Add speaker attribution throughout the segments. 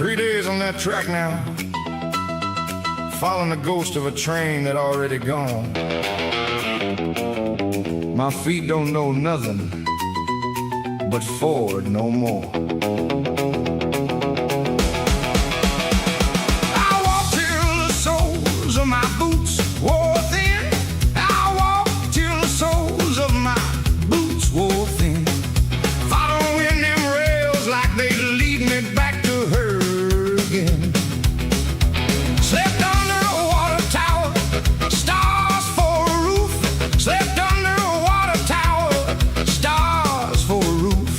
Speaker 1: 3 days on that track now, following the ghost of a train that already gone. My feet don't know nothing but forward no more. I walk till the soles of my boots wore thin. I walk till the soles of my boots wore thin. Following them rails like they lead me back to her again. Slept under a water tower, stars for a roof. Slept under a water tower, stars for a roof.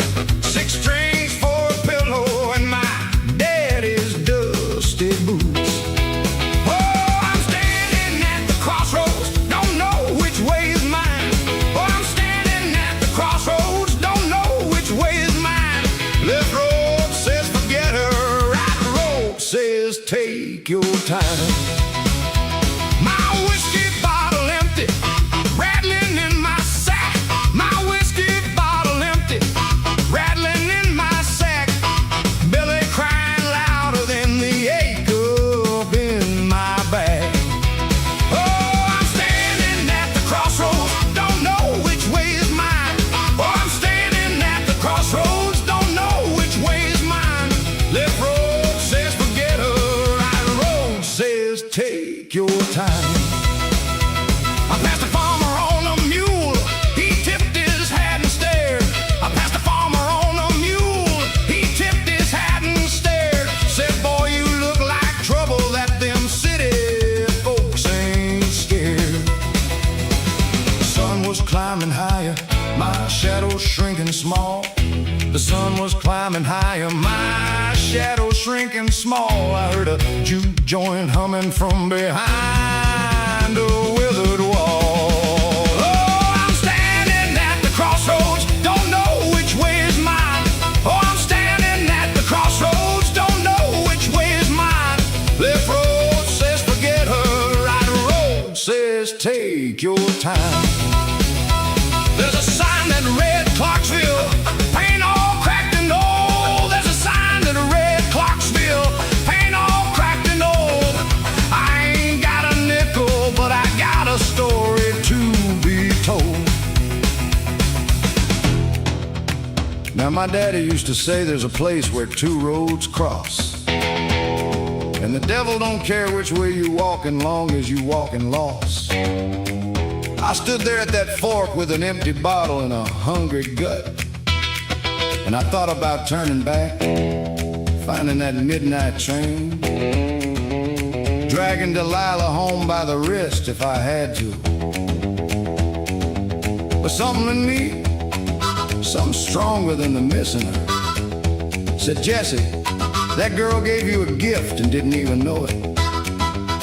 Speaker 1: 6 strings for a pillow and my daddy's dusty boots. Oh, I'm standing at the crossroads, don't know which way is mine. Oh, I'm standing at the crossroads, don't know which way is mine. Left road says forget her, right road says take your time. My whiskey bottle empty, rattling in my sack. My whiskey bottle empty, rattling in my sack. Belly crying louder than the ache up in my back. Oh, I'm standing at the crossroads, don't know which way is mine. Oh, I'm standing at the crossroads, don't know which way is mine. Left road says forget her, right road says take your time. I passed a farmer on a mule, he tipped his hat and stared. I passed a farmer on a mule, he tipped his hat and stared. Said, boy, you look like trouble that them city folks ain't scared. The sun was climbing higher, my shadow shrinking small. The sun was climbing higher, my shadow shrinking small. I heard a juke joint humming from behind a withered wall. Oh, I'm standing at the crossroads, don't know which way is mine. Oh, I'm standing at the crossroads, don't know which way is mine. Left road says forget her, right road says take your time. There's a sign that read Clarksville, paint all cracked and old. There's a sign that read Clarksville, paint all cracked and old. I ain't got a nickel, but I got a story to be told. Now my daddy used to say there's a place where 2 roads cross, and the devil don't care which way you walkin' long as you walkin' lost. I stood there at that fork with an empty bottle and a hungry gut, and I thought about turning back, finding that midnight train, dragging Delilah home by the wrist if I had to. But something in me, something stronger than the missing her, said, Jesse, that girl gave you a gift and didn't even know it.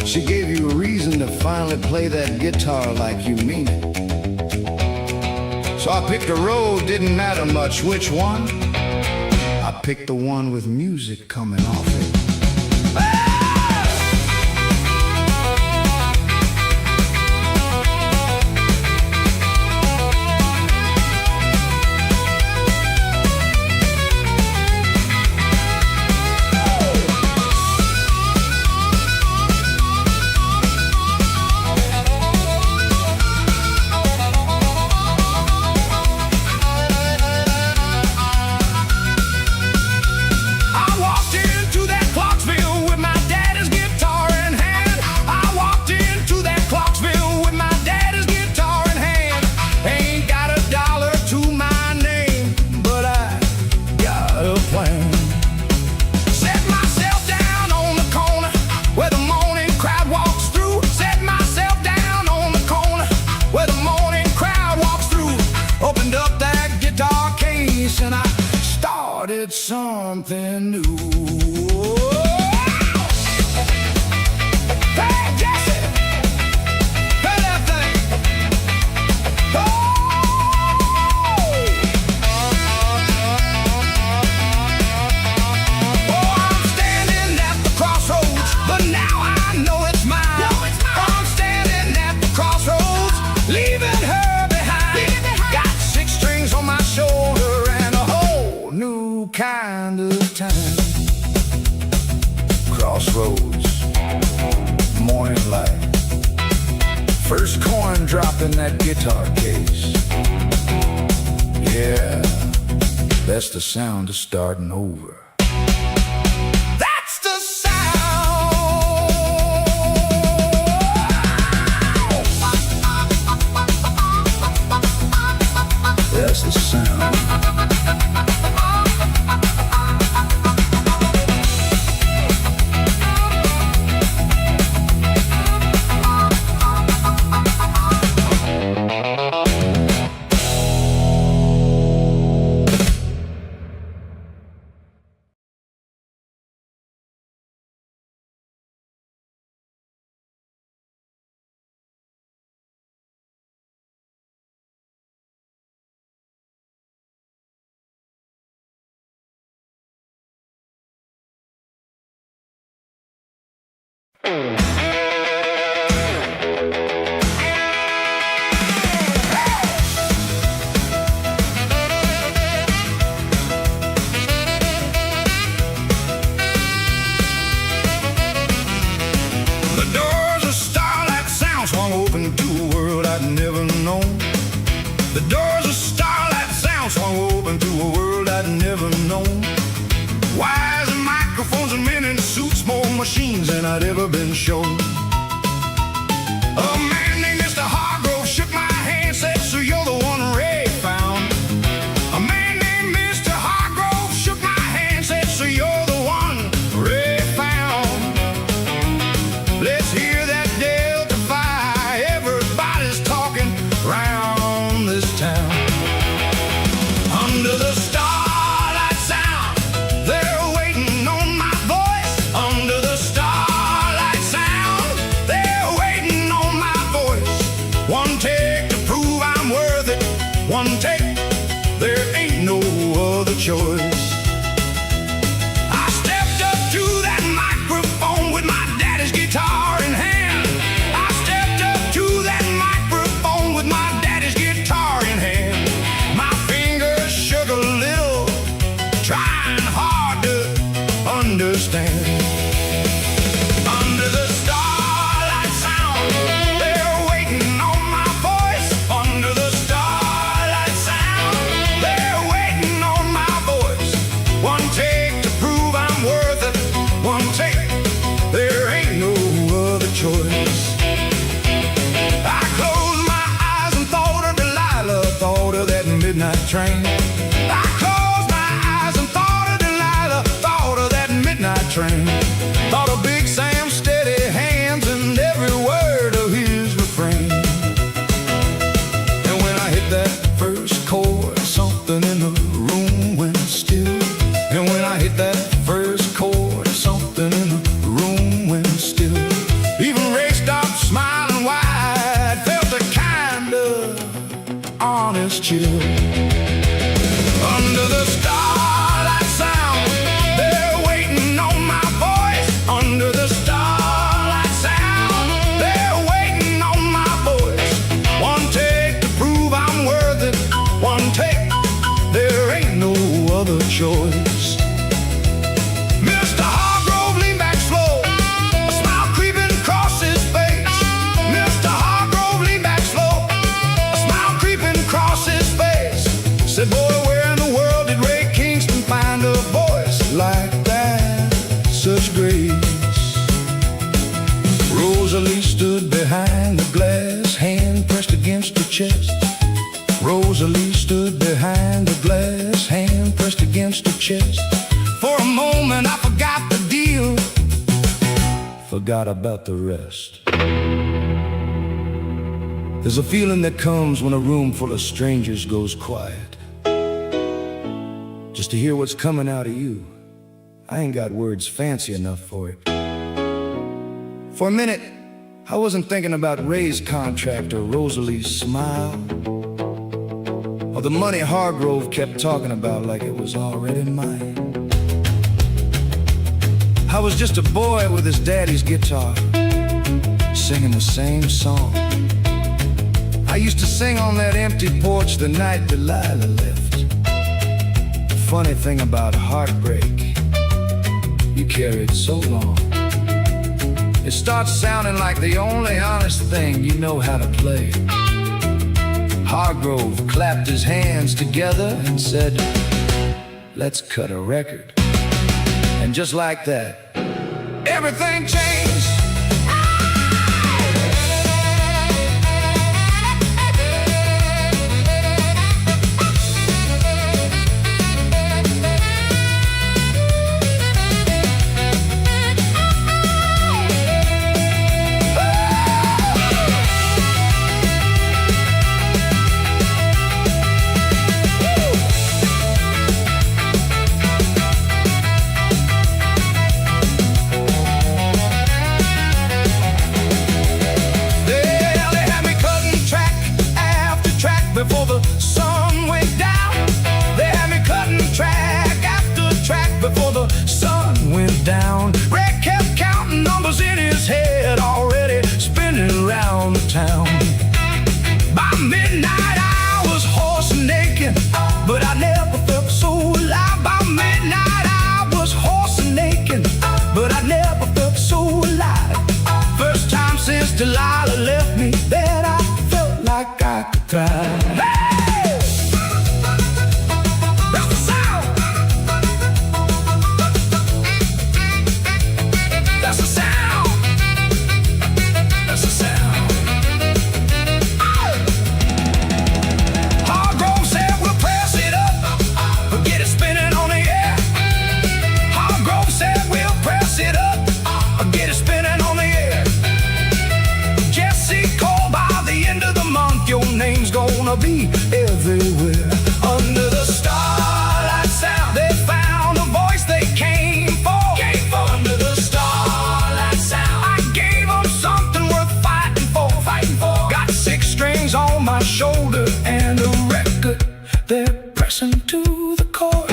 Speaker 1: She gave you a reason to finally play that guitar like you mean it. So I picked a road, didn't matter much which one. I picked the one with music coming off it. And I started something new. Hey, Jesse! Play that thing! Oh! Oh, I'm standing at the crossroads, but now I know it's mine. I'm standing at the crossroads, leaving her behind. Got 6 strings on my shoulder, kind of time. Crossroads, morning light, first coin drop in that guitar case. Yeah, that's the sound of starting over. That's the sound. That's the sound. The doors of starlight sound swung open to a world I'd never known. Wires and microphones and men in suits, more machines than I'd ever been shown. A man named Mr. Hargrove shook my hand, said, "So you're the one Ray found." A man named Mr. Hargrove shook my hand, said, "So you're the one Ray found." Let's hear that Delta Phi, everybody's talking round this town. Under the starlight sound, they're waiting on my voice. Under the starlight sound, they're waiting on my voice. One take to prove I'm worth it. One take, there ain't no other choice. I stepped up to that microphone with my daddy's guitar in hand. I stepped up to that microphone with my daddy's guitar in hand. My fingers shook a little, trying hard to understand. Under the starlight sound, they're waiting on my voice. Under the starlight sound, they're waiting on my voice. One take to prove I'm worth it. One take, there ain't no other choice. I closed my eyes and thought of Delilah, thought of that midnight train. I closed my eyes and thought of Delilah, thought of that midnight train. Thought of Big Sam's steady hands and every word of his refrain. And when I hit that first chord, something in the room went still. And when I hit that first chord, something in the room went still. Even Ray stopped smiling wide, felt a kind of honest chill. Under the starlight sound, they're waiting on my voice. Under the starlight sound, they're waiting on my voice. One take to prove I'm worth it. One take, there ain't no other choice. Mr. Hargrove leaned back slow, a smile creeping across his face. Mr. Hargrove leaned back slow, a smile creeping across his face. Said, "Boy, where in the world did Ray Kingston find a voice like that? Such grace." Rosalie stood behind the glass, hand pressed against her chest. Rosalie stood behind the glass, hand pressed against her chest. For a moment I forgot the deal, forgot about the rest. There's a feeling that comes when a room full of strangers goes quiet, just to hear what's coming out of you. I ain't got words fancy enough for it. For a minute, I wasn't thinking about Ray's contract or Rosalie's smile, or the money Hargrove kept talking about like it was already mine. I was just a boy with his daddy's guitar, singing the same song I used to sing on that empty porch the night Delilah left. The funny thing about heartbreak, you carry it so long. it starts sounding like the only honest thing you know how to play. Hargrove clapped his hands together and said, "Let's cut a record." And just like that, everything changed. Before the sun went down, they had me cutting track after track before the sun went down. Red kept counting numbers in his head, already spinning around the town. By midnight I was horse naked, but I never felt so alive. By midnight I was horse naked, but I never felt so alive. First time since Delilah left me that I felt like I could thrive. Name's gonna be everywhere. Under the starlight sound, they found a voice they came for. Under the starlight sound, I gave them something worth fighting for. Got 6 strings on my shoulder and a record they're pressing to the chord.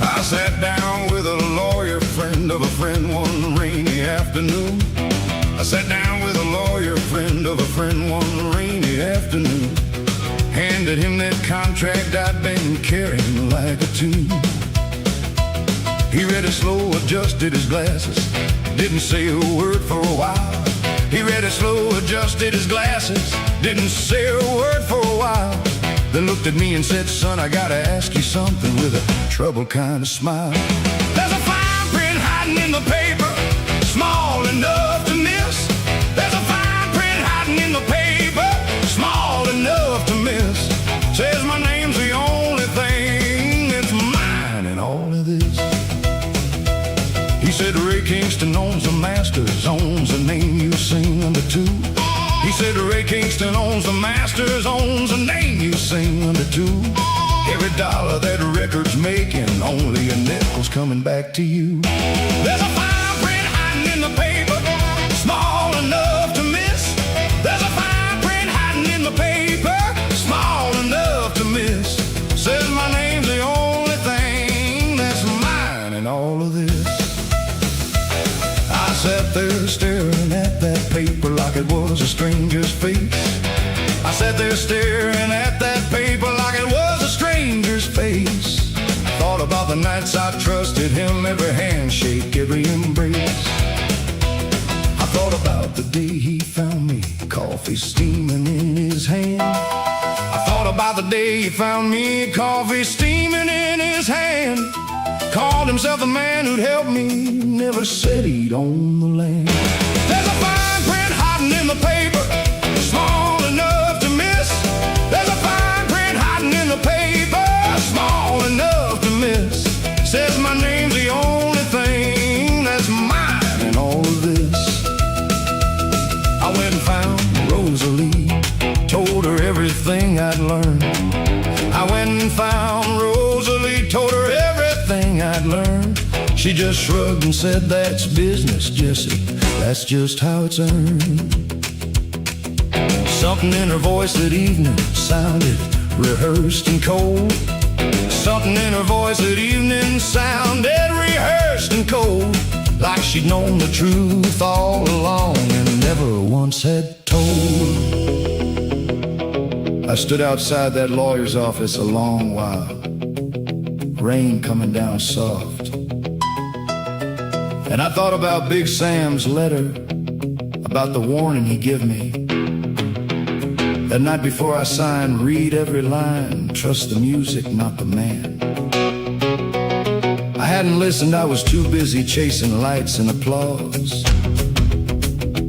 Speaker 2: I sat down with a lawyer friend of a friend one rainy afternoon. I sat down with a lawyer friend of a friend one rainy afternoon. Handed him that contract I'd been carrying like a tune. He read it slow, adjusted his glasses, didn't say a word for a while. He read it slow, adjusted his glasses, didn't say a word for a while. Then looked at me and said, "Son, I gotta ask you something," with a troubled kind of smile.
Speaker 1: There's a fine print hiding in the paper, small enough to miss. There's a fine print hiding in the paper, small enough to miss. Says my name's the only thing that's mine in all of this.
Speaker 2: He said Ray Kingston owns the Masters, owns the name you sing under too. He said Ray Kingston owns the Masters, owns the name you sing under too. Every dollar that record's making, only a nickel's coming back to you.
Speaker 1: There's a fine print hiding in the paper, small enough to miss. There's a fine print hiding in the paper, small enough to miss.
Speaker 2: Says my name's the only thing that's mine in all of this. I sat there staring at that paper like it was a stranger's face. I sat there staring at that paper like it was a stranger's face. Thought about the nights I trusted him, every handshake, every embrace. I thought about the day he found me, coffee steaming in his hand. I thought about the day he found me, coffee steaming in his hand. Called himself the man who'd help me, never said he'd own the land.
Speaker 1: There's a fine print
Speaker 2: my name's the only thing that's mine in all of this. I went and found Rosalie, told her everything I'd learned. I went and found Rosalie, told her everything I'd learned. She just shrugged and said, that's business, Jesse, that's just how it's earned. Something in her voice that evening sounded rehearsed and cold. Something in her voice that evening sounded rehearsed and cold, like she'd known the truth all along and never once had told. I stood outside that lawyer's office a long while, rain coming down soft. And I thought about Big Sam's letter, about the warning he gave me. That night before I signed, read every line, trust the music, not the man. I hadn't listened, I was too busy chasing lights and applause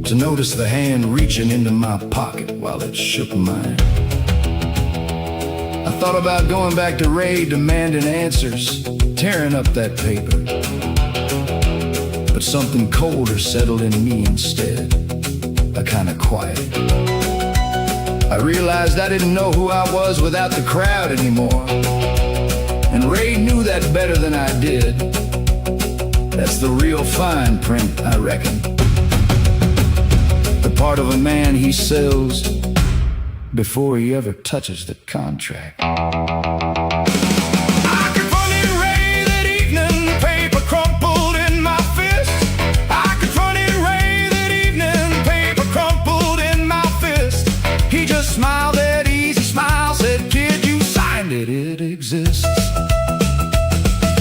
Speaker 2: to notice the hand reaching into my pocket while it shook mine. I thought about going back to Ray, demanding answers, tearing up that paper. But something colder settled in me instead, a kind of quiet. I realized I didn't know who I was without the crowd anymore. And Ray knew that better than I did. That's the real fine print, I reckon. The part of a man he sells before he ever touches the contract.
Speaker 1: Smile, that easy smile, said, kid, you signed it, it exists.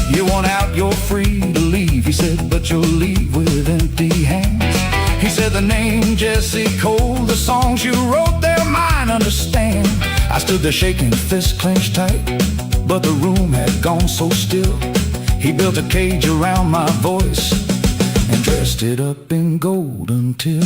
Speaker 1: You want out, you're free to leave, he said, but you'll leave with empty hands. He said, the name Jesse Cole, the songs you wrote, they're mine, understand. I stood there shaking, fist clenched tight, but the room had gone so still. He built a cage around my voice and dressed it up in gold until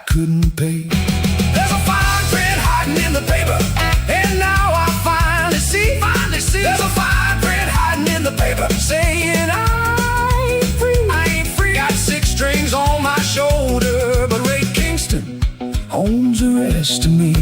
Speaker 1: couldn't pay. There's a fine print hiding in the paper, and now I finally see. There's a fine print hiding in the paper, saying I ain't free. Got 6 strings on my shoulder, but Ray Kingston owns the rest of me.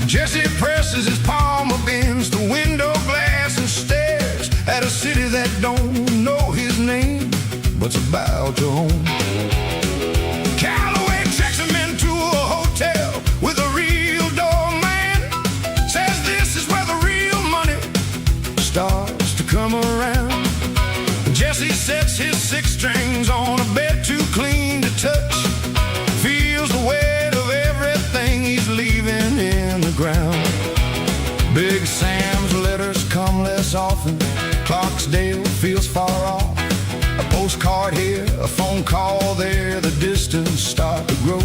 Speaker 1: Jesse presses his palm against the window glass and stares at a city that don't know his name, but's about to own. Calloway checks him into a hotel with a real doorman. Says this is where the real money starts to come around. Jesse sets his 6 strings on a bed too clean to touch. Feels the weight of everything he's leaving in the ground. Big Sam's letters come less often. Clarksdale feels far off. A postcard here, a phone call there, the distance start to grow.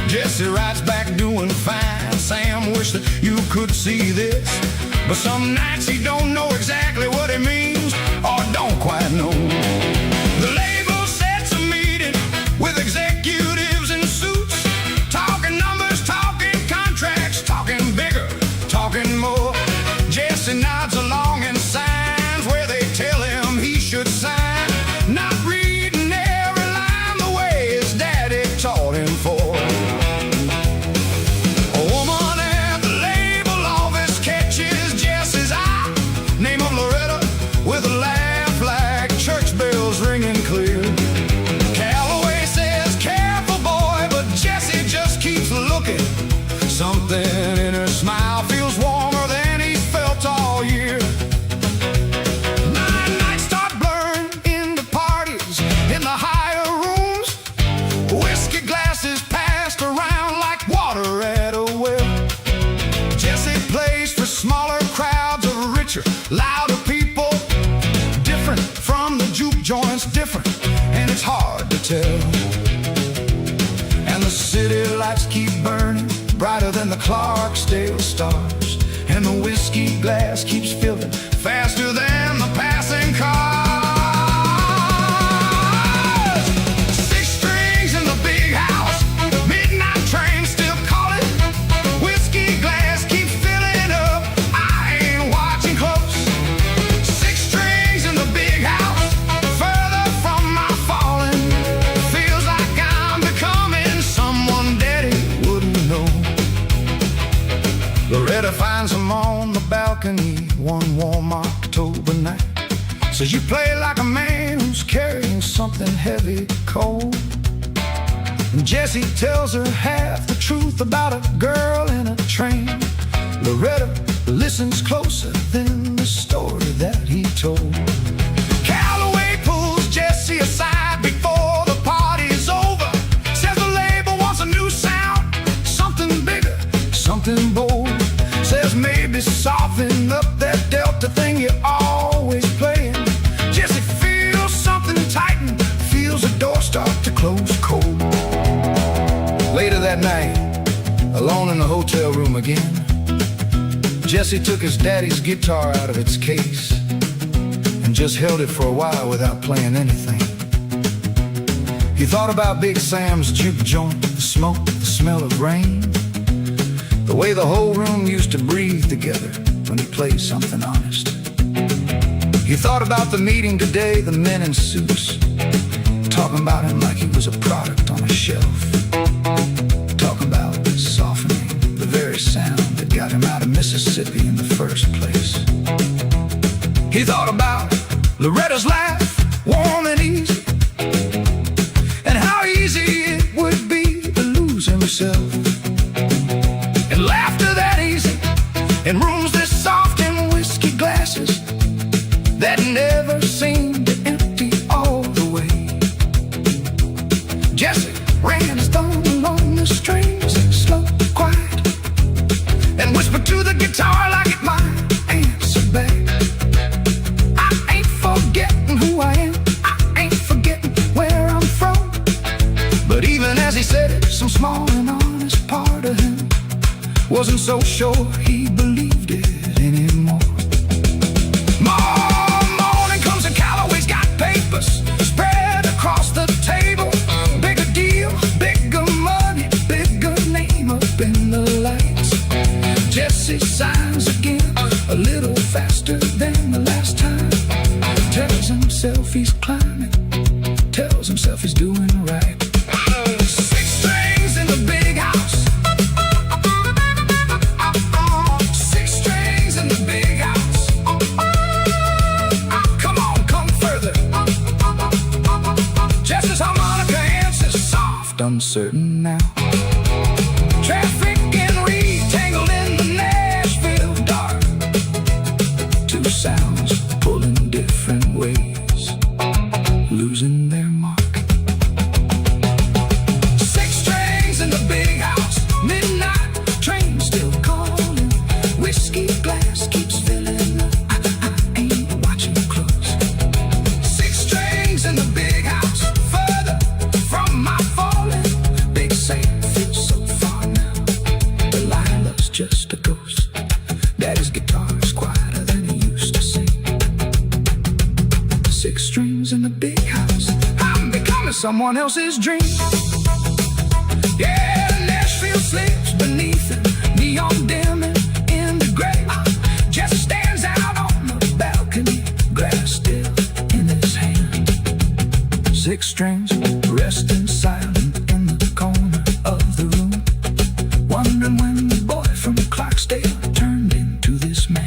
Speaker 1: Jesse writes back doing fine. Sam wished
Speaker 2: wish that you could see this. But some nights he don't know exactly what it means, or don't quite know. The label sets a meeting with executives in suits, talking numbers, talking contracts, talking bigger, talking more. Jesse nods along and signs where they tell him he should sign, not reading every line the way his daddy taught him for. A woman at the label office catches Jesse's eye, name of Loretta, with a laugh like church bells ringing clear. Calloway says, careful boy, but Jesse just keeps looking. Something in her smile feels warmer than he's felt all year. Nights start blurring into parties in the higher rooms. Whiskey glasses passed around like water at a well. Jesse plays for smaller crowds of richer, louder people. Different from the juke joints, different, and it's hard to tell. And the city lights keep burning, brighter than the Clarksdale stars, and the whiskey glass keeps filling faster than the passing cars. 6 strings in the big house, midnight train still calling. Whiskey glass keeps filling up, I ain't watching close. 6 strings in the big house, further from my falling. Feels like I'm becoming someone daddy wouldn't know. Loretta finds him on the balcony one warm October night. Says, you play like a man who's carrying something heavy, cold. And Jesse tells her half the truth about a girl in a train. Loretta listens closer than the story that he told. Calloway pulls Jesse aside before the party's over. Says the label wants a new sound, something bigger, something bold. Says maybe soften up that Delta thing you're always playing. Jesse feels something tighten, feels the door start to close cold. Later that night, alone in the hotel room again, Jesse took his daddy's guitar out of its case and just held it for a while without playing anything. He thought about Big Sam's juke joint, the smoke, the smell of rain, the way the whole room used to breathe together when he played something honest. He thought about the meeting today, the men in suits, talking about him like he was a product on a shelf. Talking about softening, the very sound that got him out of Mississippi in the first place. He thought about Loretta's laugh, warm and easy, and how easy it would be to lose himself. And laughter that easy, in rooms this soft, and whiskey glasses that never seemed to empty all the way. Jesse ran his thumb along the strings, slow, quiet, and whispered to the guitar like it might answer back. I ain't forgetting who I am, I ain't forgetting where I'm from. But even as he said it, some small and honest part of him wasn't so sure he believed it anymore. Morning comes and Calloway's got papers spread across the table. Bigger deal, bigger money, bigger name up in the lights. Jesse signs again, a little faster than the last time. Tells himself he's climbing, tells himself he's doing right. 6 strings in the big house, 6 strings in the big house. Come on, come further. Jesse's harmonica answers soft, uncertain now. Traffic and Reed tangled in the Nashville dark. 2 sounds pulling different ways, losing their mark. 6 strings in the big house, midnight train still calling. Whiskey glass keeps filling up, I ain't watching close. 6 strings in the big house, further from my falling. Big Sam feels so far now, Delilah's just a ghost.
Speaker 1: someone else's dream. Yeah, Nashville sleeps beneath the neon dimming in the gray. Jesse stands out on the balcony, glass still in his hand. 6 strings resting silent in the corner of the room, wondering when the boy from Clarksdale turned into this man.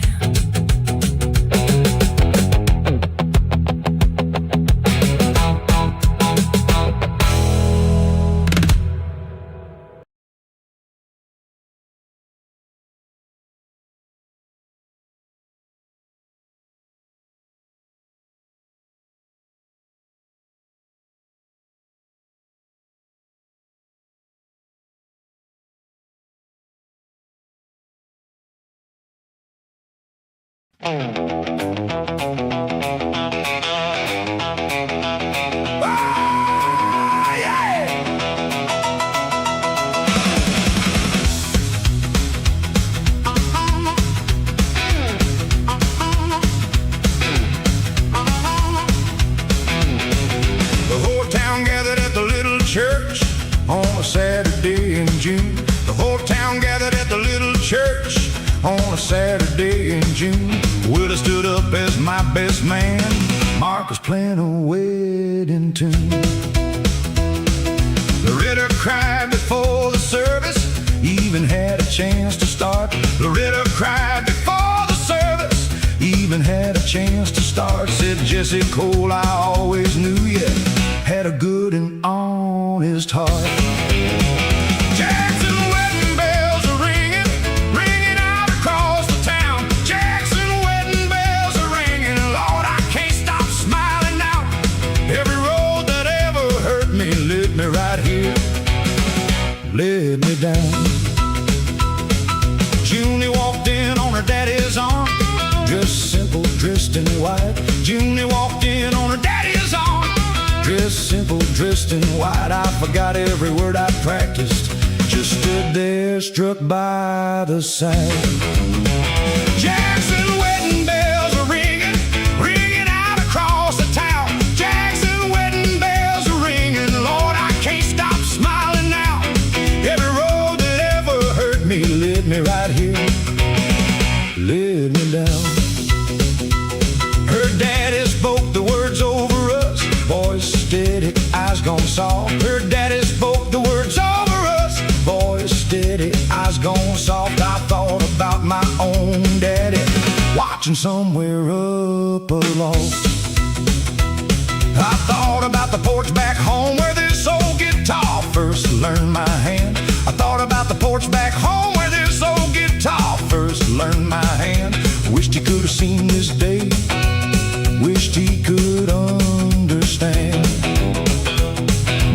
Speaker 2: Church on a Saturday in June. The whole town gathered at the little church on a Saturday in June. Willie stood up as my best man. Mark was playing a wedding tune. The Ritter cried before the service, even had a chance to start. The Ritter cried before the service, even had a chance to start. Said Jesse Cole, I always knew you had a good and honest heart. Jackson wedding bells are ringing, ringing out across the town. Jackson wedding bells are ringing, Lord, I can't stop smiling now. Every road that ever hurt me led me right here, led me down. Junie walked in on her daddy's arm, just simple, dressed in white. Junie walked in on her daddy's arm, dressed simple, dressed in white. I forgot every word I practiced, just stood there struck by the sight. Jackson wedding bells are ringing, ringing out across the town. Jackson wedding bells are ringing, Lord, I can't stop smiling now. Every road that ever hurt me led me right here, led me down. Her daddy spoke the words over us, voice steady, eyes gone soft. Her daddy spoke the words over us, voice steady, eyes gone soft. I thought about my own daddy, watching somewhere up aloft. I thought about the porch back home where this old guitar first learned my hand. I thought about the porch back home where this old guitar first learned my hand. Wished he could have seen this day, wished he could understand.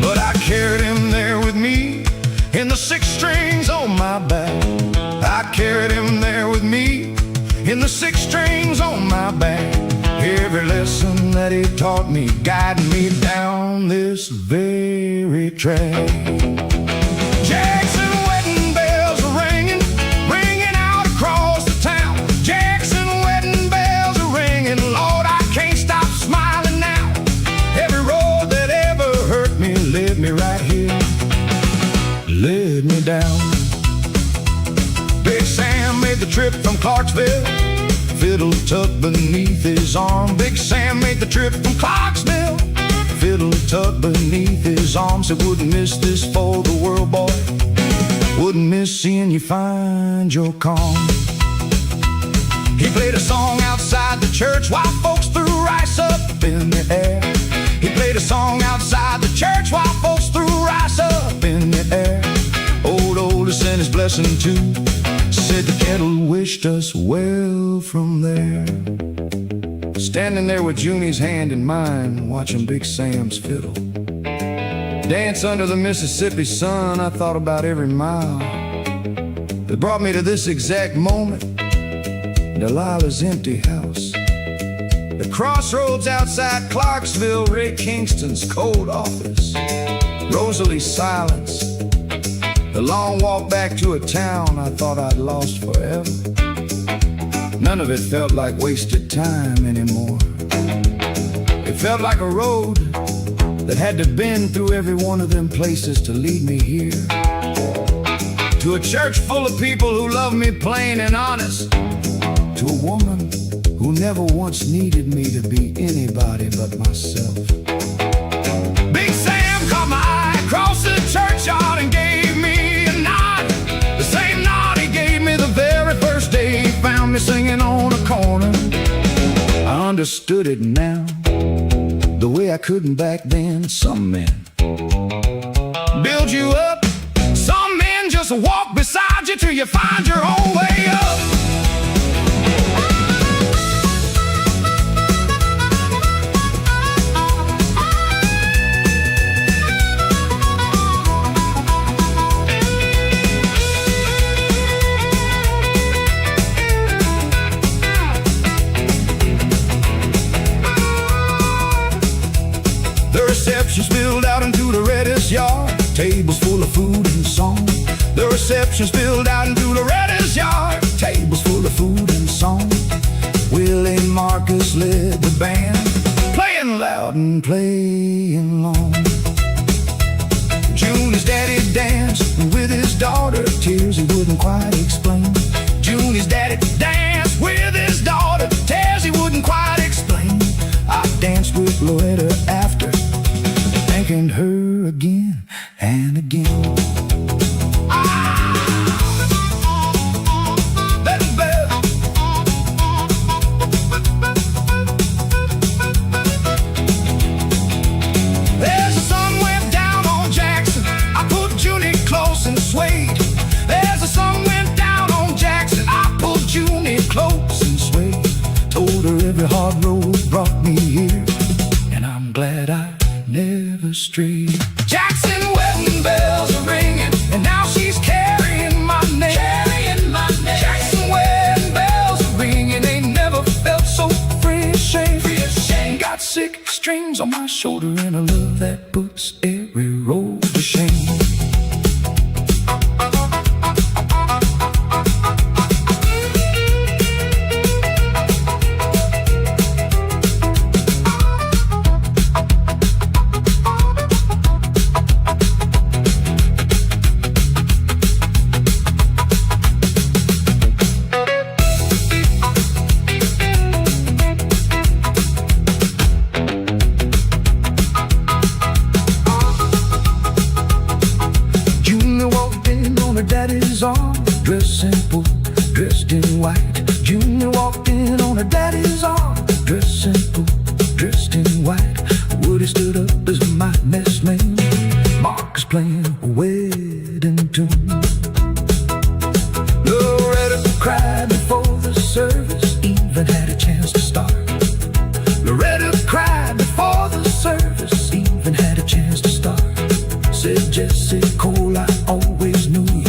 Speaker 2: But I carried him there with me in the 6 strings on my back. I carried him there with me in the 6 strings on my back. Every lesson that he taught me, guiding me down this very track. Jackson wedding bells are ringing, ringing out across the town. Jackson wedding bells are ringing, Lord, I can't stop smiling now. Every road that ever hurt me led me right here, led me down. Big Sam made the trip from Clarksville, fiddle tucked beneath his arm. Big Sam made the trip from Clarksville, fiddle tucked beneath his arm. Said wouldn't miss this for the world, boy, wouldn't miss seeing you find your calm. He played a song outside the church while folks threw rice up in the air. He played a song outside the church while folks threw rice up in the air. Old Oldie sent his blessing too, said the kettle wished us well from there. Standing there with Junie's hand in mine, watching Big Sam's fiddle dance under the Mississippi sun, I thought about every mile that brought me to this exact moment. Delilah's empty house, the crossroads outside Clarksville, Ray Kingston's cold office, Rosalie's silence, the long walk back to a town I thought I'd lost forever. None of it felt like wasted time anymore. It felt like a road that had to been through every one of them places to lead me here. To a church full of people who love me plain and honest. To a woman who never once needed me to be anybody but myself. Big Sam caught my eye across the churchyard and gave me a nod. The same nod he gave me the very first day he found me singing on a corner. I understood it now, the way I couldn't back then. Some men build you up, some men just walk beside you till you find your own way up. The reception spilled out into the reddest yard, tables full of food and song. The reception spilled out into the reddest yard, tables full of food and song. Willie Marcus led the band, playing loud and playing long. Junie's daddy danced with his daughter, tears he wouldn't quite explain. Junie's daddy danced with his daughter, tears he wouldn't quite explain. I danced with Loretta after, thanking her again and again. There's a sun went down on Jackson, I pulled Junie close and swayed. There's a sun went down on Jackson, I pulled Junie close and swayed. Told her every hard road brought me here, and I'm glad I never strayed. Jackson wedding bells are ringing, and now she's carrying my name. Jackson wedding bells are ringing, ain't never felt so free ashamed. Got sick strings on my shoulder and a love that puts every road to shame. Daddy's arm, dressed simple, dressed in white. Junior walked in on her daddy's arm, dressed simple, dressed in white. Woody stood up as my next man, Marcus playing a wedding tune. Loretta cried before the service even had a chance to start. Loretta cried before the service even had a chance to start. Said Jesse Cole, I always knew you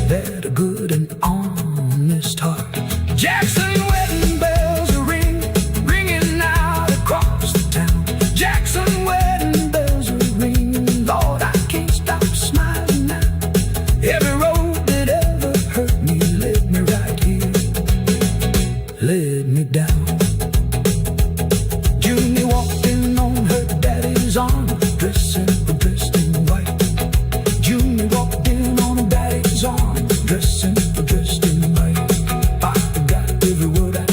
Speaker 2: had a good and honest heart. Jackson wedding bells are ringing out across the town. Jackson wedding bells are ringing, Lord, I can't stop smiling now. Every road that ever hurt me led me right here, led me down. Junie walked in on her daddy's arm, dressed in white. Junie walked in on her daddy's arm, dressed in white. I forgot every word I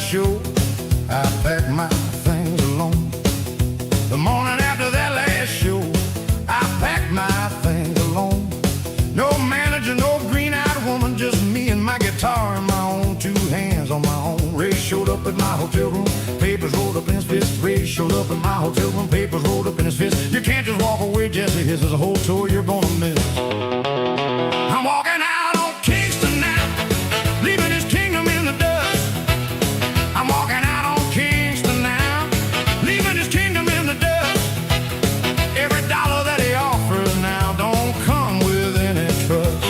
Speaker 2: show, I packed my things alone. The morning after that last show, I packed my things alone. No manager, no green-eyed woman, just me and my guitar in my own two hands on my own. Ray showed up at my hotel room, papers rolled up in his fist. Ray showed up in my hotel room, papers rolled up in his fist. You can't just walk away, Jesse. His is a whole tour you're gonna miss. I'm walking out on Kingston now, leaving his kingdom in the dust. I'm walking out on Kingston now, leaving his kingdom in the dust. Every dollar that he offers now don't come with any trust.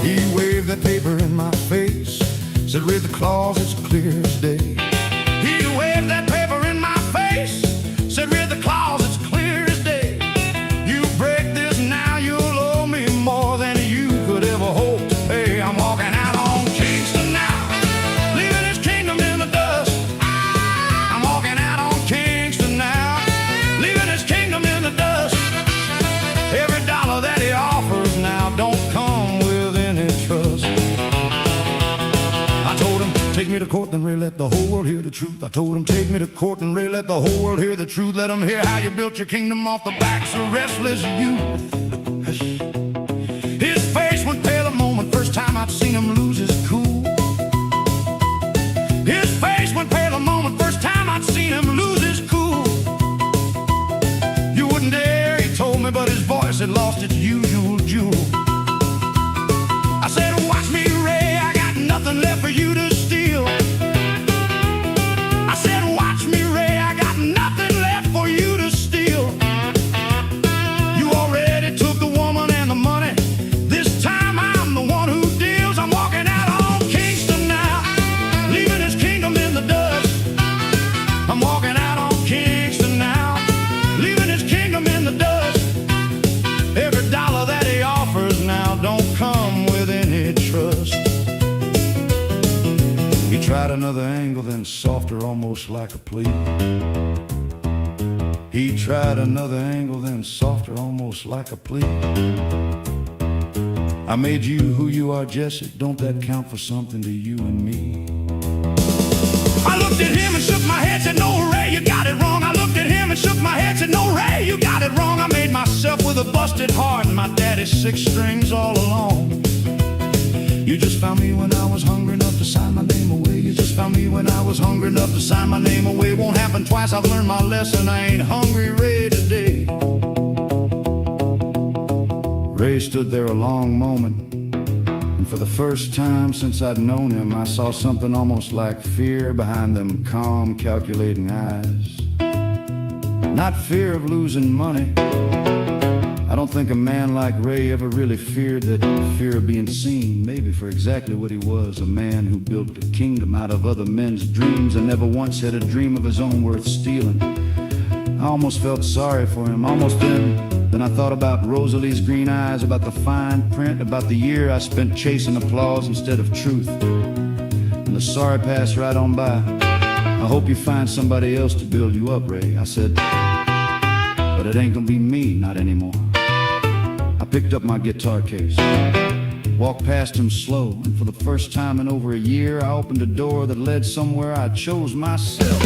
Speaker 2: He waved that paper in my face, said read the clause, it's clear as day. He waved that paper in my face, said read the clause, it's clear as day. You break this now, you'll owe me more than you could ever hope to pay. I'm walking out on Kingston now, leaving his kingdom in the dust. I'm walking out on Kingston now, leaving his kingdom in the dust. Every dollar that he offers now don't come with any trust. I told him, take me to court and Ray, let the whole world hear the truth. I told him, take me to court and Ray, let the whole world hear the truth. Let them hear how you built your kingdom off the backs of restless youth. His face went pale the moment first time I'd seen him lose his cool. His face went pale the moment first time I'd seen him lose his cool. You wouldn't dare, he told me, but his voice had lost its usual jewel. I said, watch me, Ray, I got nothing left for you to steal. I said, watch me, Ray, I got nothing left for you to steal. You already took the woman and the money. This time I'm the one who deals. I'm walking out on Kingston now, leaving his kingdom in the dust. I'm walking out on Kingston now, leaving his kingdom in the dust. Every dollar that he offers now don't come with any trust. He tried another angle, then softer, almost like a plea. He tried another angle, then softer, almost like a plea. I made you who you are, Jesse. Don't that count for something to you and me? I looked at him and shook my head, said, no, Ray, you got it wrong. I looked at him and shook my head, said, no, Ray, you got it wrong. I made myself with a busted heart and my daddy's 6 strings all along. You just found me when I was hungry enough to sign my name away. You just found me when I was hungry enough to sign my name away. Won't happen twice, I've learned my lesson. I ain't hungry Ray today. Ray stood there a long moment, and for the first time since I'd known him, I saw something almost like fear behind them calm, calculating eyes. Not fear of losing money. I don't think a man like Ray ever really feared that fear of being seen, maybe for exactly what he was, a man who built a kingdom out of other men's dreams and never once had a dream of his own worth stealing. I almost felt sorry for him, almost then I thought about Rosalie's green eyes, about the fine print, about the year I spent chasing applause instead of truth. And the sorry passed right on by. I hope you find somebody else to build you up, Ray. I said, but it ain't gonna be me, not anymore. I picked up my guitar case, walked past him slow, and for the first time in over a year, I opened a door that led somewhere I chose myself.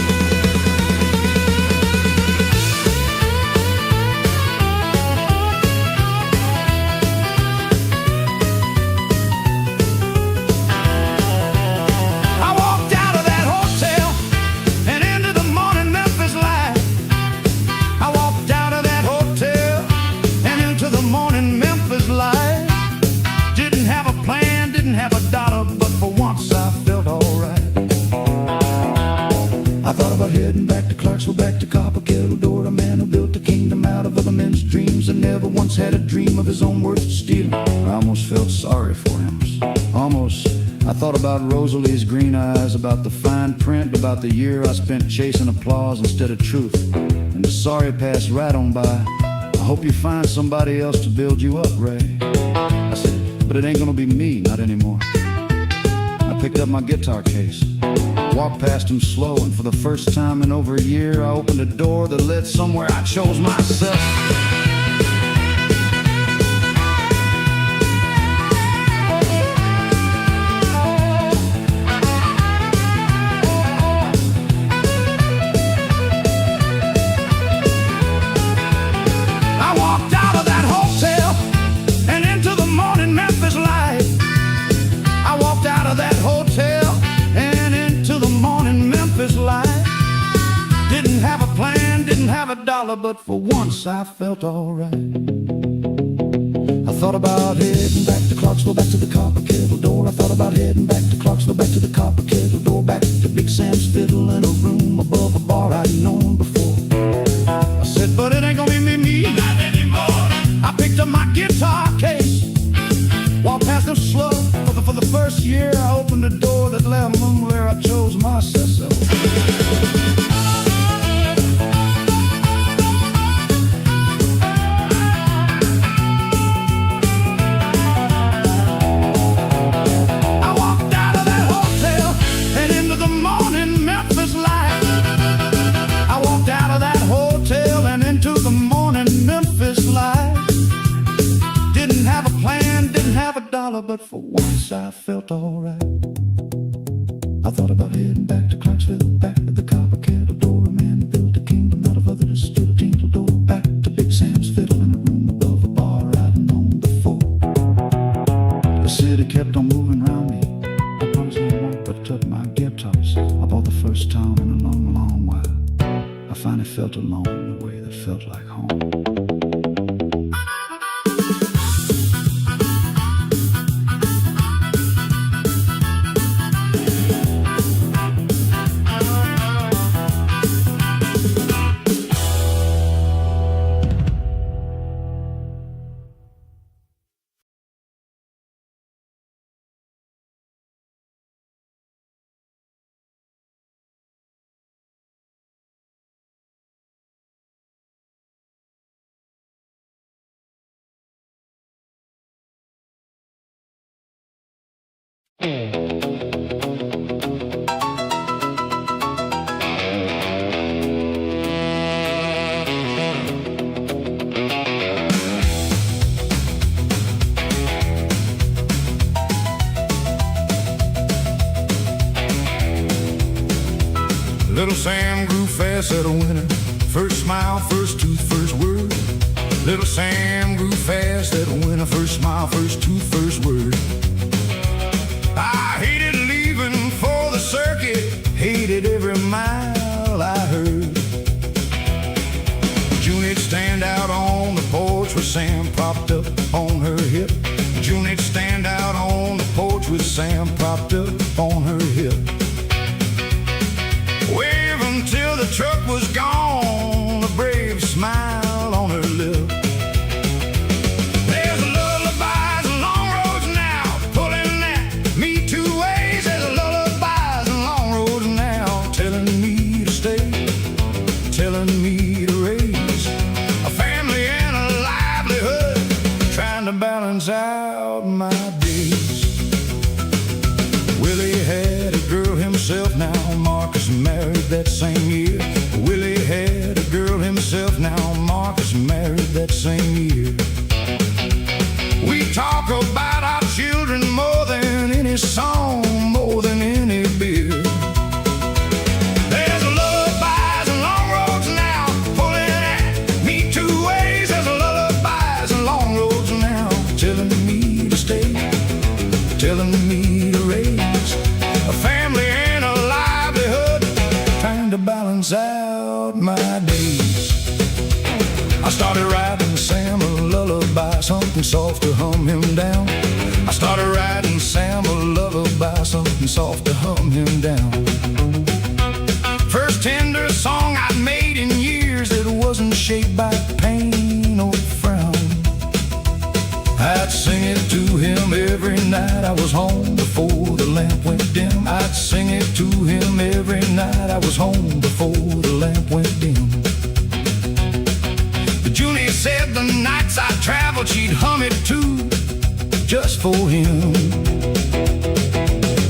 Speaker 2: Heading back to Clarksville, back to Copper Kettle Door, a man who built a kingdom out of other men's dreams and never once had a dream of his own worth stealing. I almost felt sorry for him. Almost. I thought about Rosalie's green eyes, about the fine print, about the year I spent chasing applause instead of truth. And the sorry passed right on by. I hope you find somebody else to build you up, Ray. I said, but it ain't gonna be me, not anymore. I picked up my guitar case, walked past him slow, and for the first time in over a year, I opened a door that led somewhere I chose myself. I walked out of that hotel and into the morning Memphis light. I walked out of that hotel and into the morning Memphis light.
Speaker 1: dollar, but for once I felt alright. I thought about heading back to Clarksville, back to the copper kettle door. I thought about heading back to Clarksville, back to the copper kettle door, back to Big Sam's fiddle in a room above a bar I'd known before. I said, but it ain't gonna be me, not anymore. I picked up my guitar case, walked past them slow. For the first year, I opened the door that led me where I chose my Cecil. I walked out of that hotel and into the morning Memphis light. I walked out of that hotel and into the morning Memphis light. Didn't have a plan, didn't have a dollar, but for once I felt alright. I thought about heading back to Clarksville, back to the copper kettle door. A man built a kingdom out of others, stood a tinkle door. Back to Big Sam's fiddle in a room above a bar I'd known before. The city kept on moving around me. I promised I won't, but took my guitars. I bought the first time in a long, long while. I finally felt alone in a way that felt like home.
Speaker 2: Little Sam grew fast at a winner. First smile, first tooth, first word. Little Sam grew fast at a winner. First smile, first tooth, first word. I hated leaving for the circuit, hated every mile I heard. June'd stand out on the porch with Sam propped up on her hip. June'd stand out on the porch with Sam propped up on her hip. Wave until the truck was gone, a brave smile on her lip. There's lullabies and long roads now, pulling at me two ways. There's lullabies and long roads now, telling me to stay, telling me to raise a family and a livelihood, trying to balance out my days. Willie had a girl himself now, Marcus married that same year. Willie had a girl himself now, Marcus married that same year. We talk about our children more than any song, more than any beer. There's lullabies and long roads now, pulling at me two ways. There's lullabies and long roads now, telling me to stay, telling me to raise a family and a livelihood, trying to balance out my days. I started writing Sam a lullaby, something soft to hum him down. I started writing Sam a lullaby, something soft to hum him down. First tender song I'd made in years that wasn't shaped by pain or frown. I'd sing it to him every night I was home before the lamp went dim. I'd sing it to him every night I was home before the lamp went dim. But Junie said the nights I traveled she'd hum it too, just for him.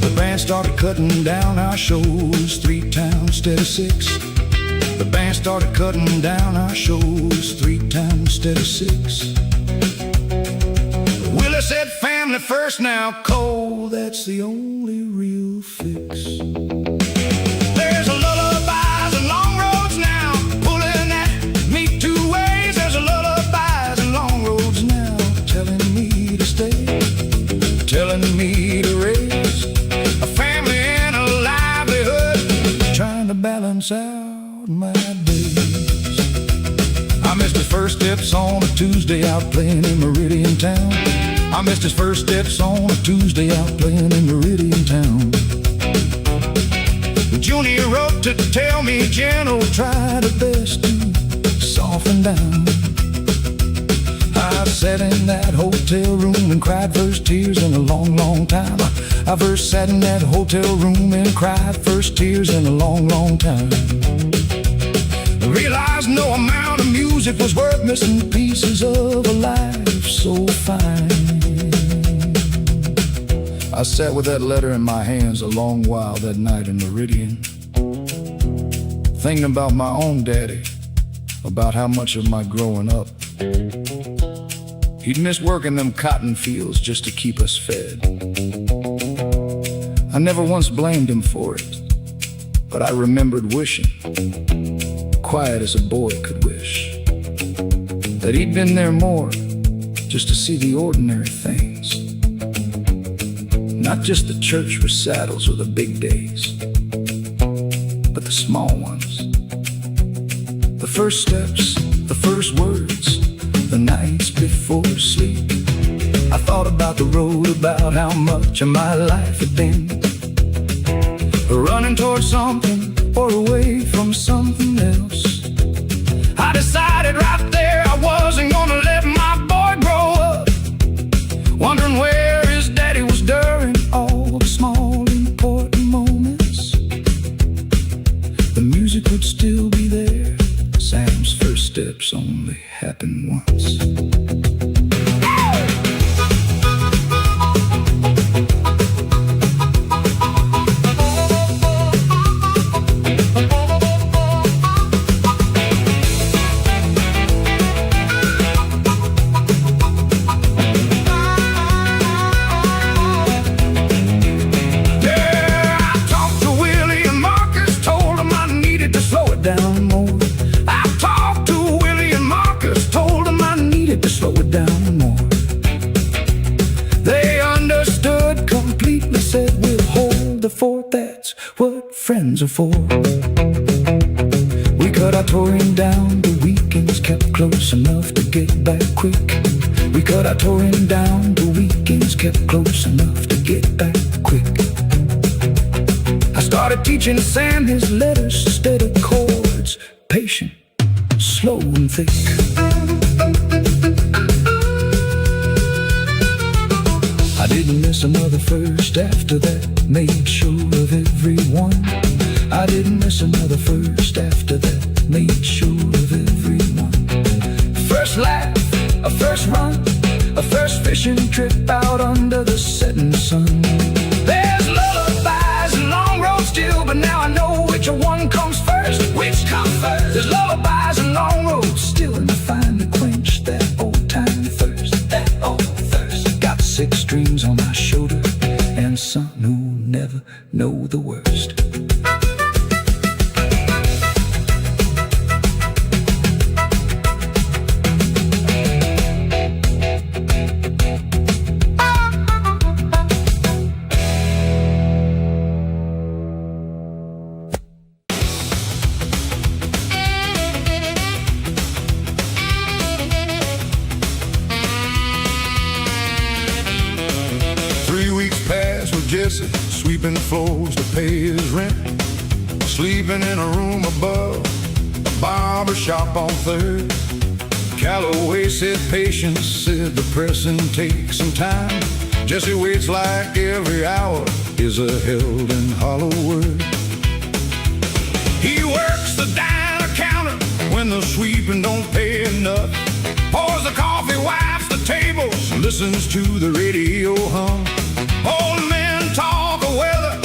Speaker 2: The band started cutting down our shows 3 times instead of 6. The band started cutting down our shows 3 times instead of 6. Willie said family first now, Cole, that's the only real fix. There's lullabies and long roads now, pulling at me two ways. There's lullabies and long roads now, telling me to stay, telling me to raise a family and a livelihood, trying to balance out my days. first steps on a Tuesday out playing in Meridian town. I missed his first steps on a Tuesday out playing in Meridian town. Junior wrote to tell me General tried her best to soften down. I sat in that hotel room and cried first tears in a long, long time. I first sat in that hotel room and cried first tears in a long, long time. I realized no amount of music was worth missing pieces of a life so fine. I sat with that letter in my hands a long while that night in Meridian, thinking about my own daddy, about how much of my growing up he'd miss working them cotton fields just to keep us fed. I never once blamed him for it, but I remembered wishing, quiet as a boy could wish, that he'd been there more, just to see the ordinary things, not just the church recitals or the big days, but the small ones, the first steps, the first words, the nights before sleep. I thought about the road, about how much of my life had been running towards something or away from something else. I decided right there I wasn't gonna let my boy grow up, wondering where his daddy was during all the small important moments. The music would still be there. Sam's first steps only happened once. Slow it down more. They understood completely, said we'll hold the fort, that's what friends are for. We cut our touring down, the weekends kept close enough to get back quick. We cut our touring down, the weekends kept close enough to get back quick. I started teaching Sam his letters instead of chords, patient, slow and thick. I didn't miss another first after that, made sure of everyone. I didn't miss another first after that, made sure of everyone. First laugh, a first run, a first fishing trip out under the setting sun. There's lullabies and long roads still, but now I know which one comes first. Which comes first? There's lullabies and long roads still, and I find to quench that old time thirst. That old thirst. Got 6 strings on my shoulder and son who never know the worst. Jesse, sweeping floors to pay his rent, sleeping in a room above a barber shop on 3rd. Calloway said patience, said the pressing takes some time. Jesse waits like every hour is a held and hollow word. He works the diner counter when the sweeping don't pay enough, pours the coffee, wipes the tables, listens to the radio hum. Old men talk of weather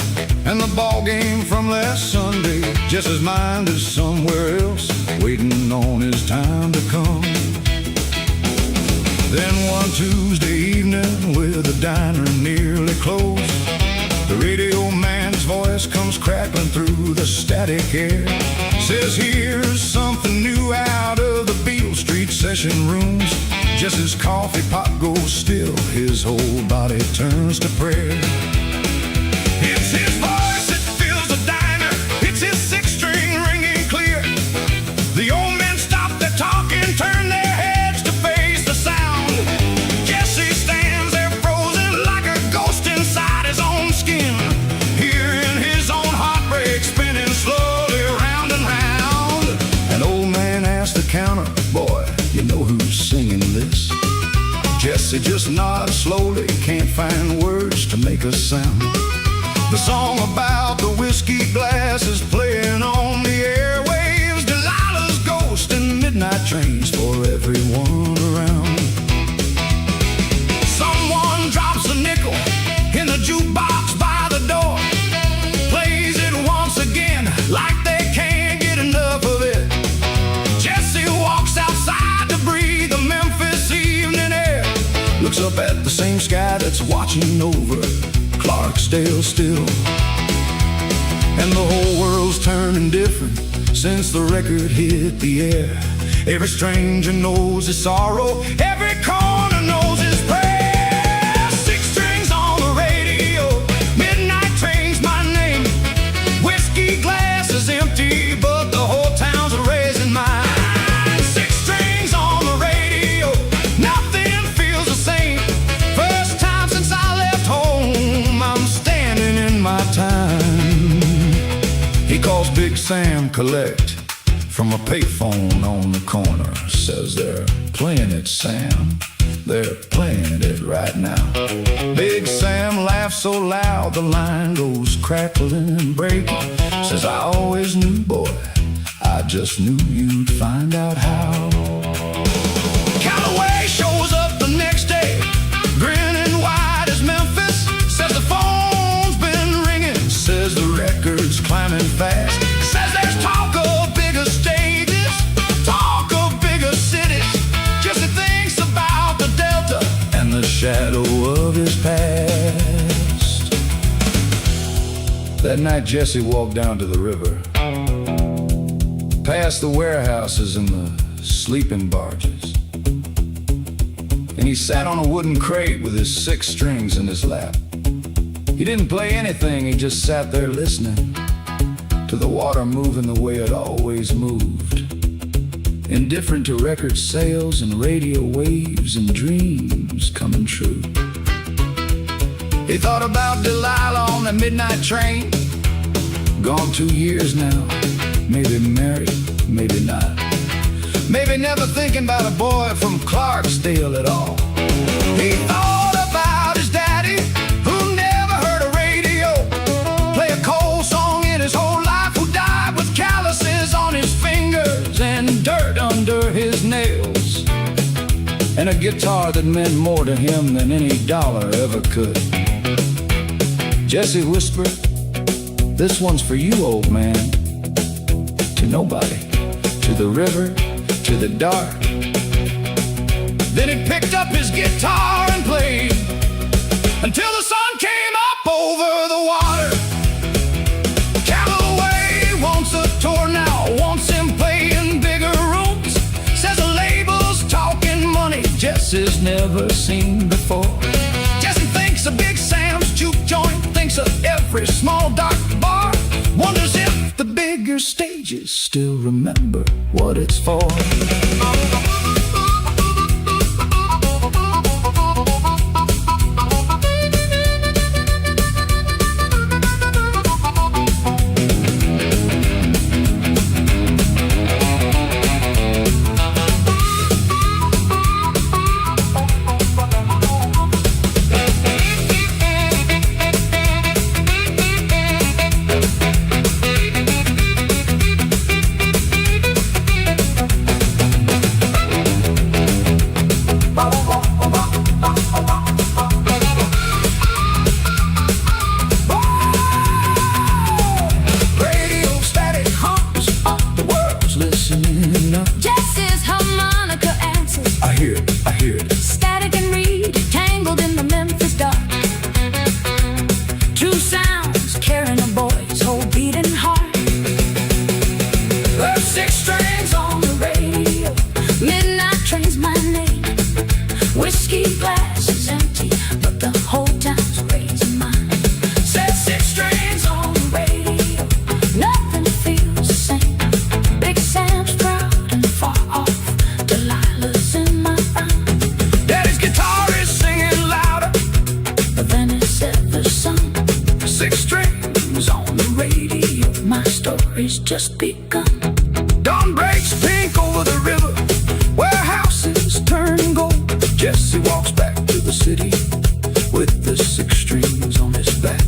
Speaker 2: and the ball game from last Sunday. Just his mind is somewhere else, waiting on his time to come. Then one Tuesday evening, with the diner nearly closed, the radio man's voice comes crackling through the static air. Says here's something new out of the Beale Street session rooms. Just as coffee pot goes still, his whole body turns to prayer. It's his voice that fills the diner, it's his 6-string ringing clear. The old men stop their talking, turn their Memphis sound. The song about the whiskey glass is playing on the airwaves. Delilah's ghost and midnight trains for everyone around. Someone drops a nickel in the jukebox by the door, plays it once again like they can't get enough of it. Jesse walks outside to breathe the Memphis evening air, looks up at the same sky that's watching over Clarksdale still. And the whole world's turning different since the record hit the air. Every stranger knows his sorrow, every corner knows his prayer. Six strings on the radio, midnight train's my name. Whiskey glass is empty, but the whole town's raising mine. Six strings on the radio, nothing feels the same. First time since I left home, I'm standing in my time. He calls Big Sam collect from a payphone on the corner. Says they're playing it, Sam, they're playing it right now. Big Sam laughs so loud the line goes crackling and breaking. Says I always knew, boy, I just knew you'd find out how. Callaway shows up the next day, grinning wide as Memphis. Says the phone's been ringing, says the record's climbing fast. Says there's talk of bigger stages, talk of bigger cities. Jesse thinks about the Delta and the shadow of his past. That night Jesse walked down to the river, past the warehouses and the sleeping barges, and he sat on a wooden crate with his six strings in his lap. He didn't play anything, he just sat there listening to the water moving the way it always moved, indifferent to record sales and radio waves and dreams coming true. He thought about Delilah on the midnight train, gone 2 years now, maybe married, maybe not, maybe never thinking about a boy from Clarksdale at all. He thought about his daddy, who never heard a radio, play a cold song in his whole life, who died with calluses on his fingers and dirt under his nails, and a guitar that meant more to him than any dollar ever could. Jesse whispered, "This one's for you, old man." To nobody, to the river, to the dark. Then he picked up his guitar and played until the sun came up over the water. Callaway wants a tour now, wants him playing bigger rooms. Says the label's talking money Jesse's never seen before. Jesse thinks of Big Sam's juke joint, thinks of every small dark bar, wonders if the bigger stages still remember what it's for.
Speaker 3: Jesse's harmonica answers.
Speaker 2: I hear it.
Speaker 3: Static and reed, tangled in the Memphis dark. Two sounds carrying a boy's whole beating heart. There's six strings on the radio, midnight train's my name. Whiskey glass is empty, but the whole town's raising mine. Says six strings on the radio, nothing feels the same. Big Sam's proud and far off, Delilah's in my prime.
Speaker 2: Daddy's guitar is singing louder
Speaker 3: than it's ever sung.
Speaker 2: Six strings on the radio,
Speaker 3: My story's just begun.
Speaker 2: dawn breaks pink over the river, warehouses turn gold. Jesse walks back to the city with the
Speaker 1: 6 strings on his back.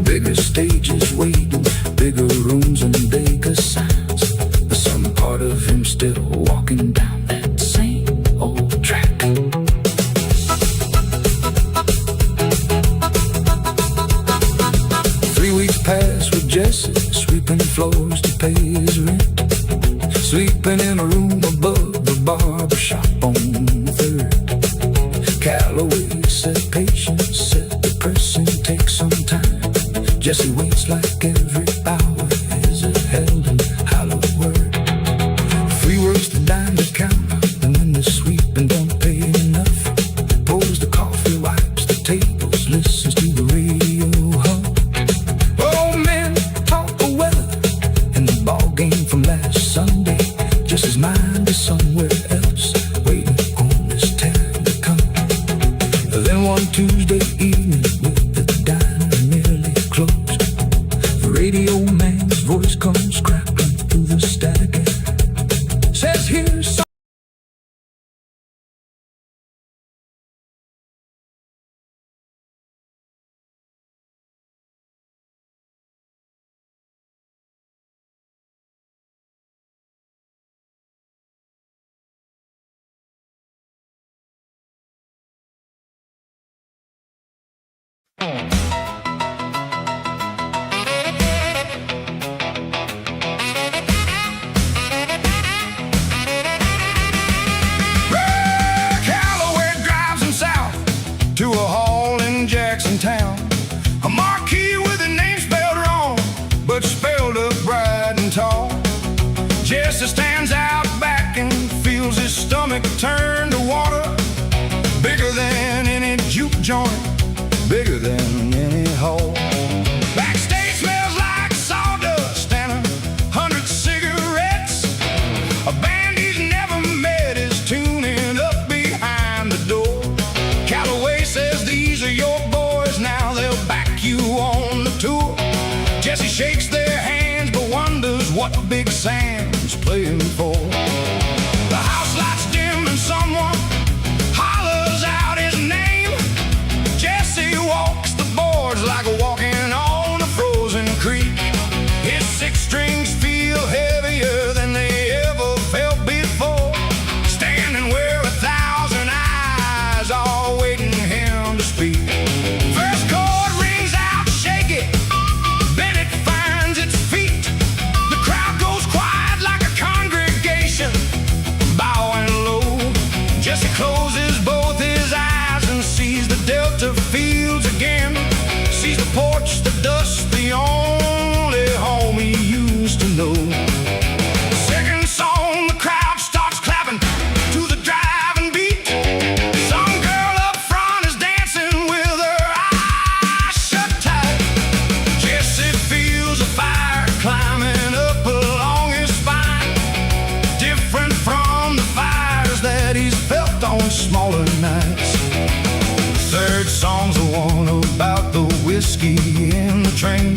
Speaker 1: Bigger stages waiting, bigger rooms and bigger sounds. But some part of him still walking down that same old track. 3 weeks passed with Jesse, sweeping floors to pay his rent, sleeping in a room above the barber shop on 3rd. Calloway said patience, said depressing, takes some time. Jesse waits like every hour is a held and hallowed word. 3 works to dime the counter, and when the sweeping don't pay enough, pours the coffee, wipes the tables, listens to the radio hum. Old men talk the weather and the ball game from last Sunday. Jesse's mind is somewhere else, waiting on his time to come. Then one Tuesday evening, with the diner nearly closed, the radio man's voice comes crackling through the static air. Says here's some
Speaker 2: Calloway drives him south to a hall in Jackson Town. A marquee with a name spelled wrong, but spelled up bright and tall. Jesse stands out back and feels his stomach turn to water. Bigger than any juke joint, bigger than any hole. Backstage smells like sawdust and 100 cigarettes. A band he's never met is tuning up behind the door. Calloway says these are your boys, now they'll back you on the tour. Jesse shakes their hands but wonders what Big Sam's playing for. The house lights dim and someone hollers out his name. Jesse walks the boards like walking on a frozen creek. His 6 strings feel heavier than they ever felt before, standing where 1,000 eyes are waiting him to speak. First chord rings out shaky, then it finds its feet. The crowd goes quiet like a congregation, bowing low. Jesse closes both his eyes and sees the Delta fields again. Sees the porch, the dust, the only home he used to know. Second song, the crowd starts clapping to the driving beat. Some girl up front is dancing with her eyes shut tight. Jesse feels a fire climbing up along his spine, different from the fires that he's felt on smaller nights. Third song's the one about the whiskey in the train.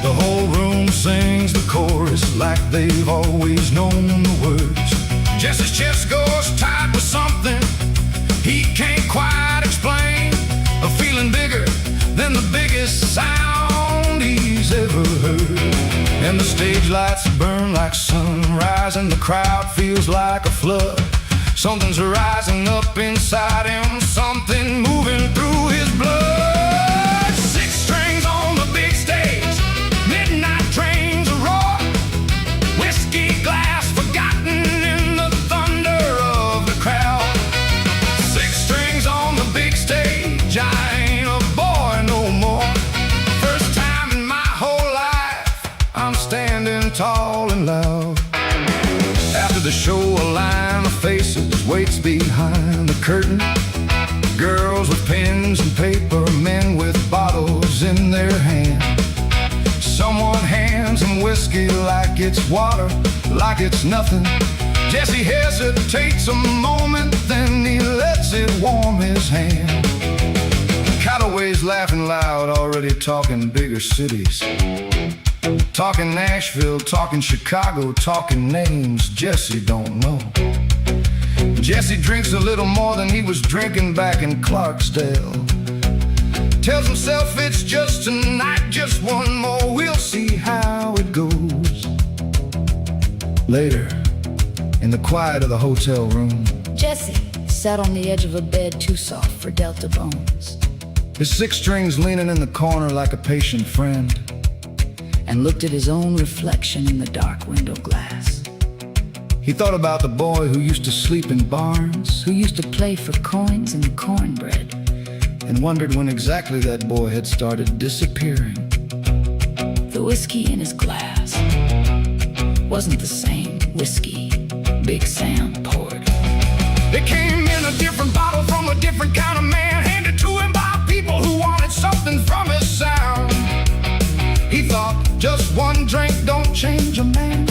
Speaker 2: The whole room sings the chorus like they've always known the words. Jesse's chest goes tight with something he can't quite explain, a feeling bigger than the biggest sound he's ever heard. And the stage lights burn like sunrise and the crowd feels like a flood. Something's rising up inside him, something moving through his blood. 6 strings on the big stage, midnight trains roar. Whiskey glass forgotten in the thunder of the crowd. 6 strings on the big stage, I ain't a boy no more. First time in my whole life, I'm standing tall and loud. After the show, a line of faces waits behind the curtain. Girls with pens and paper, men with bottles in their hand. Someone hands him whiskey like it's water, like it's nothing. Jesse hesitates a moment, then he lets it warm his hand. Calloway's laughing loud, already talking bigger cities. Talking Nashville, talking Chicago, talking names Jesse don't know. Jesse drinks a little more than he was drinking back in Clarksdale. Tells himself it's just tonight, just one more, we'll see how it goes. Later, in the quiet of the hotel room,
Speaker 3: Jesse sat on the edge of a bed too soft for Delta bones,
Speaker 2: his six strings leaning in the corner like a patient friend,
Speaker 3: and looked at his own reflection in the dark window glass.
Speaker 2: He thought about the boy who used to sleep in barns,
Speaker 3: Who used to play for coins and cornbread,
Speaker 2: and wondered when exactly that boy had started disappearing.
Speaker 3: the whiskey in his glass wasn't the same whiskey Big Sam poured.
Speaker 2: It came in a different bottle from a different kind of man, handed to him by people who wanted something from his sound. He thought, just one drink don't change a man,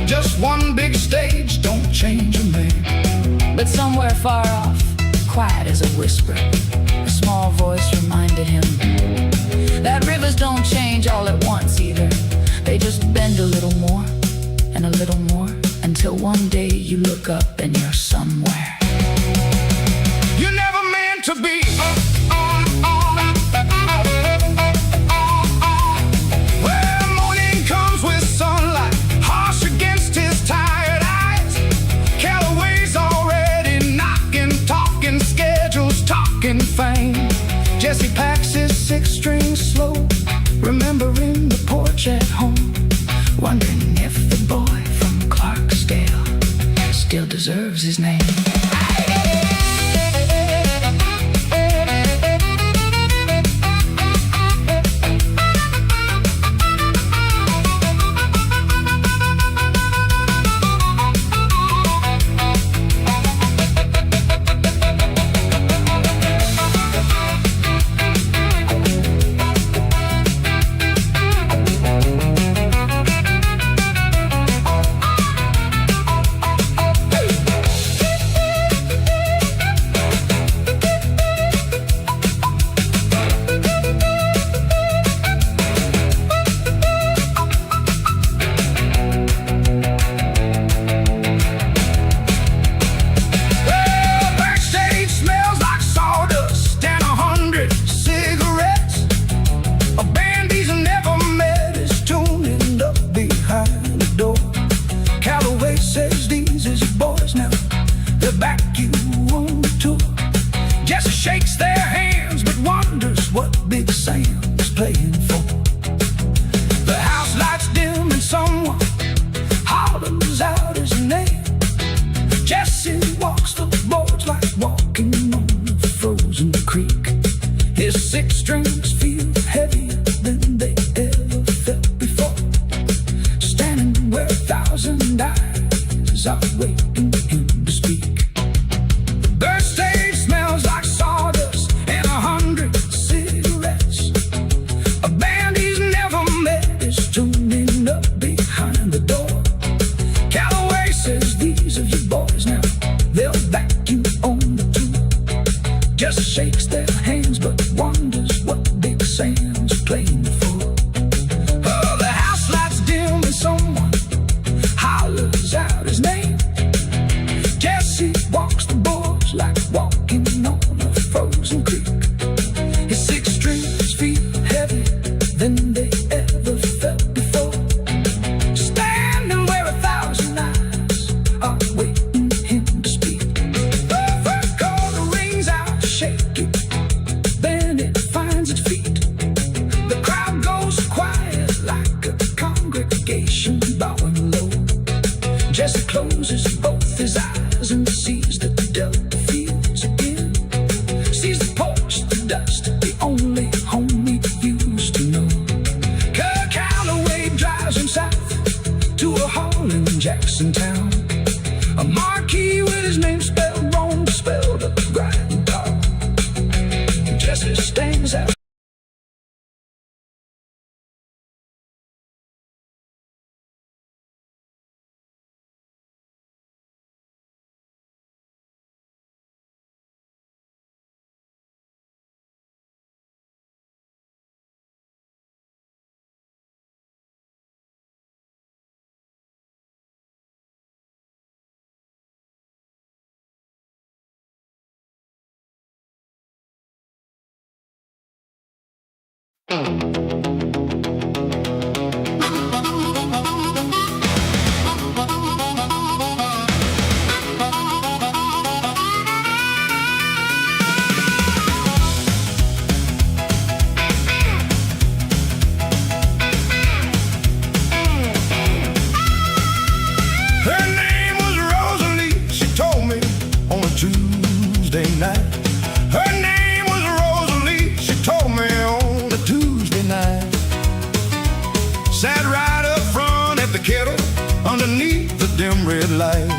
Speaker 2: just one big stage don't change a man.
Speaker 3: But somewhere far off, quiet as a whisper, a small voice reminded him that rivers don't change all at once either. They just bend a little more and a little more, until one day you look up and you're somewhere.
Speaker 2: You're never meant to be where morning comes with sunlight, harsh against his tired eyes. Calloway's already knocking, talking schedules, talking fame. Jesse packs his six strings slow, remembering the porch at home, wondering if the boy from Clarksdale still deserves his name. Shakes their hands but wonders what Big Sam's playing for. The house lights dim and someone hollers out his name. Jesse walks the boards like walking on a frozen creek. His six strings feel heavier than they ever felt before, standing where 1,000 eyes are waiting him to speak. The stage smells like sawdust and 100 cigarettes. A band he's never met is tuning up behind the door. Calloway says, these are your boys now, they'll back you on the tour. Just shakes their hands but wonders what Big Sam's playing for. Oh, the house lights dim and someone hollers out his name. Jesse walks the boards like walking on a frozen creek. His six strings feel heavier than they ever felt before, standing where 1,000 eyes are waiting him to speak. The first chord rings out shaky, then it finds its feet. The crowd goes quiet like a congregation bowing low. Jesse closes both his eyes and sees the Delta fields again. Sees the porch, the dust, the only home he used to know. Calloway drives him south to a hall in Jackson town. A marquee with his name spelled wrong, spelled up right and tall. Jesse stands out. Her name was Rosalie, she told me on a Tuesday night. Her name was Rosalie, she told me on a Tuesday night. Sat right up front at the kettle underneath the dim red light.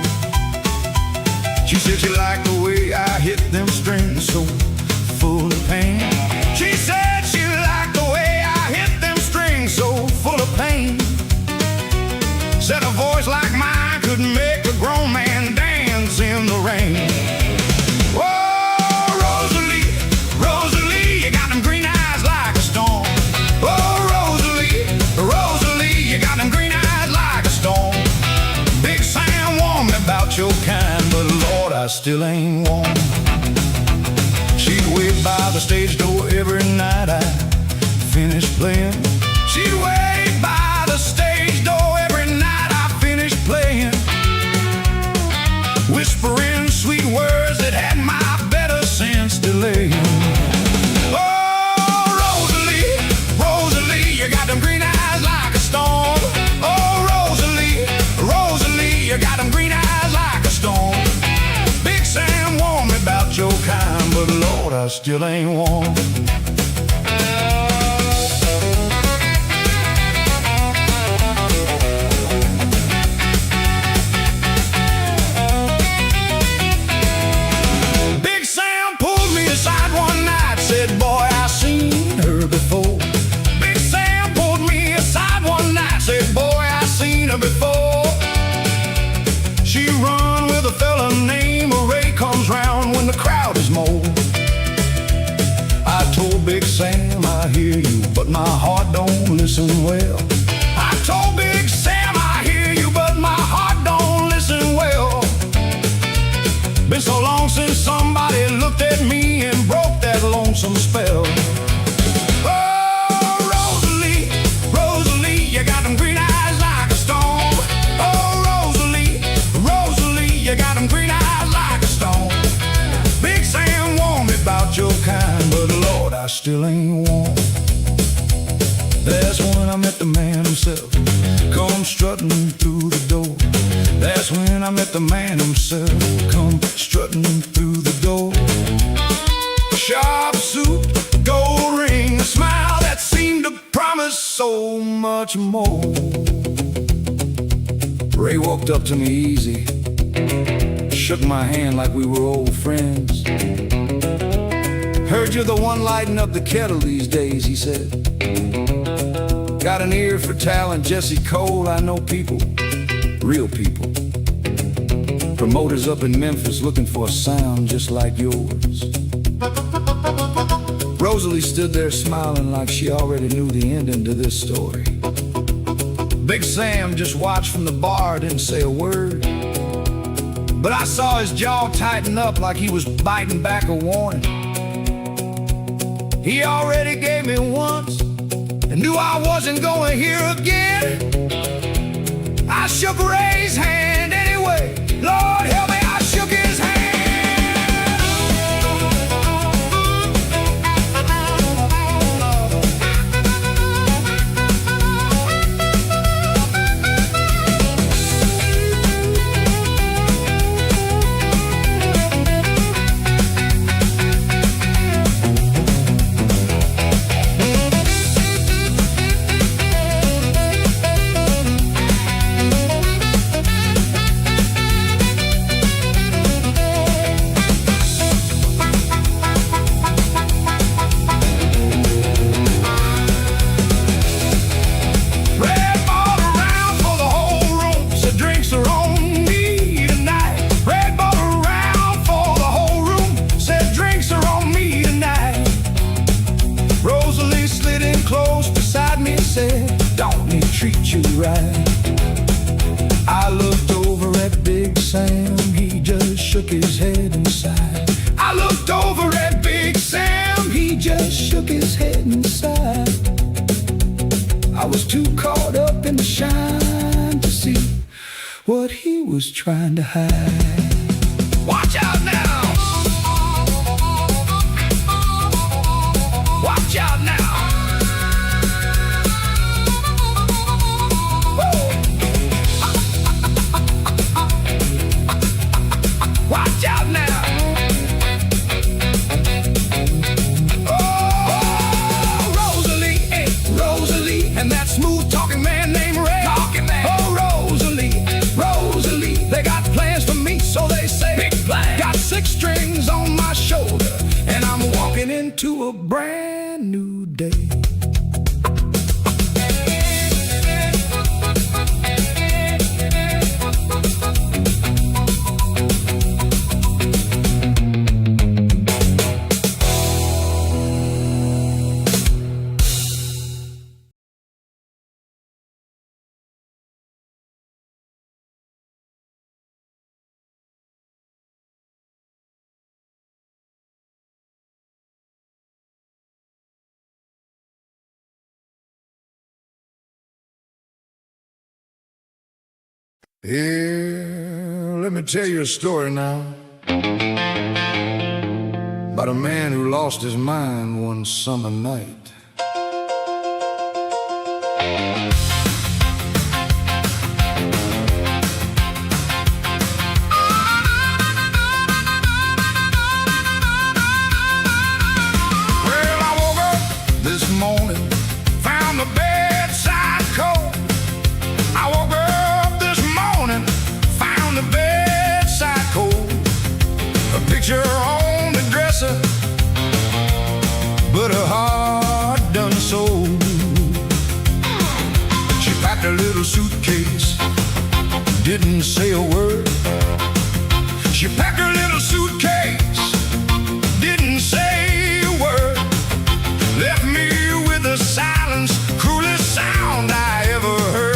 Speaker 2: She said she liked the way I hit them strings so full of pain. She said she liked the way I hit them strings so full of pain. Said a voice like mine could make a grown man dance in the rain. Oh, Rosalie, Rosalie, you got them green eyes like a storm. Oh, Rosalie, Rosalie, you got them green eyes like a storm. Big Sam warned me about your kind, but Lord, I still ain't warm. She'd wait by the stage door every night I finished playing. She'd wait by the stage door every night I finished playing, whispering sweet words that had my better sense delaying. Oh, Rosalie, Rosalie, you got them green eyes like a storm. Oh, Rosalie, Rosalie, you got them green eyes like a storm. Big Sam warned me about your kind, but Lord, I still ain't warm. Big Sam pulled me aside one night, said, boy, I seen her before. Big Sam pulled me aside one night, said, boy, I seen her before. She run with a fella named Ray, comes round when the crowd is more. I told Big Sam, I hear you, but my heart don't listen well. I told Big Sam, I hear you, but my heart don't listen well. Been so long since somebody looked at me and broke that lonesome spell. Oh, Rosalie, Rosalie, you got them green eyes like a storm. Oh, Rosalie, Rosalie, you got them green eyes like a storm. Big Sam warned me about your kind, but Lord, I still ain't warm. That's when I met the man himself, come strutting through the door. That's when I met the man himself, come strutting through the door. Sharp suit, gold ring, a smile that seemed to promise so much more. Ray walked up to me easy, shook my hand like we were old friends. Heard you're the one lighting up the kettle these days, he said. Got an ear for talent, Jesse Cole, I know people, real people. Promoters up in Memphis looking for a sound just like yours. Rosalie stood there smiling like she already knew the ending to this story. Big Sam just watched from the bar, didn't say a word. But I saw his jaw tighten up like he was biting back a warning. He already gave me once and knew I wasn't going to hear again. I shook Ray's hand anyway. Lord help me, I shook his hand. Treat you right. I looked over at Big Sam, he just shook his head and sighed. I looked over at Big Sam, he just shook his head and sighed.
Speaker 1: was too caught up in the shine to see what he was trying to hide. Watch out now! Watch out now! Watch out now! Oh, Rosalie, hey, Rosalie, and that smooth-talking man named Ray. Oh, Rosalie, Rosalie, they got plans for me, so they say. Big plans. Got 6 strings on my shoulder, and I'm walking into a brand new day.
Speaker 2: Here, let me tell you a story now about a man who lost his mind one summer night. Well, I woke up this morning, found the bedside cold. I woke up found the bedside cold, a picture on the dresser, but her heart done sold. She packed her little suitcase, didn't say a word. She packed her little suitcase, didn't say a word. Left me with the silence, cruelest sound I ever heard.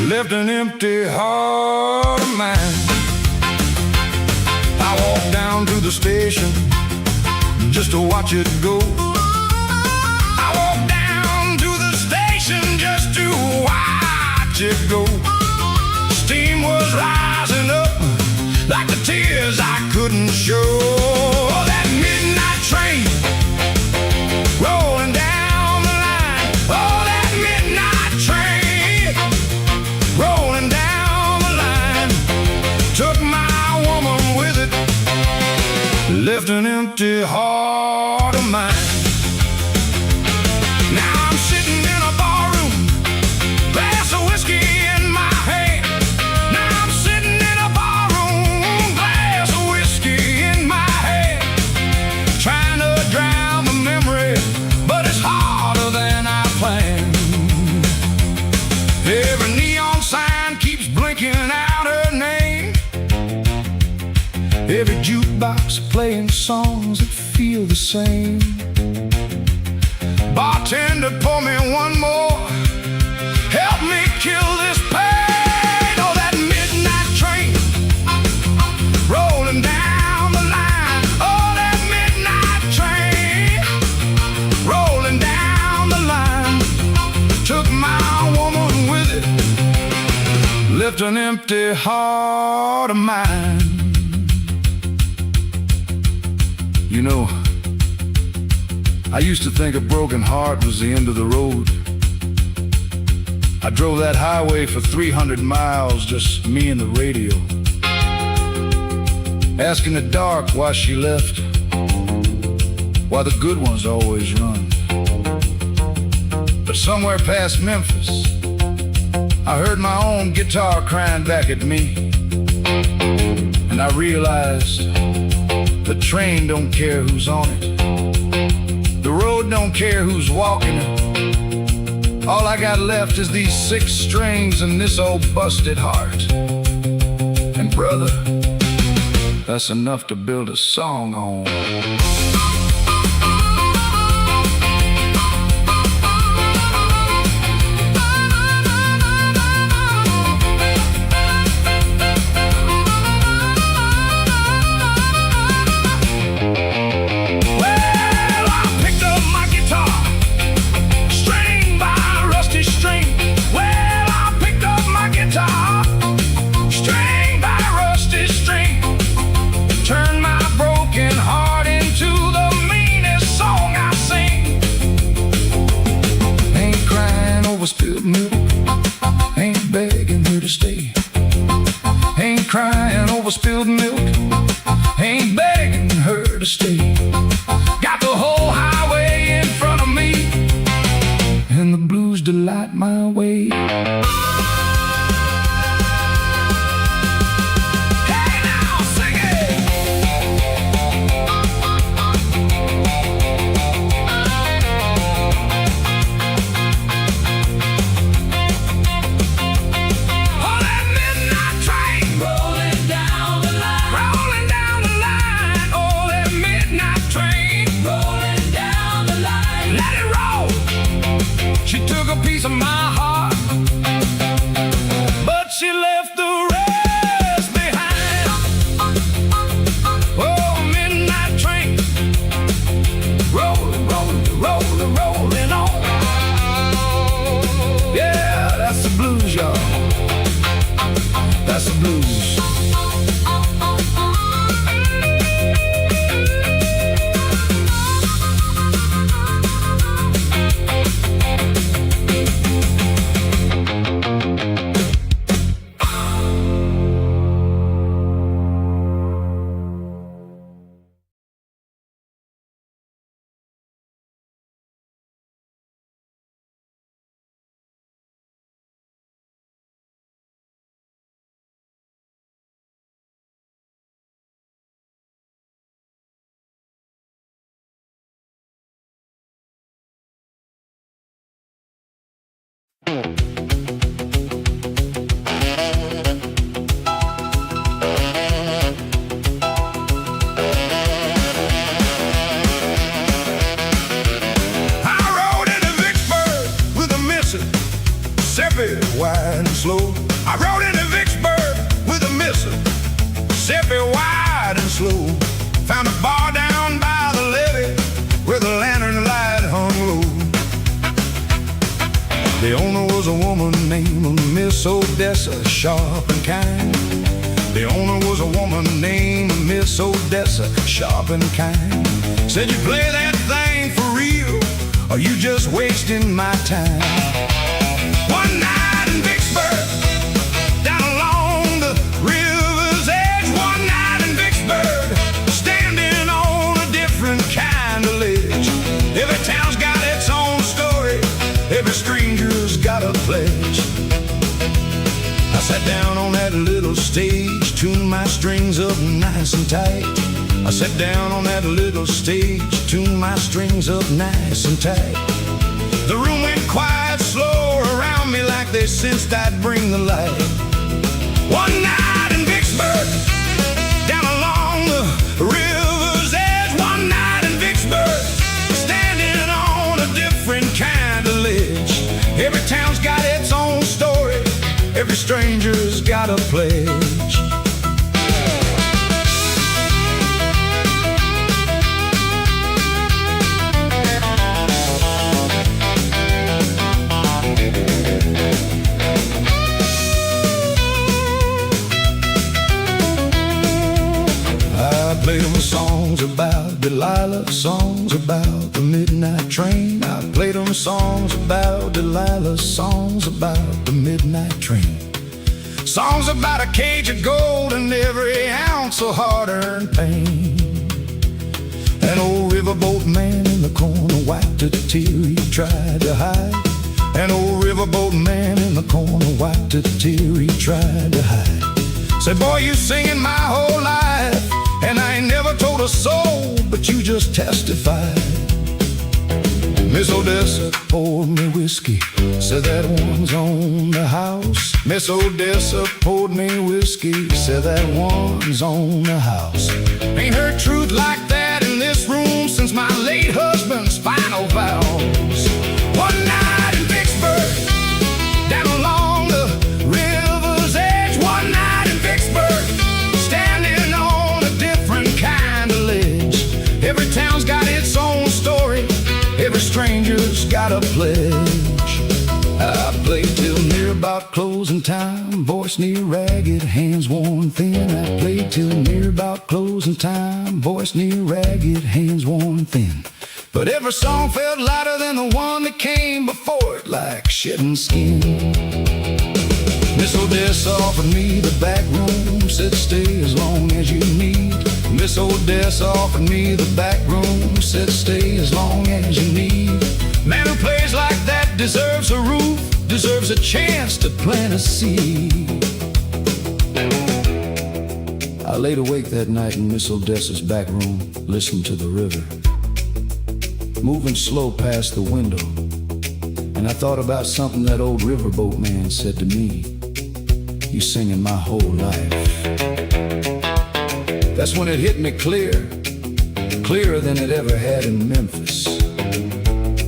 Speaker 2: Left an empty heart of mine. I walked down to the station just to watch it go. I walked down to the station just to watch it go. Steam was rising up like the tears I couldn't show. That midnight train rolling down the line. Oh, that midnight train rolling down the line took my woman with it, left an empty heart of mine. Now I'm sitting in a barroom, glass of whiskey in my hand. Now I'm sitting in a barroom, glass of whiskey in my hand, trying to drown the memory, but it's harder than I planned. Every neon sign keeps blinking out her name. Every jukebox playing songs that feel the same. Bartender, pour me one more. Help me kill this pain. Oh, that midnight train rolling down the line. Oh, that midnight train rolling down the line took my woman with it, left an empty heart of mine. You know, I used to think a broken heart was the end of the road. I drove that highway for 300 miles, just me and the radio, asking the dark why she left, why the good ones always run. But somewhere past Memphis, I heard my own guitar crying back at me, and I realized the train don't care who's on it, the road don't care who's walking it. All I got left is these 6 strings and this old busted heart. And brother, that's enough to build a song on. to stay. Ain't crying over spilled milk, ain't begging her to stay. Got the whole highway in front of me, and the blues delight my way. She took a piece of my heart, but she left the rest behind. Oh, midnight train, rolling, rolling, rolling, rolling on. Yeah, that's the blues, y'all. That's the blues. Wide and slow. I rode into Vicksburg with a Mississippi, wide and slow. Found a bar down by the levee where the lantern light hung low. The owner was a woman named Miss Odessa, sharp and kind. The owner was a woman named Miss Odessa, sharp and kind. Said, you play that thing for real, or you just wasting my time. One night in Vicksburg, down along the river's edge. One night in Vicksburg, standing on a different kind of ledge. Every town's got its own story, every stranger's got a pledge. I sat down on that little stage, tuned my strings up nice and tight. I sat down on that little stage, tuned my strings up nice and tight. The room went quiet, slow around me, like they sensed I'd bring the light. One night in Vicksburg, down along the river's edge. One night in Vicksburg, standing on a different kind of ledge. Every town's got its own story, every stranger's got a pledge. Played them songs about Delilah, songs about the midnight train. I played them songs about Delilah, songs about the midnight train. Songs about a cage of gold and every ounce of hard-earned pain. An old riverboat man in the corner wiped a tear he tried to hide. An old riverboat man in the corner wiped a tear he tried to hide. Said, boy, you singing my whole life, and I ain't never told a soul, but you just testified. Miss Odessa poured me whiskey, said that one's on the house. Miss Odessa poured me whiskey, said that one's on the house. Ain't heard truth like that in this room since my late husband's final vows. One night in Vicksburg, down along the river's edge. One night in Vicksburg, standing on a different kind of ledge. Every town's got its own story, every stranger's got a pledge. I played till near about closing time, voice near ragged, hands worn thin. I played till near about closing time, voice near ragged, hands worn thin. But every song felt lighter than the one that came before it, like shedding skin. Miss Odessa offered me the back room, said stay as long as you need. Miss Odessa offered me the back room, said stay as long as you need. Man who plays like that deserves a roof, deserves a chance to plant a seed. I laid awake that night in Miss Odessa's back room, listening to the river moving slow past the window. And I thought about something that old riverboat man said to me. You singing my whole life. That's when it hit me clear, clearer than it ever had in Memphis.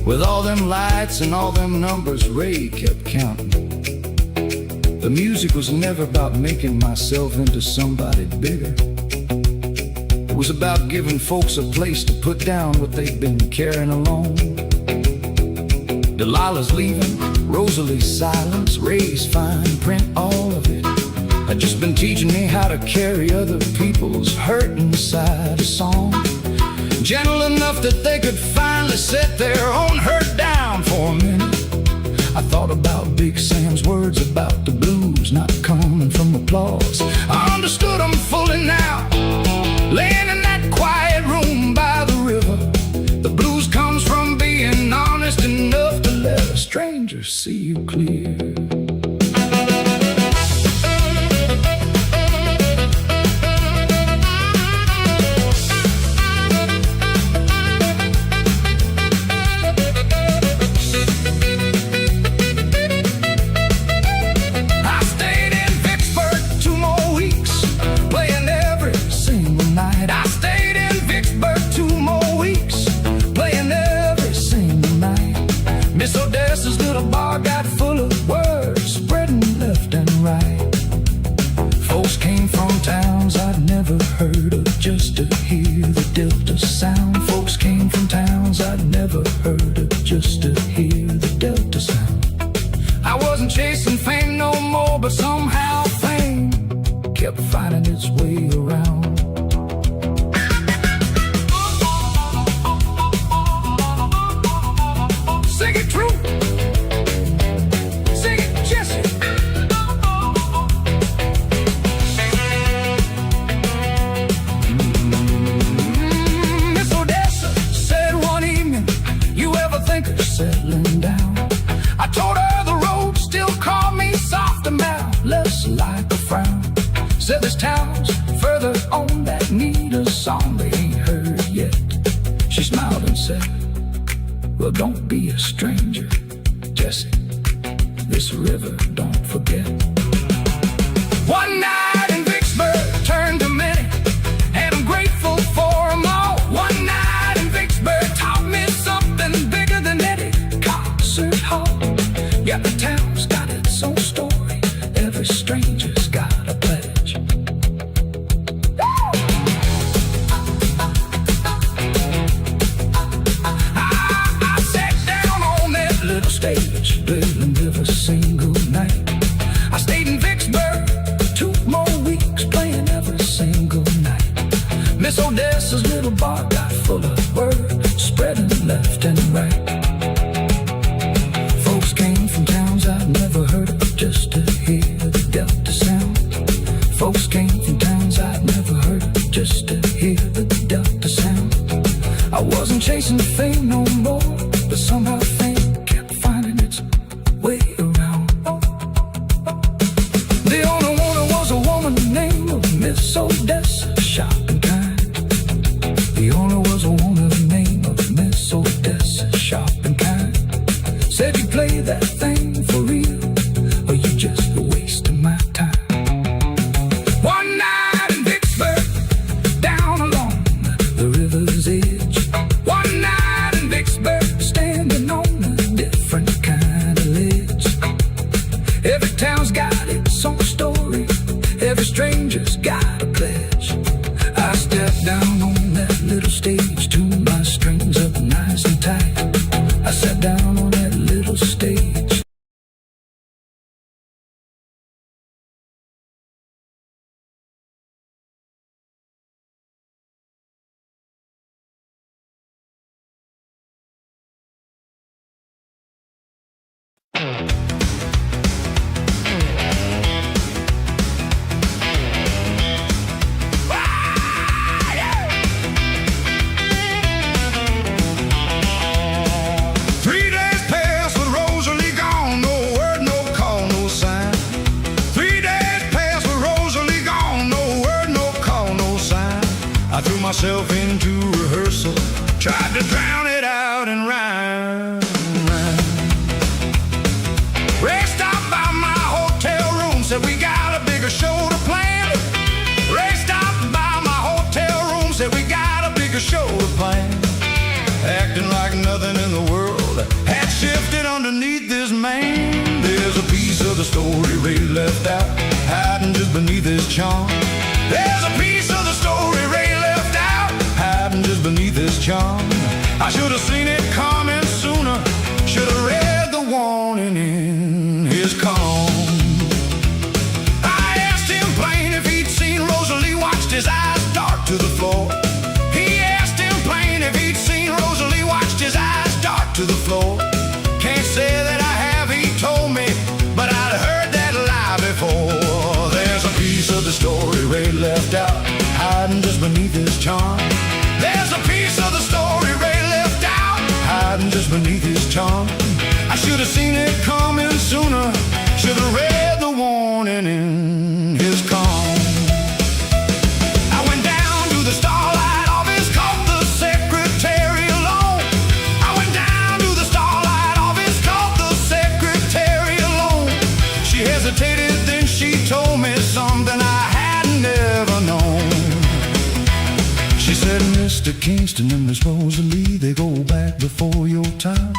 Speaker 2: With all them lights and all them numbers Ray kept counting. The music was never about making myself into somebody bigger. It was about giving folks a place to put down what they've been carrying along. Delilah's leaving, Rosalie's silence, Ray's fine print, all of it had just been teaching me how to carry other people's hurt inside a song. Gentle enough that they could finally set their own hurt down for a minute. I thought about Big Sam's words about the blues not coming from applause. I understood them fully now, laying in that quiet room by the river. The blues comes from being honest enough to let a stranger see you clear.
Speaker 3: Miss Odessa's little bar got full of words, spreading left and right. Folks came from towns I'd never heard of just to hear the Delta sound. Folks came from towns I'd never heard of just to hear the Delta sound. I wasn't chasing fame no more, but somehow fame kept finding its way around. Sing it true. Sing it, Jesse. Miss Odessa said one evening, you ever think of settling down? I told her the road still called me soft and mild, less like a frown. Said there's towns further on that need a song they ain't heard yet. She smiled and said, well, don't be a stranger, Jesse. This river, don't forget. One night in Vicksburg turned to many, and I'm grateful for them all. One night in Vicksburg taught me something bigger than any concert hall. Yeah, the town's got its own story. Every stranger's got a pledge. Stage, playing every single night. I stayed in Vicksburg 2 more weeks, playing every single night. Miss Odessa's little bar got full of words, spreading left and right. Folks came from towns I'd never heard of just to hear the Delta sound. Folks came from towns I'd never heard of just to hear the Delta sound. I wasn't chasing fame no more, but somehow fame way around. The only one was a woman named Miss Odessa, sharp and kind. The owner was a woman named Miss Odessa, sharp and kind. Said you play that thing for real, or you just wasting my time. One night in Vicksburg, down along the river's edge. One night
Speaker 2: myself into rehearsal, tried to drown it out in rhyme. Ray stopped by my hotel room, said we got a bigger show to plan. Ray stopped by my hotel room, said we got a bigger show to plan. Acting like nothing in the world had shifted underneath this man. There's a piece of the story Ray left out, hiding just beneath his charm. There's a piece of the story Ray left out, hiding just beneath his charm. I should have seen it coming sooner, should have read the warning in his calm. I asked him plain if he'd seen Rosalie, watched his eyes dart to the floor. He asked him plain if he'd seen Rosalie, watched his eyes dart to the floor. Can't say that I have, he told me, but I'd heard that lie before. There's a piece of the story Ray left out, hiding just beneath his charm. There's a piece of the story Ray left out, hiding just beneath his charm. I should have seen it coming sooner, should have read the warning in his calm. I went down to the Starlight office, caught the secretary alone. I went down to the Starlight office, caught the secretary alone. She hesitated, then she told me something I hadn't ever known. She said, Mr. Kingston and Miss Rosalie, they go back before your time.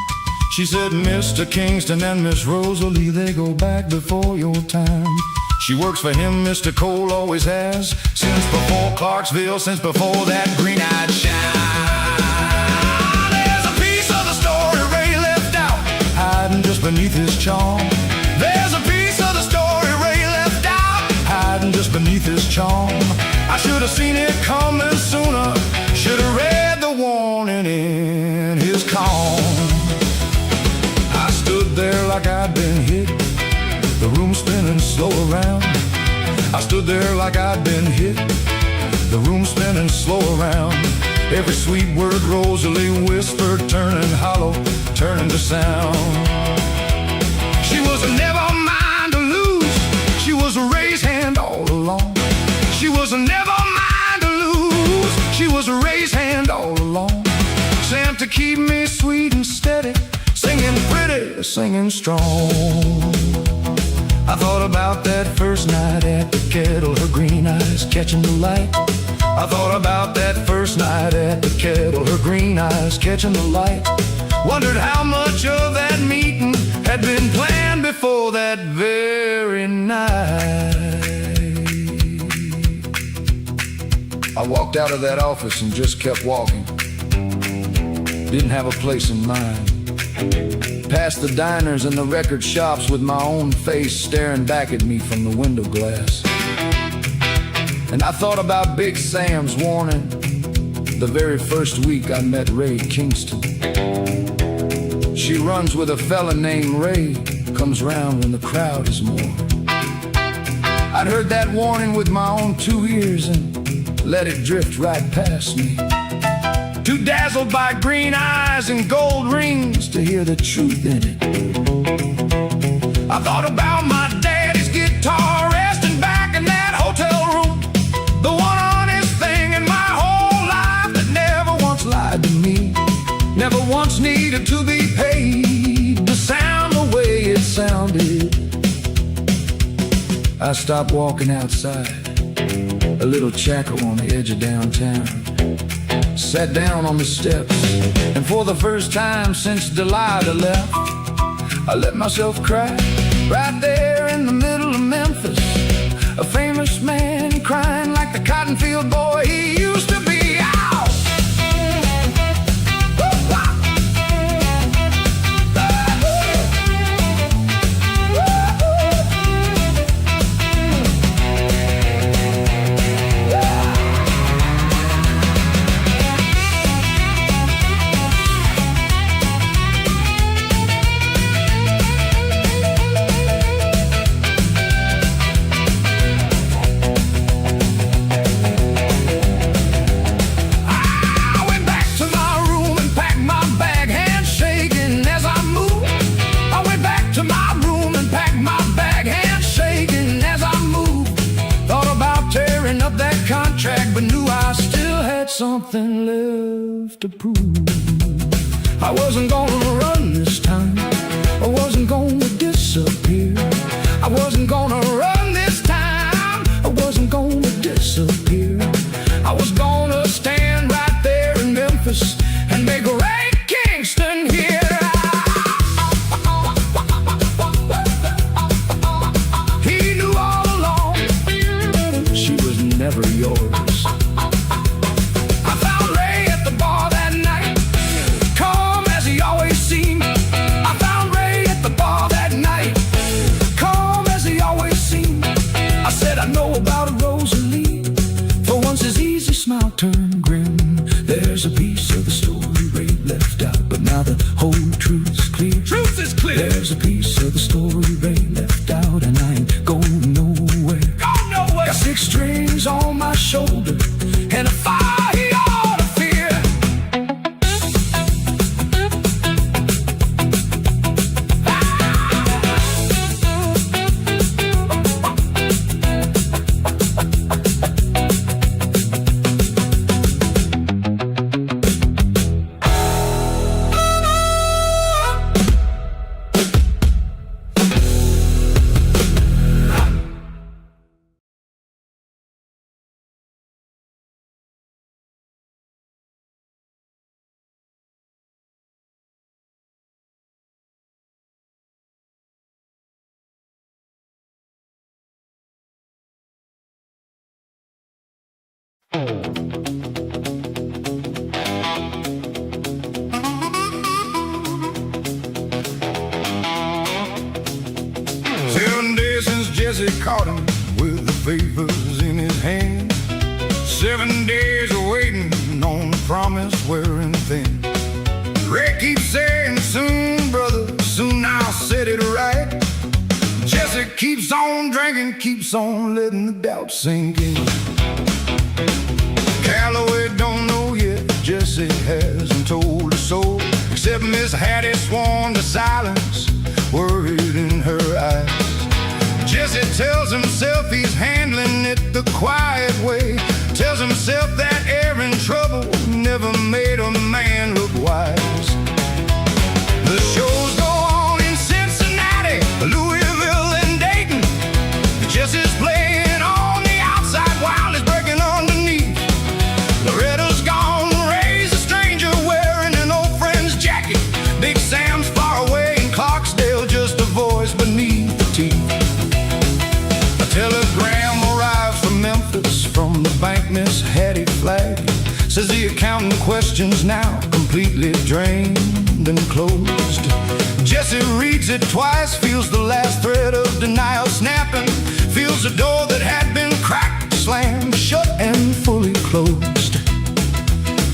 Speaker 2: She said, Mr. Kingston and Miss Rosalie, they go back before your time. She works for him, Mr. Cole always has, since before Clarksville, since before that green-eyed shine. There's a piece of the story Ray left out, hiding just beneath his charm. There's a piece of the story Ray left out, hiding just beneath his charm. I should have seen it coming sooner, should have read the warning in his calm. I stood there like I'd been hit, the room spinning slow around. I stood there like I'd been hit, the room spinning slow around. Every sweet word Rosalie whispered, turning hollow, turning to sound. She was a never mind to lose, she was a raised hand all along. She was a never mind to lose, she was a raised hand all along. Sent to keep me sweet and steady, singing pretty, singing strong. I thought about that first night at the kettle, her green eyes catching the light. I thought about that first night at the kettle, her green eyes catching the light. Wondered how much of that meeting had been planned before that very night. I walked out of that office and just kept walking. Didn't have a place in mind. Past the diners and the record shops with my own face staring back at me from the window glass. And I thought about Big Sam's warning the very first week I met Ray Kingston. She runs with a fella named Ray, comes round when the crowd is more. I'd heard that warning with my own 2 ears and let it drift right past me. Too dazzled by green eyes and gold rings to hear the truth in it. I thought about my daddy's guitar resting back in that hotel room, the one honest thing in my whole life that never once lied to me, never once needed to be paid to sound the way it sounded. I stopped walking outside, a little chaco on the edge of downtown. Sat down on the steps, and for the first time since Delilah left, I let myself cry right there in the middle of Memphis. A famous man crying like the cotton field boy he used to be. Ow!
Speaker 1: something left to prove. I wasn't gonna run this time. I wasn't gonna disappear. I wasn't gonna run this time. I wasn't gonna disappear. I was gonna stand right there in Memphis and make great Kingston hear. He knew all along she was never yours. I found Ray at the bar that night, calm as he always seemed. I found Ray at the bar that night, calm as he always seemed. I said, I know about a Rosalie. For once his easy smile turned grim. There's a piece of the story Ray left out, but now the whole truth's clear. Truth is clear. There's a piece of the story Ray left out, and I ain't going nowhere. Go nowhere. Got 6 strings on my shoulder and a fire he ought to fear.
Speaker 2: Jesse caught him with the papers in his hand. 7 days of waiting on the promise wearing thin. Ray keeps saying, soon, brother, soon I'll set it right. Jesse keeps on drinking, keeps on letting the doubt sink in. Calloway don't know yet, Jesse hasn't told a soul, except Miss Hattie sworn to silence, worried in her eyes. Jesse tells himself he's handling it the quiet way. Tells himself that air in trouble never made a man look wise. The shows go on in Cincinnati, Louisville, and Dayton. Jesse's playing on the outside while he's breaking underneath. Loretta's gone, Ray's a stranger wearing an old friend's jacket. Big Sam's far away in Clarksdale, just a voice beneath the teeth. Telegram arrives from Memphis from the bank Miss Hattie flagged. Says the account in question's now completely drained and closed. Jesse reads it twice, feels the last thread of denial snapping, feels the door that had been cracked, slammed shut and fully closed.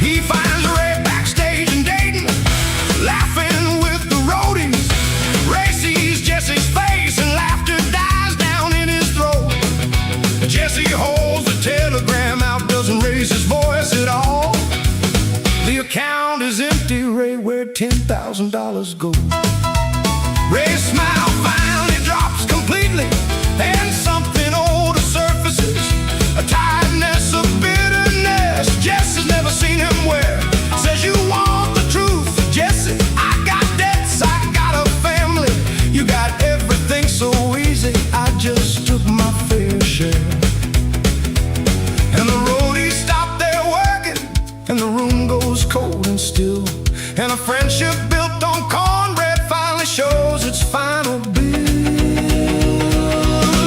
Speaker 2: He finds Ray backstage in Dayton, laughing with the roadies. Ray sees Jesse's face and laughter dies down in his throat. Jesse holds the telegram out, doesn't raise his voice at all. The account is empty, Ray, where'd $10,000 go? Ray's smile finally drops completely, and something older surfaces, a tiredness, a bitterness Jesse's never seen him wear. Says, you want the truth, Jesse? I got debts, I got a family. You got everything so easy, I just took my fair share. And the roadies stop their working, and the room goes cold and still, and a friendship built on cornbread finally shows its final bill.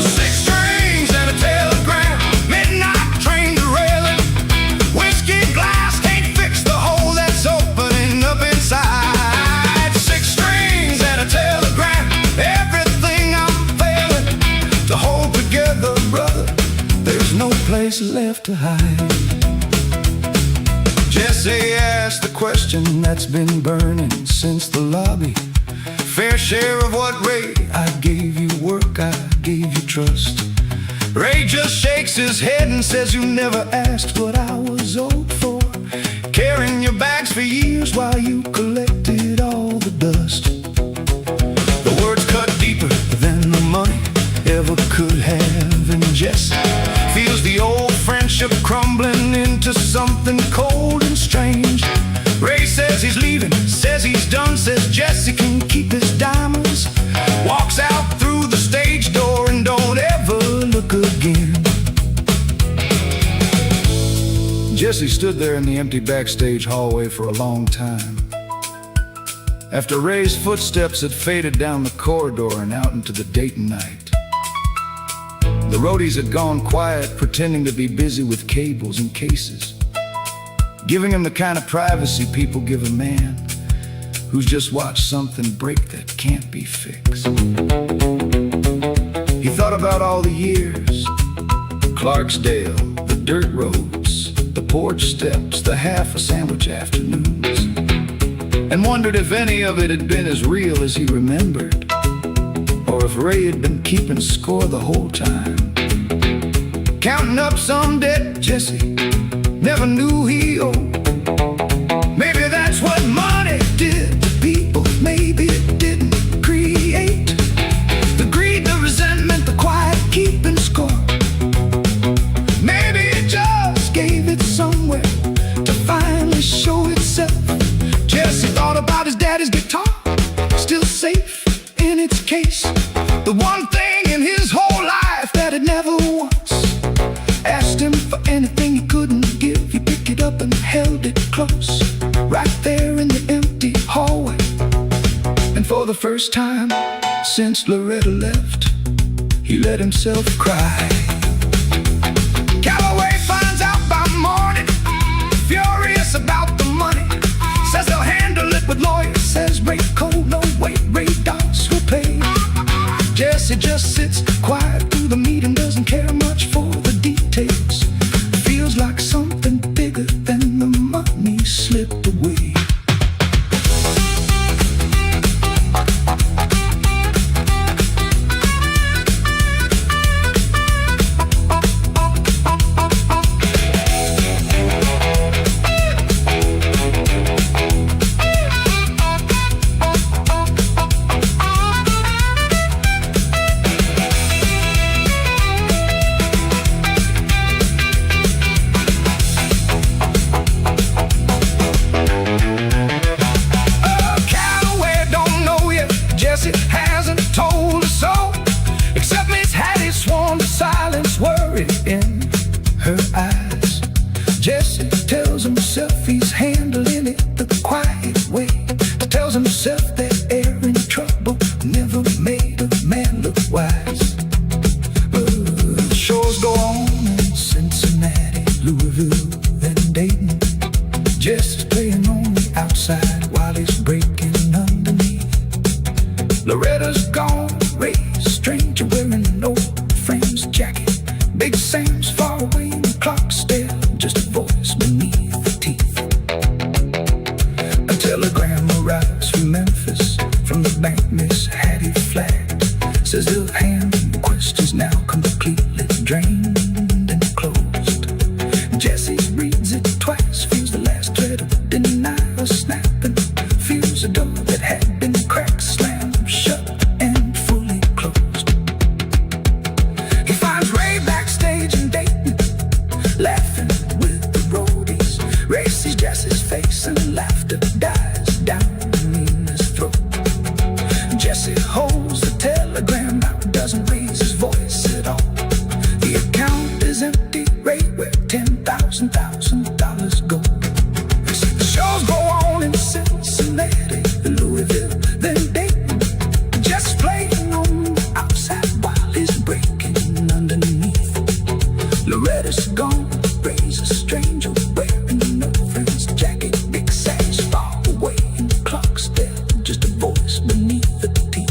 Speaker 2: 6 strings and a telegram, midnight train derailing. Whiskey glass can't fix the hole that's opening up inside. 6 strings and a telegram, everything I'm failing to hold together, brother. There's no place left to hide. Jesse asked the question that's been burning since the lobby. Fair share of what, Ray? I gave you work, I gave you trust. Ray just shakes his head and says, you never asked what I was owed for, carrying your bags for years while you collected all the dust. The words cut deeper than the money ever could have, and Jesse feels the old friendship
Speaker 1: friendship crumbling into something cold and strange. Ray says he's leaving, says he's done, says Jesse can keep his diamonds. Walks out through the stage door and don't ever look again. Jesse stood there in the empty backstage hallway for a long time. After Ray's footsteps had faded down the corridor and out into the Dayton night, the roadies had gone quiet, pretending to be busy with cables and cases, giving him the kind of privacy people give a man who's just watched something break that can't be fixed. He thought about all the years, Clarksdale, the dirt roads, the porch steps, the half a sandwich afternoons, and wondered if any of it had been as real as he remembered, or if Ray had been keeping score the whole time. Counting up some debt Jesse never knew he owed. Maybe that's what money did to people. Maybe it didn't create the greed, the resentment, the quiet keeping score. Maybe it just gave it somewhere to finally show itself. Jesse thought about his daddy's guitar, still safe in its case. The one thing in his whole life that had never once asked him for anything he couldn't give. He picked it up and held it close, right there in the empty hallway. And for the first time since Loretta left, he let himself cry. Calloway finds out by morning, furious about the money. Says they'll handle it with lawyers. Says Ray Cole, no wait, Ray Doss will pay. Jesse just sits quiet through the meeting, doesn't care much for the details. Feels like something bigger than the money slipped away. In her eyes, Jesse tells himself he's handling it the quiet way. Tells himself that air in trouble never made a man look wise. But the shows go on in Cincinnati, Louisville, and Dayton. Jesse's playing on the outside while he's breaking underneath. Loretta's gone, Ray's a stranger wearing an old friend's jacket. Big Sam's far away in the Clarksdale, just a voice beneath the teeth. A telegram arrives from Memphis, from the bank Miss Hattie flagged. Says he'll hand the questions now completely drained and closed. Jesse reads it twice, feels the last thread of denial snapping. Feels a door that had been cracked, slammed shut and fully closed. He finds Ray backstage in Dayton, laughing with the roadies. Ray sees Jesse's face and laughter dies down in his throat. Jesse holds the telegram out, doesn't raise his voice at all. The account is empty, Ray, where $10,000 go. The shows go on in Cincinnati, Louisville, then Dayton. Just playing on the outside while he's breaking underneath. Loretta's gone, Ray's a stranger wearing no friend's jacket. Big Sam's far away in Clarksdale, just a voice beneath the teeth.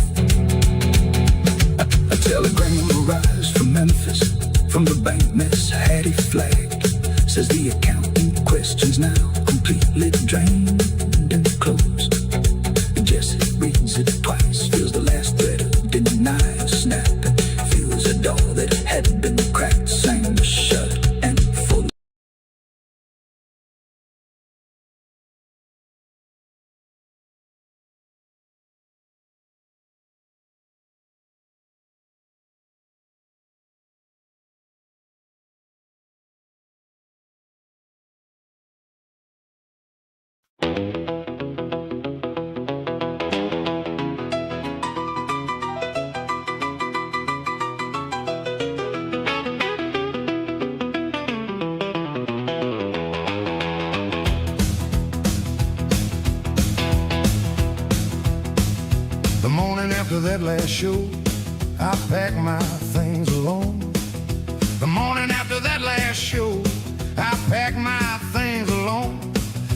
Speaker 1: A telegram arrives from Memphis, from the bank Miss Hattie flagged. Says the account in question's now completely drained and closed. Jesse reads it twice, feels the last thread of denial snapping. Feels a door that had been cracked, slammed shut and full.
Speaker 2: The morning after that last show, I packed my things alone. The morning after that last show, I packed my things alone.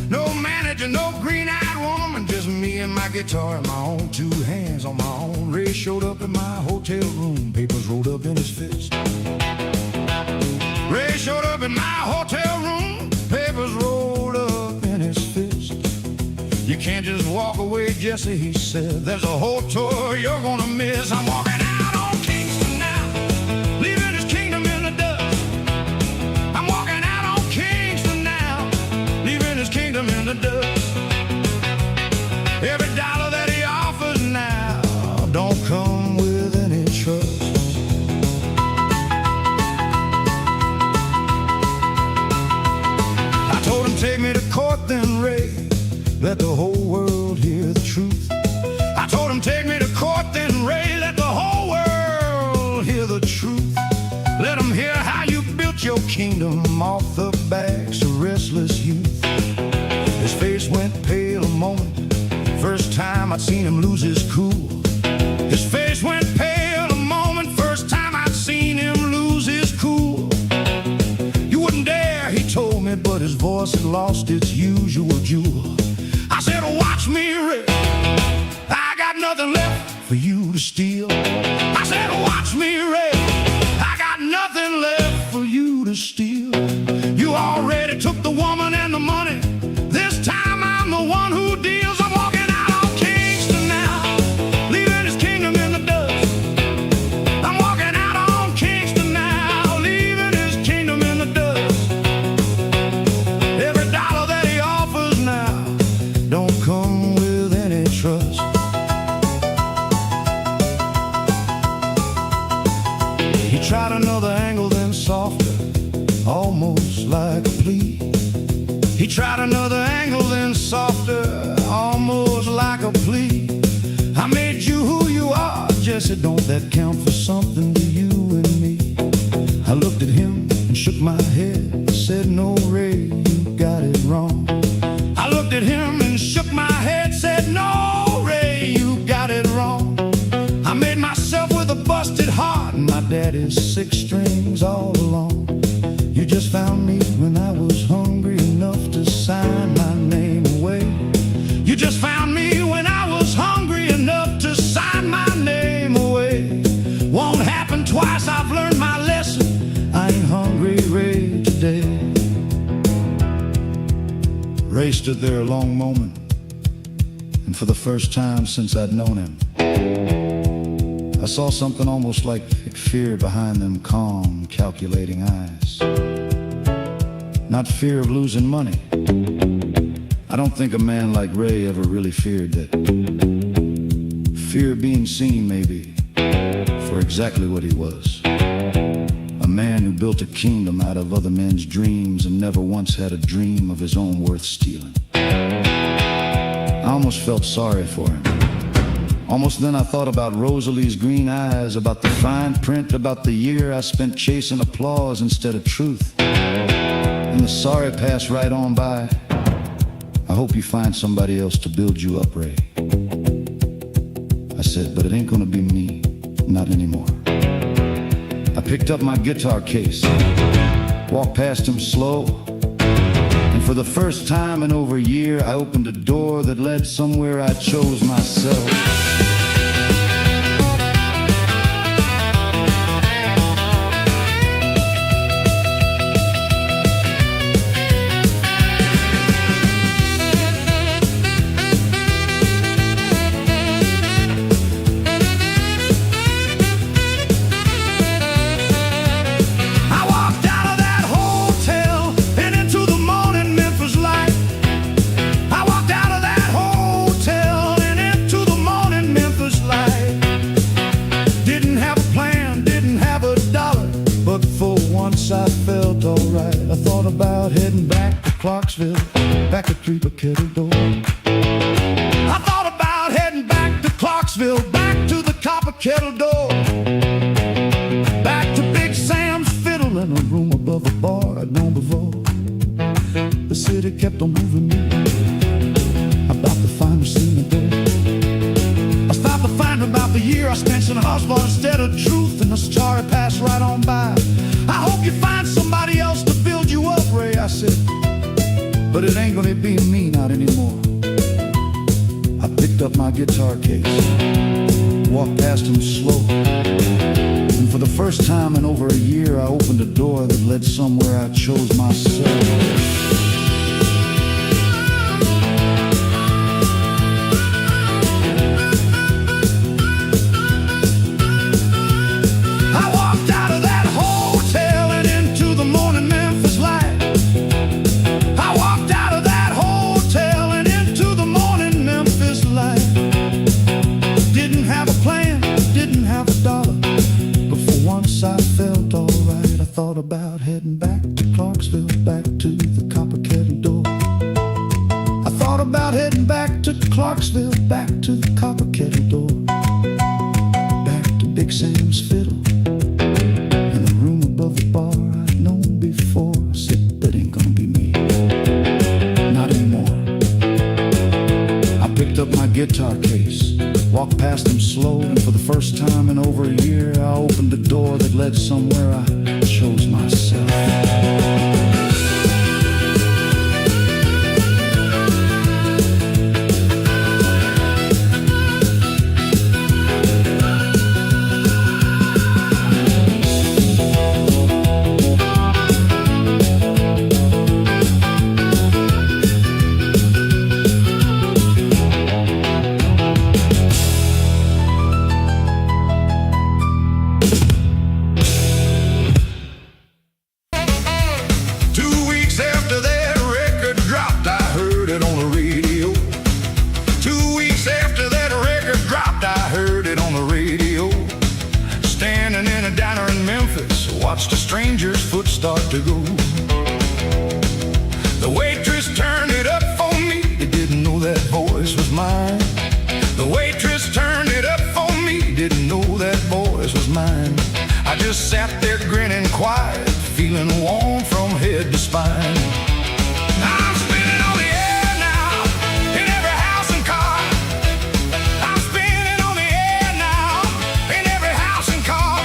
Speaker 2: No manager, no green-eyed woman, just me and my guitar in my own two hands on my own. Ray showed up in my hotel room, papers rolled up in his fist. Ray showed up in my hotel room, papers rolled up in his fist. You can't just walk away, Jesse, he said. There's a whole tour you're gonna miss. I'm walking out on Kingston now, leaving his kingdom in the dust. I'm walking out on Kingston now, leaving his kingdom in the dust. Every dollar that he offers now don't come with any trust. I told him, take me to court then, Ray, let the whole world hear the truth. I told him, take me to court then, Ray, let the whole world hear the truth. Let them hear how you built your kingdom off the backs of restless youth. His face went pale a moment, first time I'd seen him lose his cool. His face went pale a moment, first time I'd seen him lose his cool. You wouldn't dare, he told me, but his voice had lost its usual jewel. I said, watch me, Ray, I got nothing left for you to steal. I said, watch me, Ray, I got nothing left for you to steal. You already took the woman and the money, this time I'm the one who deals. I'm walking out on Kingston now, leaving his kingdom in the dust. I'm walking out on Kingston now, leaving his kingdom in the dust. Every dollar that he offers now don't come with any trust. He tried another angle, then softer, almost like a plea. He tried another angle, then softer, almost like a plea. I made you who you are, Jesse, don't that count for something to you and me? I looked at him and shook my head, said, no, Ray, you got it wrong. I looked at him and shook my head, said, no, Ray, you got it wrong. I made myself with a busted heart and my daddy's 6 strings all along. You just found me when I was hungry enough to sign my name away. You just found me when I was hungry enough to sign my name away. Won't happen twice, I've learned my lesson. I ain't hungry, Ray, today. Ray stood there a long moment, and for the first time since I'd known him, I saw something almost like fear behind them calm, calculating eyes. Not fear of losing money. I don't think a man like Ray ever really feared that. Fear of being seen, maybe, for exactly what he was. A man who built a kingdom out of other men's dreams and never once had a dream of his own worth stealing. I almost felt sorry for him. Almost then I thought about Rosalie's green eyes, about the fine print, about the year I spent chasing applause instead of truth. And the sorry passed right on by. I hope you find somebody else to build you up, Ray. I said, but it ain't gonna be me, not anymore. I picked up my guitar case, walked past him slow, and for the first time in over a year, I opened a door that led somewhere I chose myself. I felt alright. I thought about heading back to Clarksville, back to Three Kettle Door. I thought about heading back to Clarksville, back to the Copper Kettle Door, back to Big Sam's fiddle in a room above a bar I'd known before. The city kept on moving me, about to find a scene door. I stopped to find about the year I spent in the hospital instead of truth, and the story passed right on by. I hope you find somebody else to build you up, Ray, I said, but it ain't gonna be me, not anymore. I picked up my guitar case, walked past him slow, and for the first time in over a year I opened a door that led somewhere I chose myself. Thought about heading back to Clarksville, back to the Copper Kettle Door. I thought about heading back to Clarksville, back to the Copper Kettle Door, back to Big Sam's fiddle in the room above the bar I'd known before. I said, that ain't gonna be me, not anymore. I picked up my guitar case, walked past him slow, and for the first time in over a year I opened the door that led somewhere I chose myself. Watched a stranger's foot start to go. The waitress turned it up for me. Didn't know that voice was mine. The waitress turned it up for me. Didn't know that voice was mine. I just sat there grinning quiet, feeling warm from head to spine. I'm spinning on the air now, in every house and car. I'm spinning on the air now, in every house and car.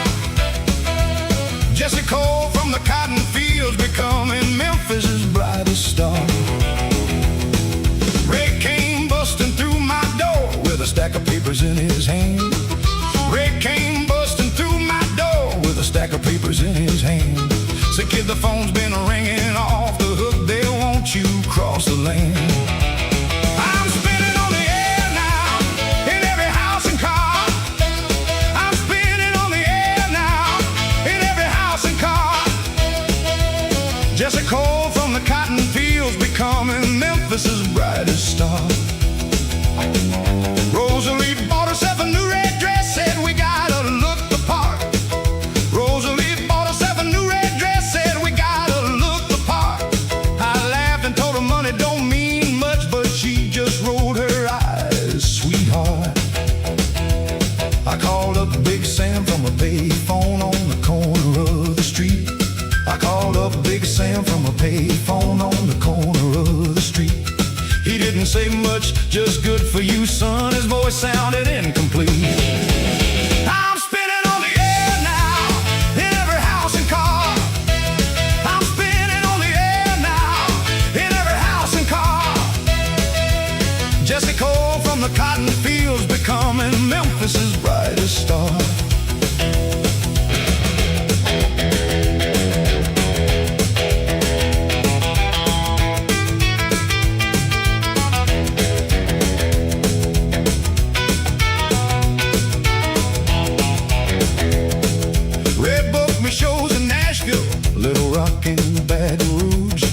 Speaker 2: Jesse Cole from the cotton fields, becoming Memphis's brightest star. Ray came busting through my door with a stack of papers in his hand. Ray came busting through my door with a stack of papers in his hand. Said, kid, the phone's been ringing off the hook. They want you cross the land. I'm spinning on the air now, in every house and car. I'm spinning on the air now, in every house and car. Jesse Cole from the cotton fields, becoming Memphis's brightest star. Rosalie bought herself a new red dress, said we gotta look the part. Rosalie bought herself a new red dress, said we gotta look the part. I laughed and told her money don't mean much, but she just rolled her eyes, sweetheart. I called up Big Sam from a payphone on the corner of the street. I called up Big Sam from a payphone on the corner of the street. He didn't say much, just good for you, son. His voice sounded incomplete. I'm spinning on the air now, in every house and car. I'm spinning on the air now, in every house and car. Jesse Cole from the cotton fields, becoming Memphis's brightest star. Little Rock and Baton Rouge.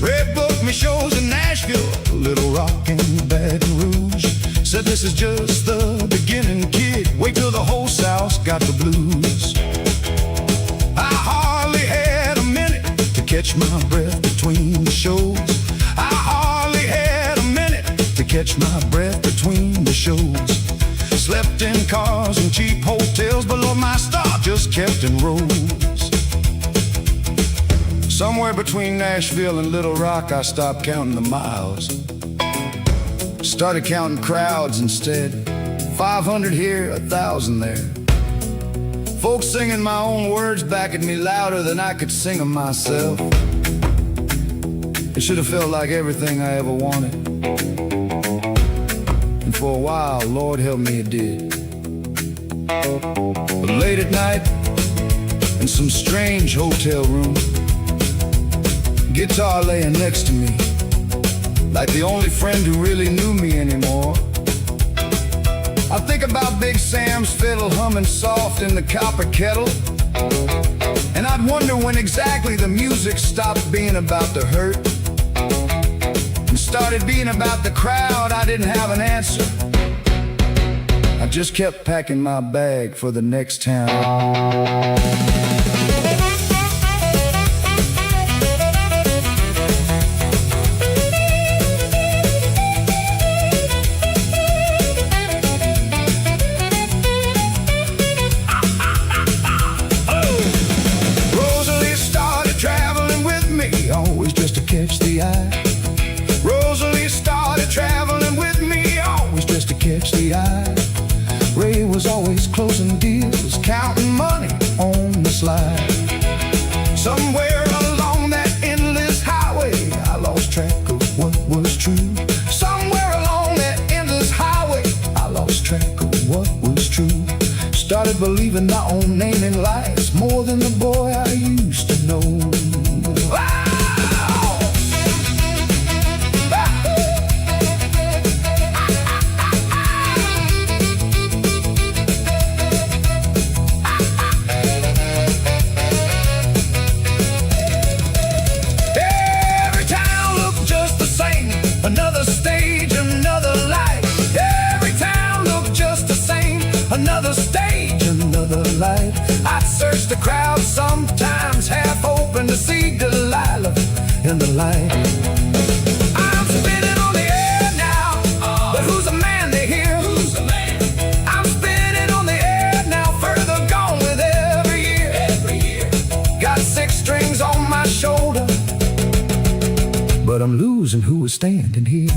Speaker 2: Red booked me shows in Nashville, Little Rock and Baton Rouge. Said this is just the beginning, kid. Wait till the whole South's got the blues. I hardly had a minute to catch my breath between the shows. catch my breath between the shows. Slept in cars and cheap hotels, but Lord, my star just kept and rose. Somewhere between Nashville and Little Rock, I stopped counting the miles. Started counting crowds instead. 500 here, 1,000 there. Folks singing my own words back at me louder than I could sing them myself. It should have felt like everything I ever wanted. And for a while, Lord help me, it did. But late at night, in some strange hotel room, guitar laying next to me, like the only friend who really knew me anymore. I think about Big Sam's fiddle humming soft in the copper kettle, and I'd wonder when exactly the music stopped being about the hurt and started being about the crowd. I didn't have an answer. I just kept packing my bag for the next town. Always just to catch the eye. Rosalie started traveling with me, always just to catch the eye. Ray was always closing deals, counting money on the slide. Somewhere along that endless highway, I lost track of what was true. Somewhere along that endless highway, I lost track of what was true. Started believing my own name in lies more than the boy I used to know. Another stage, another life. Every town looked just the same. Another stage, another life. I'd search the crowd, sometimes half open, to see Delilah in the light. I'm spinning on the air now, but who's the man they hear? Who's the man? I'm spinning on the air now, further gone with every year. Every year. Got 6 strings on my shoulder, but I'm losing who is standing here.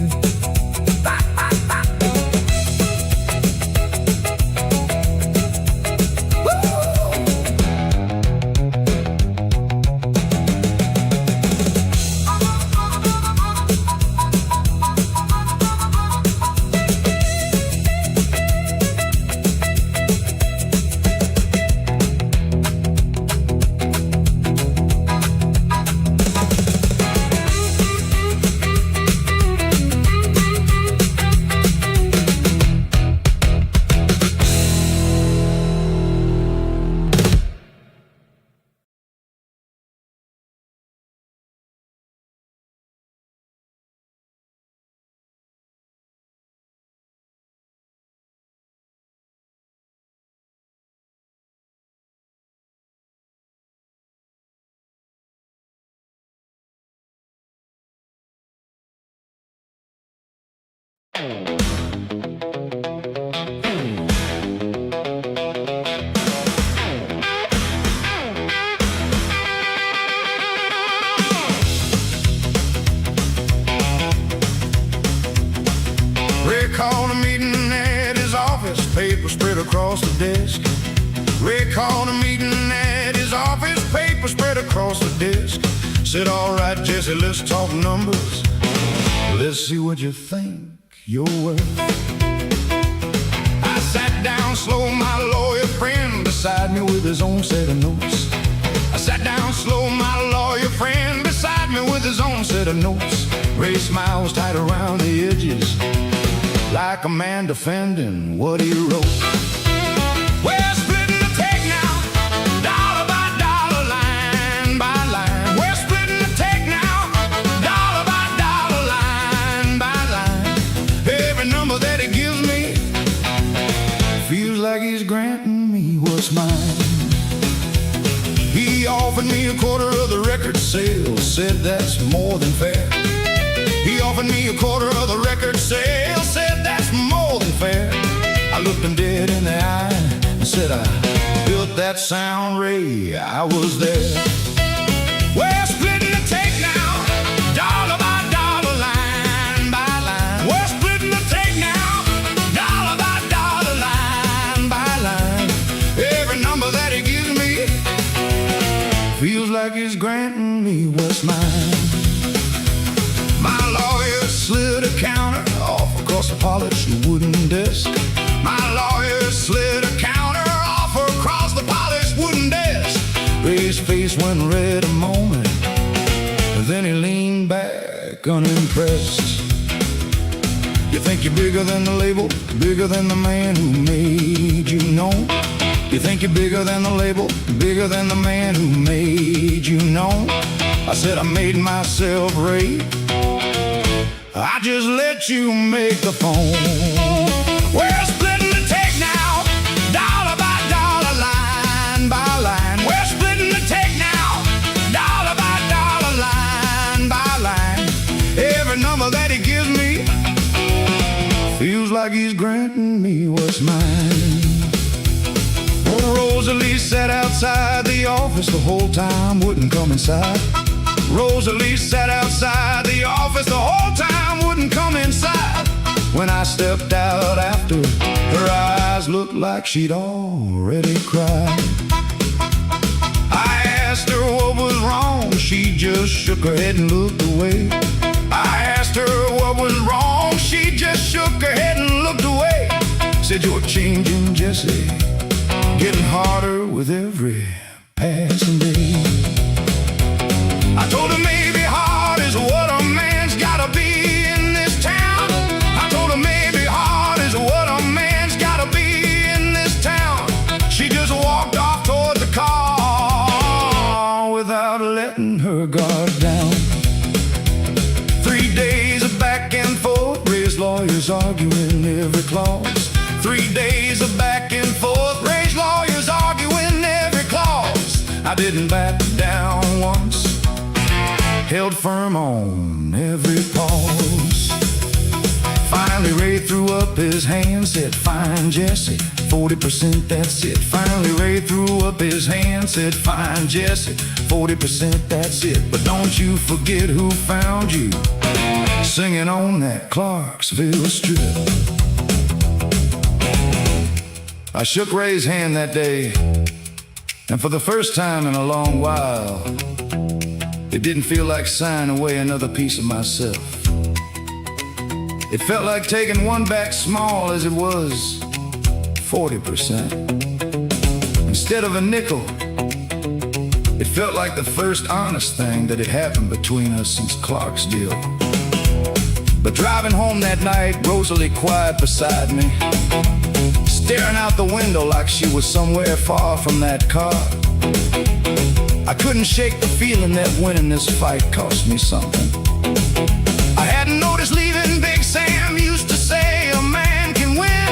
Speaker 2: Ray called a meeting at his office, paper spread across the desk. Ray called a meeting at his office, paper spread across the desk. Said, all right, Jesse, let's talk numbers. Let's see what you think you're worth. I sat down slow, my lawyer friend beside me with his own set of notes. I sat down slow, my lawyer friend beside me with his own set of notes. Ray's smile was tight around the edges, like a man defending what he wrote. We're splitting the take now, dollar by dollar, line by line. We're splitting the take now, dollar by dollar, line by line. Every number that he gives me feels like he's granting me what's mine. He offered me a quarter of the record sales, said that's more than fair. He offered me a quarter of the record sale. Said that's more than fair. I looked him dead in the eye and said, I built that sound, Ray, I was there. We're splitting the take now, dollar by dollar, line by line. We're splitting the take now, dollar by dollar, line by line. Every number that he gives me feels like he's granting me what's mine. My lawyer slid a counter off across the polished wooden desk. My lawyer slid a counter off across the polished wooden desk. Ray's face went red a moment, then he leaned back unimpressed. You think you're bigger than the label, bigger than the man who made you known? You think you're bigger than the label, bigger than the man who made you known? I said I made myself, Ray, I just let you make the phone. We're splitting the take now, dollar by dollar, line by line. We're splitting the take now, dollar by dollar, line by line. Every number that he gives me feels like he's granting me what's mine. Rosalie sat outside the office the whole time, wouldn't come inside. Rosalie sat outside the office the whole time, wouldn't come inside. When I stepped out after her eyes looked like she'd already cried. I asked her what was wrong, she just shook her head and looked away. I asked her what was wrong, she just shook her head and looked away. Said, you're changing, Jesse, getting harder with every passing day. I told her maybe hard is what a man's gotta be in this town. I told her maybe hard is what a man's gotta be in this town. She just walked off toward the car without letting her guard down. 3 days of back and forth, Ray's lawyers arguing every clause. 3 days of back and forth, Ray's lawyers arguing every clause. I didn't back down once, held firm on every pause. Finally Ray threw up his hand, said, fine, Jesse, 40%, that's it. Finally Ray threw up his hand, said, fine, Jesse, 40%, that's it. But don't you forget who found you singing on that Clarksville strip. I shook Ray's hand that day, and for the first time in a long while, it didn't feel like signing away another piece of myself. It felt like taking one back small as it was 40%. Instead of a nickel, it felt like the first honest thing that had happened between us since Clarksville. But driving home that night, Rosalie quiet beside me, staring out the window like she was somewhere far from that car. I couldn't shake the feeling that winning this fight cost me something. I hadn't noticed leaving Big Sam used to say a man can win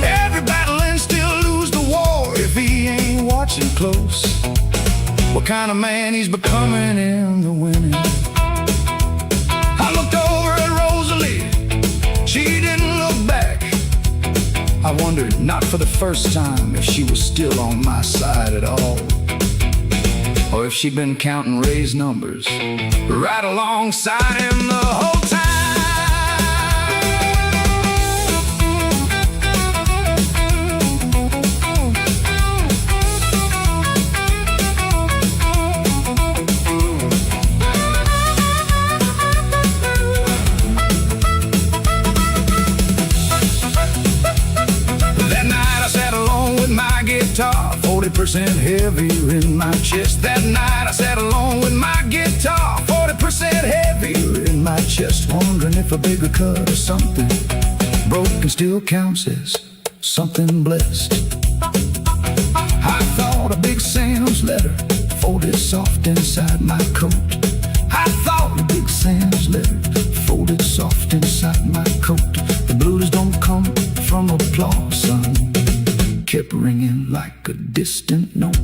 Speaker 2: every battle and still lose the war if he ain't watching close. What kind of man he's becoming in the winning. I looked over at Rosalie, she didn't look back. I wondered, not for the first time, if she was still on my side at all, or if she'd been counting Ray's numbers right alongside him the whole time. That night I sat alone with my guitar, 40% heavier in my chest. That night I sat alone with my guitar, 40% heavier in my chest, wondering if a bigger cut or something broken still counts as something blessed. I thought a Big Sam's letter folded soft inside my coat. I thought a Big Sam's letter folded soft inside my coat. The blues don't come from applause, son, kept ringing like a distant note.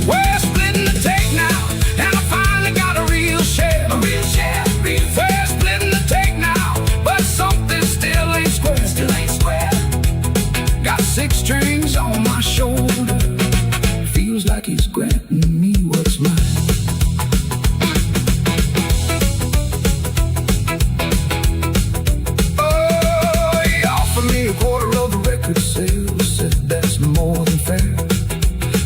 Speaker 1: We're splitting the take now, and I finally got a real share. A real share, real. We're splitting the take now, but something still ain't square. Still ain't square. Got 6 strings on my shoulder. Feels like he's granting me what's mine. Oh, he offered me a quarter of the record sales. Said that's more than fair.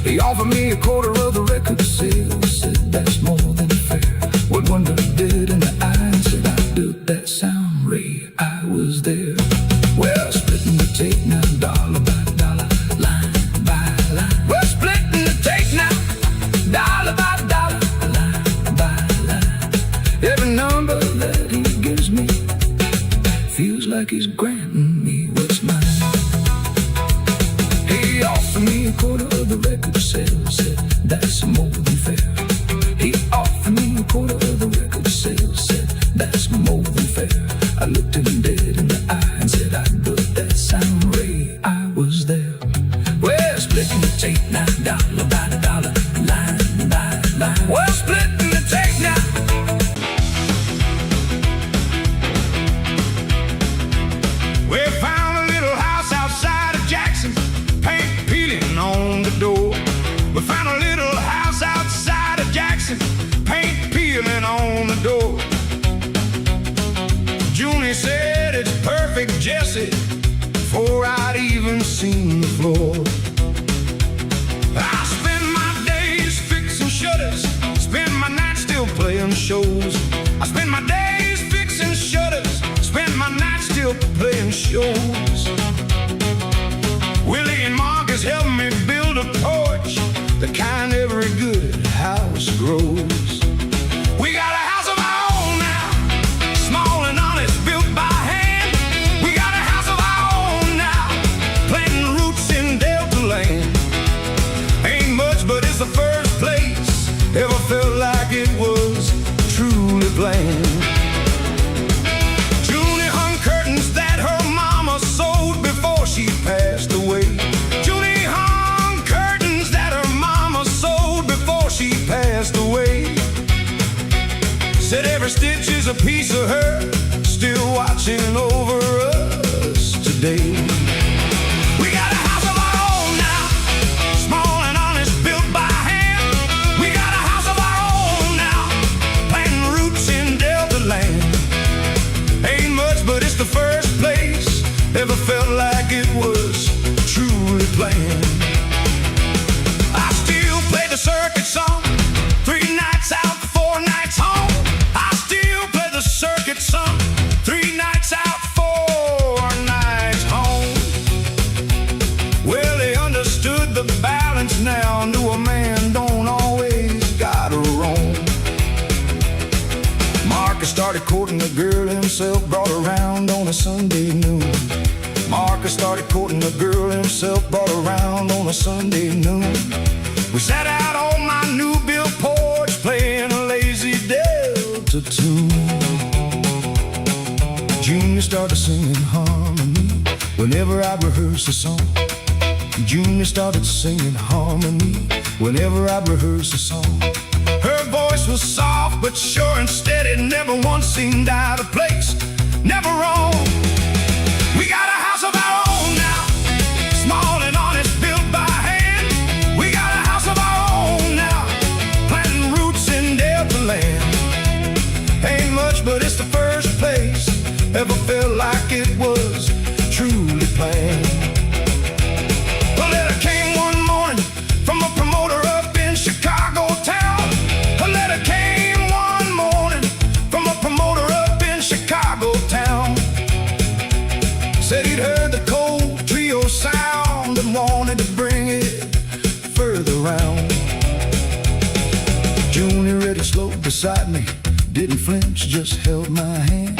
Speaker 1: He offered me a quarter of the record sales. Said that's more than fair. What wonder did in the eye and said, I built that sound, Ray. I was there. We're splitting the tape now, dollar by dollar, line by line. We're splitting the tape now, dollar by dollar, line by line. Every number that he gives me feels like he's granting me what's mine. He offered me a quarter of the record sales. Said that's more than fair. He offered me a quarter of the record sales. Said that's more than fair. I looked him dead in the eye and said, I built that sound, Ray. I was there. We're splitting the tape now, dollar by dollar, line by line. We're splitting the tape now. We found a little house outside of Jackson, paint peeling on the door. We found a little house outside of Jackson, paint peeling on the door. Junie said it's perfect, Jesse, before I'd even seen the floor. I spend my days fixing shutters, spend my nights still playing shows. I spend my days fixing shutters, spend my nights still playing shows. Willie and Marcus helped me build a porch, the kind every good house grows. We got a house of our own now, small and honest, built by hand. We got a house of our own now, planting roots in Delta land. Ain't much, but it's the first place ever felt like it was truly planned. Junie hung curtains that her mama sewed before she passed away. Junie hung curtains that her mama sewed before she passed away. Said every stitch is a piece of her, still watching over us today. We got a house of our own now, small and honest, built by hand. We got a house of our own now, planting roots in Delta land. Ain't much, but it's the first place ever felt like it was truly planned. I still play the circuit song, 3 nights out, 4 nights home. I still play the circuit song, 3 nights out, 4 nights home. Well, they understood the balance now, knew a man don't always gotta roam. Marcus started courting a girl himself, brought her around on a Sunday noon. Marcus started courting a girl himself, brought her around on a Sunday noon. We sat out on my new built porch, playing a lazy Delta tune. Junior started singing harmony whenever I rehearsed a song. Junior started singing harmony whenever I rehearsed a song. Her voice was soft but sure and steady, never once seemed out of place, never wrong. We got a house of our own now, small and honest, built by hand. We got a house of our own now, planting roots in Delta land. Ain't much, but it's the first place ever felt like it was truly planned. A letter came one morning from a promoter up in Chicago town. A letter came one morning from a promoter up in Chicago town. Said he'd heard the cold trio sound and wanted to bring it further round. Junie read it slow beside me, didn't flinch, just held my hand.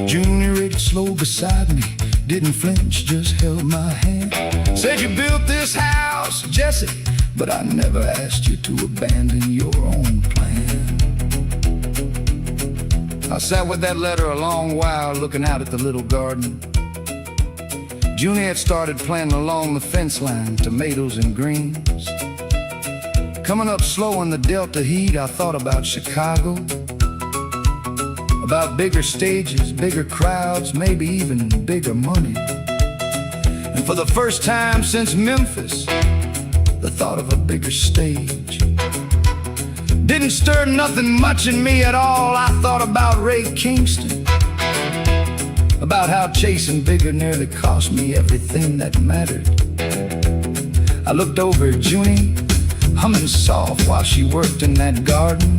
Speaker 1: Junie read it slow beside me, didn't flinch, just held my hand. Said you built this house, Jesse, but I never asked you to abandon your own plan. I sat with that letter a long while, looking out at the little garden. Junie had started planting along the fence line, tomatoes and greens.
Speaker 2: Coming up slow in the Delta heat, I thought about Chicago, about bigger stages, bigger crowds, maybe even bigger money. And for the first time since Memphis, the thought of a bigger stage didn't stir nothing much in me at all. I thought about Ray Kingston, about how chasing bigger nearly cost me everything that mattered. I looked over at Junie, humming soft while she worked in that garden,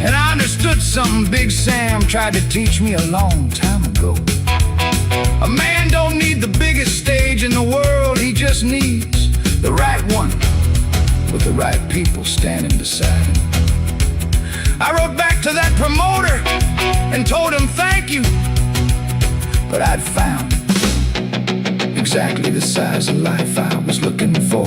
Speaker 2: and I understood something Big Sam tried to teach me a long time ago. A man don't need the biggest stage in the world, he just needs the right one, with the right people standing beside him. I wrote back to that promoter and told him thank you, but I'd found exactly the size of life I was looking for.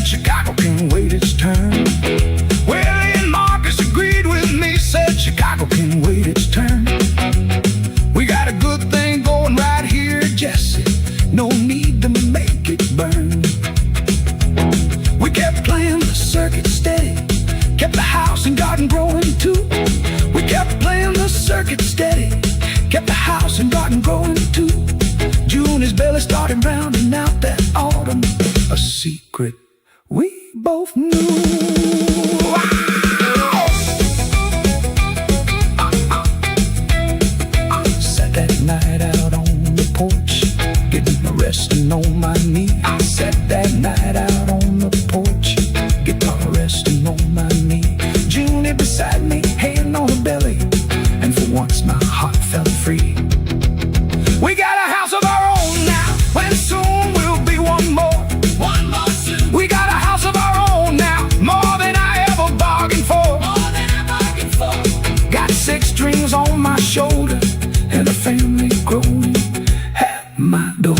Speaker 2: Chicago can wait its turn. Willie and Marcus agreed with me, said Chicago can wait its turn. We got a good thing going right here, Jesse, no need to make it burn. We kept playing the circuit steady, kept the house and garden growing too. We kept playing the circuit steady, kept the house and garden growing too. June his belly started rounding out that autumn, a secret we both knew. Sat that night out on the porch, getting a resting on my knee. I sat that night out on the porch, getting a resting on my knee. Junie beside me, hand on her belly, and for once my heart felt free. We got a house of our own now, and soon we'll be one more. We got a house of our own now, more than I ever bargained for. Got 6 strings on my shoulder, and a family growing at my door.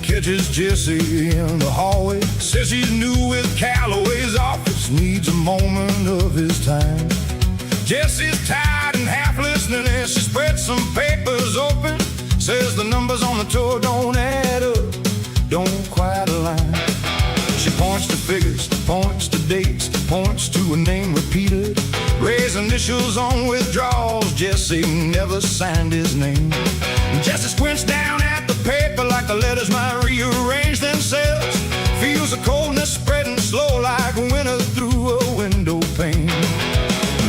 Speaker 2: Catches Jesse in the hallway, says he's new with Calloway's office, needs a moment of his time. Jesse's tired and half listening as she spreads some papers open, says the numbers on the tour don't add up, don't quite align. She points to figures, points to dates, points to a name repeated, Ray's initials on withdrawals, Jesse never signed his name. Jesse squints down at the paper like the letters might rearrange themselves, feels the coldness spreading slow like winter through a window pane.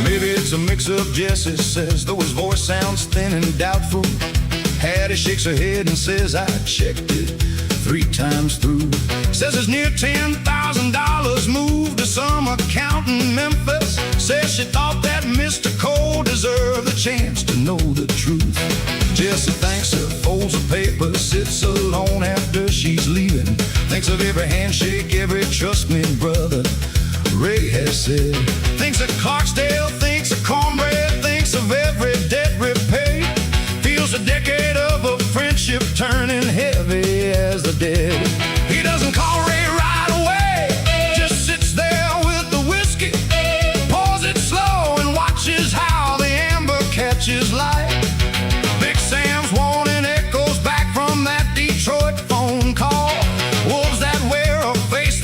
Speaker 2: Maybe it's a mix-up, Jesse says, though his voice sounds thin and doubtful. Hattie shakes her head and says, I checked it 3 times through. Says it's near $10,000 moved to some account in Memphis. Says she thought that Mr. Cole deserved the chance to know the truth. Jesse thanks her, folds a paper, sits alone after she's leaving. Thinks of every handshake, every trust me brother Ray has said. Thinks of Clarksdale, thinks of cornbread, thinks of every debt repaid. Feels a decade of a friendship turning heavy as the dead. He doesn't call Ray right away, just sits there with the whiskey, pours it slow and watches how the amber catches light. Big Sam's warning echoes back from that Detroit phone call. Wolves that wear a face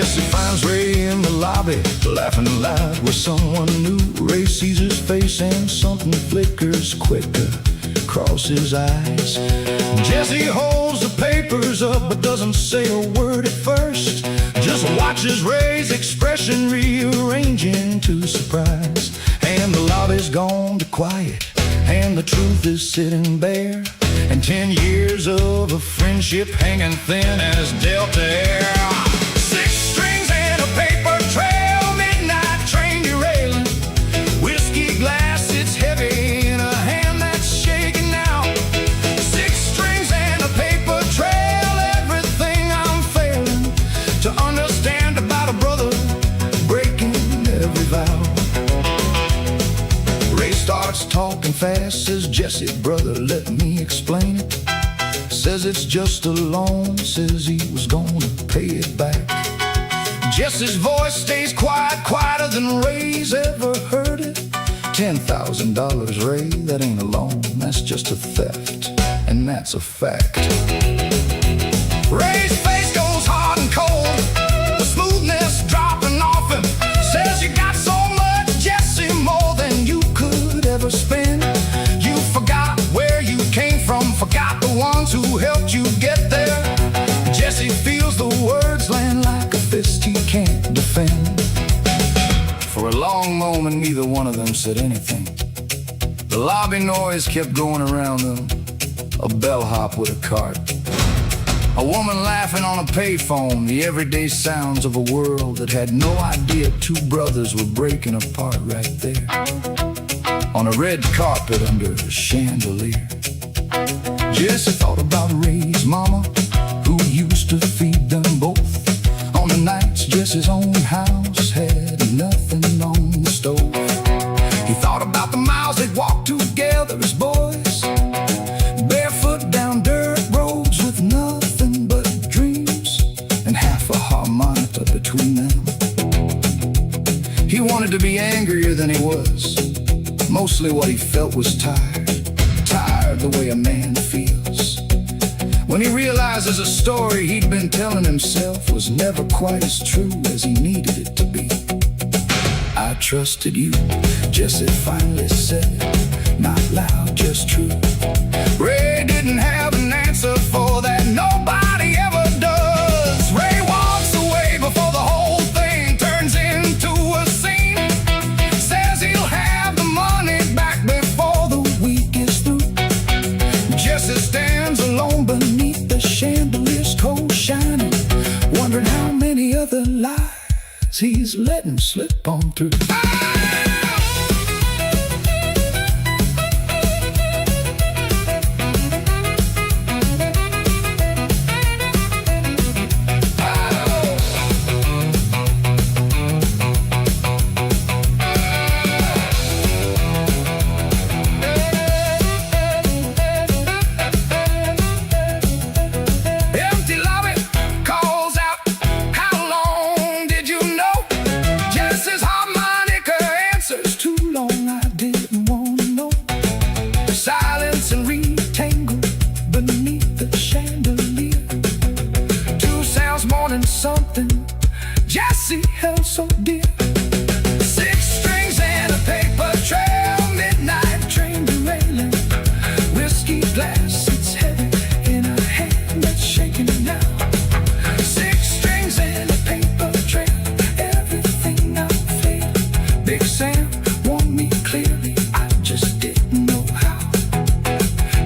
Speaker 2: Jesse finds Ray in the lobby, laughing loud with someone new. Ray sees his face and something flickers quicker across his eyes. Jesse holds the papers up but doesn't say a word at first. Just watches Ray's expression rearranging to surprise. And the lobby's gone to quiet, and the truth is sitting bare. And 10 years of a friendship hanging thin as Delta Air. 6 strings and a paper trail, midnight train derailing. Whiskey glass sits heavy in a hand that's shaking now. 6 strings and a paper trail, everything I'm failing to understand about a brother breaking every vow. Ray starts talking fast, says, Jesse, brother, let me explain it. Says it's just a loan, says he was gonna pay it back. Jesse's voice stays quiet, quieter than Ray's ever heard it. $10,000, Ray, that ain't a loan, that's just a theft, and that's a fact. Ray's face goes hard and cold, the smoothness dropping off him. Says you got so much, Jesse, more than you could ever spend. You forgot where you came from, forgot the ones who helped you get there. Jesse feels the words land like a fist he can't defend. For a long moment, neither one of them said anything. The lobby noise kept going around them, a bellhop with a cart, a woman laughing on a payphone, the everyday sounds of a world that had no idea 2 brothers were breaking apart right there on a red carpet under a chandelier. Jesse thought about Ray's mama, who used to feed them both. On the nights Jesse's own house had nothing on the stove. He thought about the miles they'd walked together as boys, barefoot down dirt roads with nothing but dreams and half a harmonica between them. He wanted to be angrier than he was. Mostly what he felt was tired the way a man feels when he realizes a story he'd been telling himself was never quite as true as he needed it to be. I trusted you, Jesse finally said, not loud, just true. Ray didn't have an answer for that, nobody ever does. Ray walks away before the whole thing turns into a scene. Says he'll have the money back before the week is through. Jesse stands alone beneath the chandelier's cold shining, wondering how many other lies he's letting slip on through. Silence and retangle beneath the chandelier. 2 sounds more than something Jesse held so dear. 6 strings and a paper trail, midnight train derailing. Whiskey glass sits heavy in a hand that's shaking now. 6 strings and a paper trail, everything I'm failing. Big Sam warned me clearly, I just didn't know how.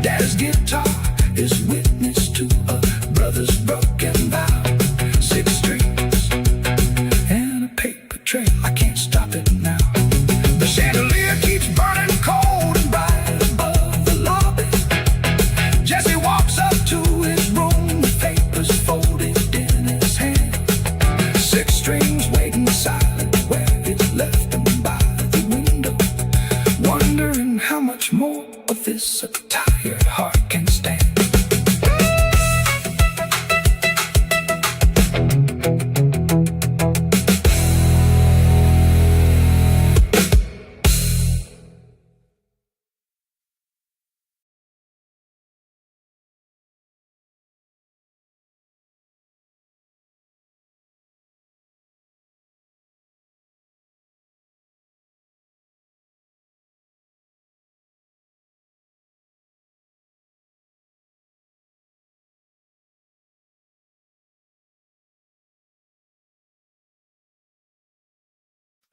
Speaker 2: Dad's guitar is witness to a brother's broken vow. 6 strings and a paper trail, I can't stop it now. The chandelier keeps burning cold and bright above the lobby. Jesse walks up to his room, the papers folded in his hand. 6 strings waiting silent where it's left him by the window, wondering how much more of this tired heart can stand.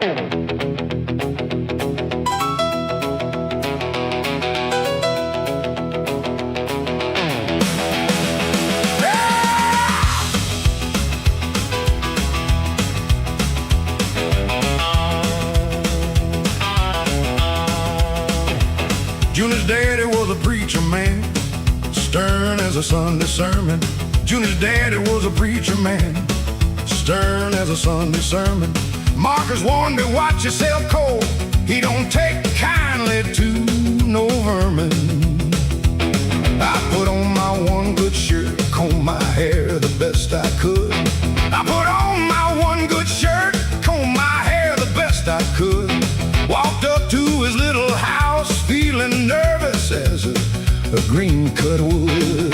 Speaker 2: Junior's daddy was a preacher man, stern as a Sunday sermon. Junior's daddy was a preacher man, stern as a Sunday sermon. Marcus warned me, watch yourself cold. He don't take kindly to no vermin. I put on my one good shirt, comb my hair the best I could. I put on my one good shirt, comb my hair the best I could. Walked up to his little house, feeling nervous as a green cut wood.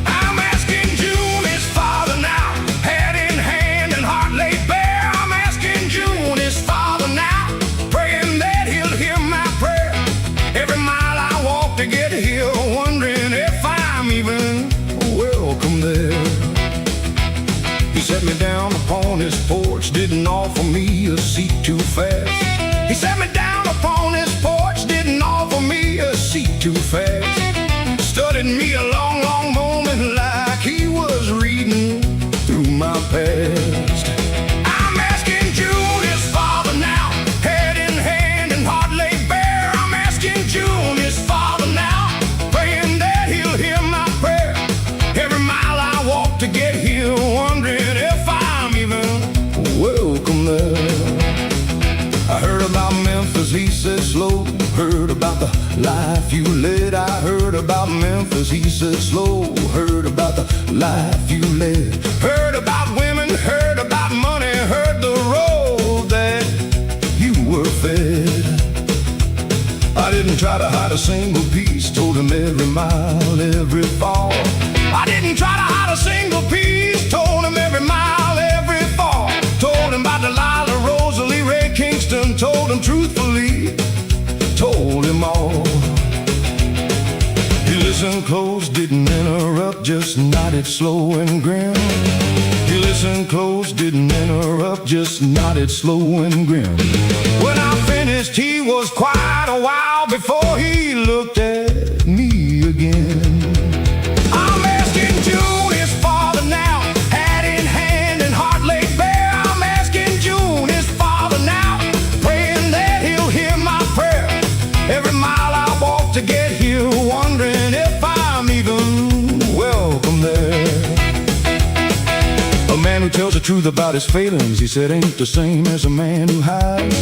Speaker 2: I'm asking June, his father now, hand in hand and heart laid bare. I'm asking June, his father now, praying that he'll hear my prayer. Every mile I walk to get here, wondering if I'm even welcome there. He set me down upon his porch, didn't offer me a seat too fast. He set me down upon his porch, didn't offer me a seat too fast. Studied me a long, long moment like he was reading through my past. I'm asking June, his father now, head in hand and heart laid bare. I'm asking June, his father now, praying that he'll hear my prayer. Every mile I walk to get here, wondering if I'm even welcome there. I heard about Memphis, he said slow. Heard about the life you led. I heard about Memphis, he said slow. Heard about the life you led. Heard about women, heard about money. Heard the road that you were fed. I didn't try to hide a single piece. Told him every mile, every fall. I didn't try to hide a single piece. Told him every mile, every fall. Told him about Delilah, Rosalie, Ray Kingston. Told him truthfully, told him all. He listened close, didn't interrupt, just nodded slow and grim. He listened close, didn't interrupt, just nodded slow and grim. When I finished, he was quite a while before he looked at me again. I'm asking June, his father now, hand in hand and heart laid bare. I'm asking June, his father now, praying that he'll hear my prayer. Every mile I walk to get here, wondering if I'm even welcome there. A man who tells the truth about his failings, he said, ain't the same as a man who hides.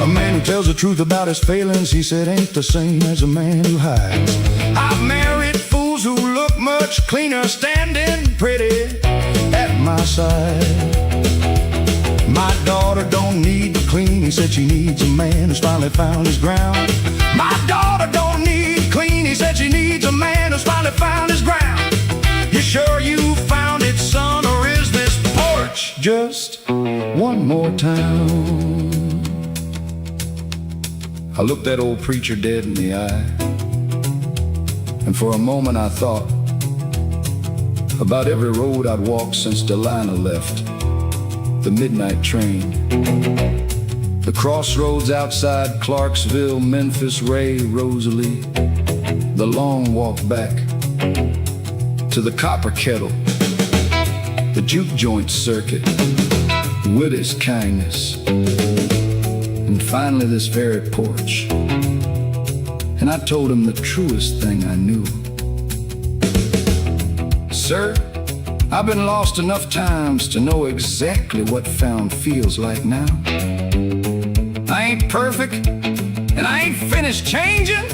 Speaker 2: A man who tells the truth about his failings, he said, ain't the same as a man who hides. I've married fools who look much cleaner standing pretty at my side. My daughter don't need to clean, he said she needs a man who's finally found his ground. My daughter don't need clean, he said she needs a man who's finally found his ground. You sure you found it, son, or is this porch just one more town? I looked that old preacher dead in the eye, and for a moment I thought about every road I'd walked since Delilah left. The midnight train, the crossroads outside Clarksville, Memphis, Ray, Rosalie, the long walk back to the Copper Kettle, the juke joint circuit, Woody's kindness, and finally this very porch. And I told him the truest thing I knew. Sir, I've been lost enough times to know exactly what found feels like now. I ain't perfect, and I ain't finished changing,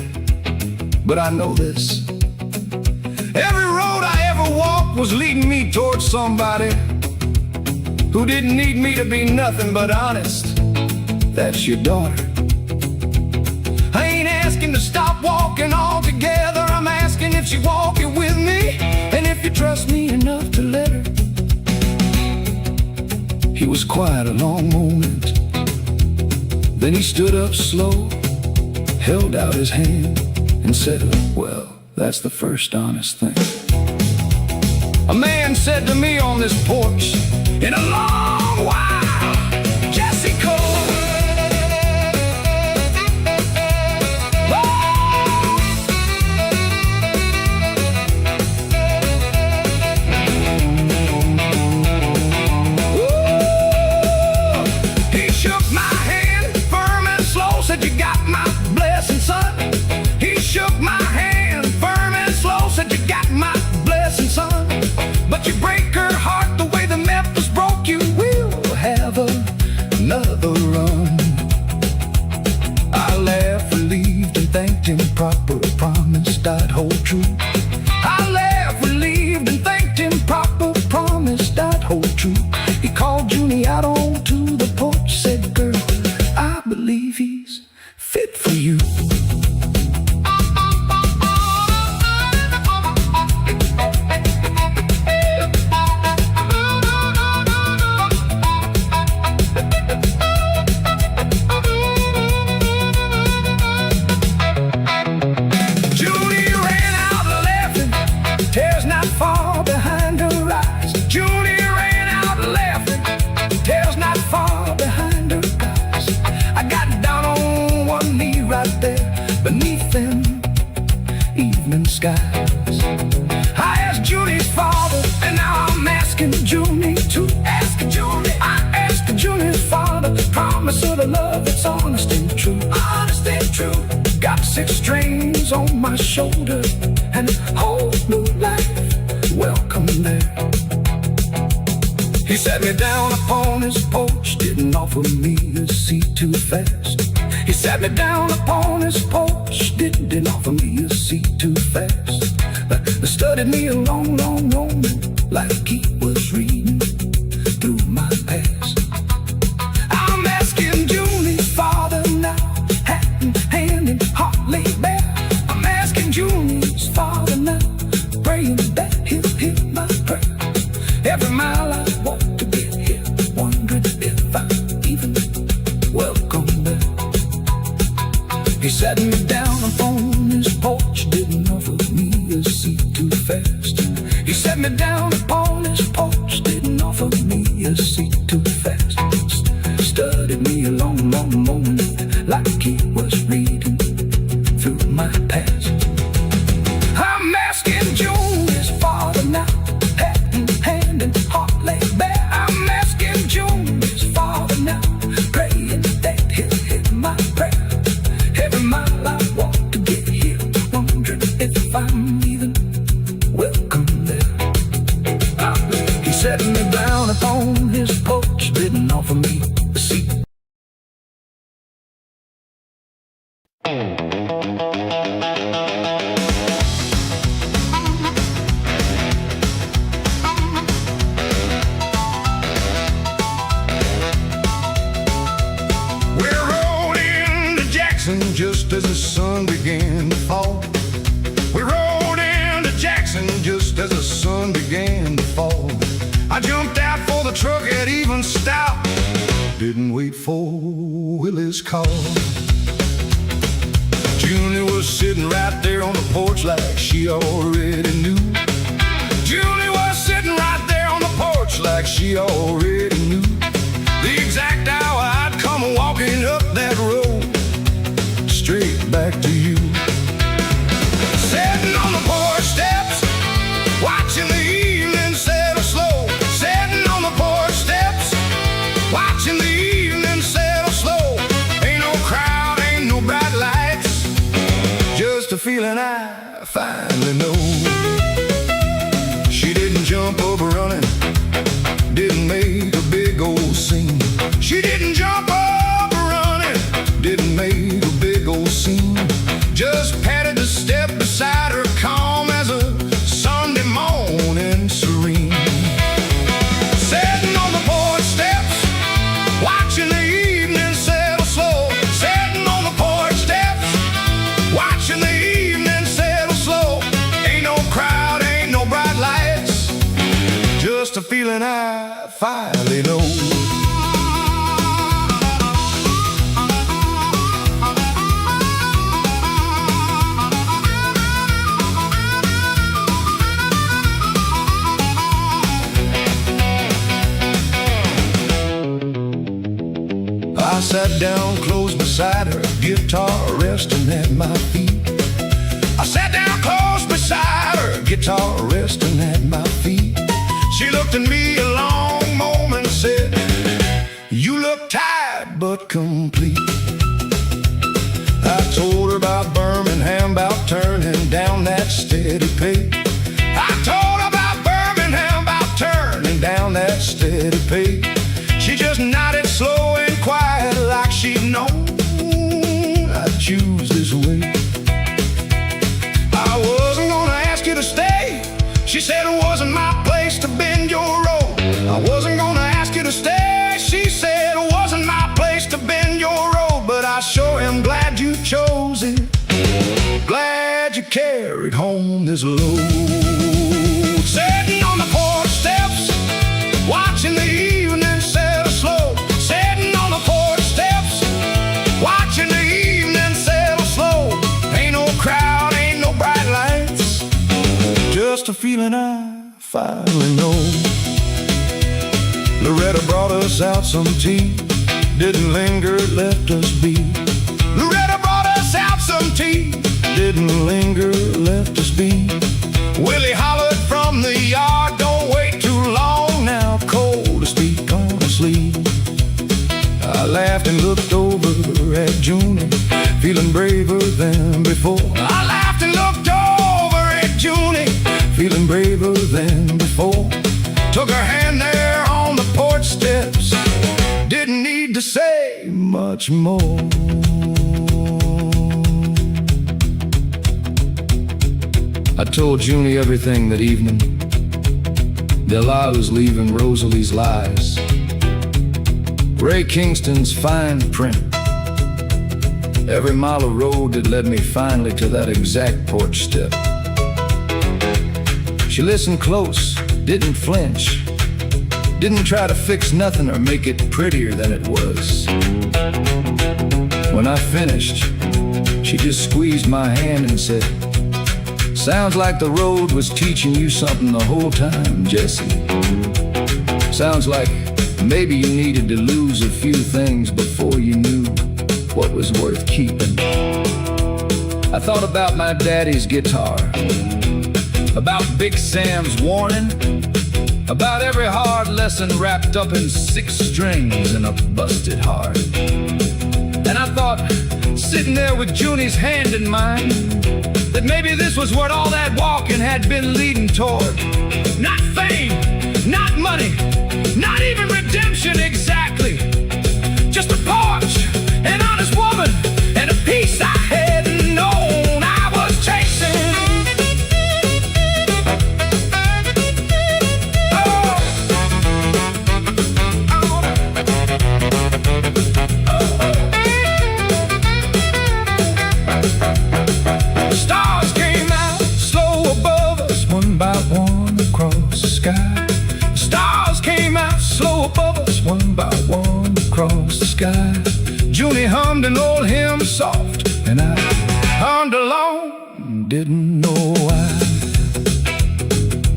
Speaker 2: but I know this. Every road I ever walked was leading me towards somebody who didn't need me to be nothing but honest. That's your daughter. I ain't asking to stop walking altogether. I'm asking if she walking with me, and if you trust me enough to let her. He was quiet a long moment. Then he stood up slow, held out his hand, and said, well, that's the first honest thing a man said to me on this porch in a long while. Jesse Cole.
Speaker 1: far behind her eyes. Julie ran out laughing, tails not far behind her eyes. I got down on one knee right there beneath them evening skies. I asked Julie's father, and now I'm asking Julie to ask Julie. I asked Julie's father, promise her the love that's honest and true. Honest and true. Got 6 strings on my shoulder and a whole new life welcome there. He sat me down upon his porch, didn't offer me a seat too fast. He sat me down upon his porch, didn't offer me a seat too fast. But studied me a long, long moment, like he was reading through my past. I'm asking Julie's father now, hat in hand and heart laid bare. I'm asking Julie's father now, praying that he'll hear my prayer. Every mile I walk to get here, wondering if I'm even welcome there. He sat me down upon his porch, didn't offer me a seat too fast. He sat me down upon his porch, didn't offer me a seat too fast. Studied me a long, long moment, like he was reading through my past. I'm asking Julie's father now, hat in hand and heart laid bare. I'm asking Julie's father now, praying that he'll hear my prayer. Every mile I walk to get here, wondering if I'm even welcome there. He sat me down upon his porch, didn't offer me a seat.
Speaker 2: Just as the sun began to fall, we rode into Jackson just as the sun began to fall. I jumped out for the truck had even stopped, didn't wait for Willie's call. Julie was sitting right there on the porch like she already knew. Julie was sitting right there on the porch like she already knew the exact hour I'd come walking up that road, straight back to you. Sitting on the porch steps, watching the evening settle slow. Sitting on the porch steps, watching the evening settle slow. Ain't no crowd, ain't no bright lights, just a feeling I finally know. She didn't jump up running, didn't make a big old scene. She didn't jump up running, didn't make a big old scene. Just patted the step beside her, calm as a Sunday morning serene. Sitting on the porch steps, watching the evening settle slow. Sitting on the porch steps, watching the evening settle slow. Ain't no crowd, ain't no bright lights, just a feeling I finally know. I sat down close beside her, guitar resting at my feet. I sat down close beside her, guitar resting at my feet. She looked at me a long moment and said, "You look tired but complete." I told her about Birmingham, about turning down that steady pay. I told her about Birmingham, about turning down that steady pay. She just nodded slow and quiet like she'd known I'd choose this way. I wasn't gonna ask you to stay. She said it wasn't my place to bend your road. I wasn't gonna ask you to stay. She said it wasn't my place to bend your road. But I sure am glad you chose it. Glad you carried home this load. Sitting on the porch steps, watching the evening settle slow. Sitting on the porch steps, watching the evening settle slow. Ain't no crowd, ain't no bright lights, just a feeling morning I finally know. Loretta brought us out some tea, didn't linger, left us be. Loretta brought us out some tea, didn't linger, left us be. Willie hollered from the yard, don't wait too long now, cold to speak honestly. I laughed and looked over at Junie, feeling braver than before. I laughed and looked over at Junie, feeling braver than before. Took her hand there on the porch steps, didn't need to say much more. I told Junie everything that evening. Delilah was leaving Rosalie's lies, Ray Kingston's fine print, every mile of road that led me finally to that exact porch step. She listened close, didn't flinch, didn't try to fix nothing or make it prettier than it was. When I finished, she just squeezed my hand and said, "Sounds like the road was teaching you something the whole time, Jesse. Sounds like maybe you needed to lose a few things before you knew what was worth keeping." I thought about my daddy's guitar, about Big Sam's warning, about every hard lesson wrapped up in 6 strings and a busted heart. And I thought, sitting there with Junie's hand in mine, that maybe this was what all that walking had been leading toward. Not fame, not money, not even redemption exactly. Just a porch, an honest woman, and a peace I hadn't known I was chasing. Stars came out slow above us, one by one across the sky. Stars came out slow above us, one by one across the sky. Junie hummed an old hymn soft, and I hummed along, didn't know why.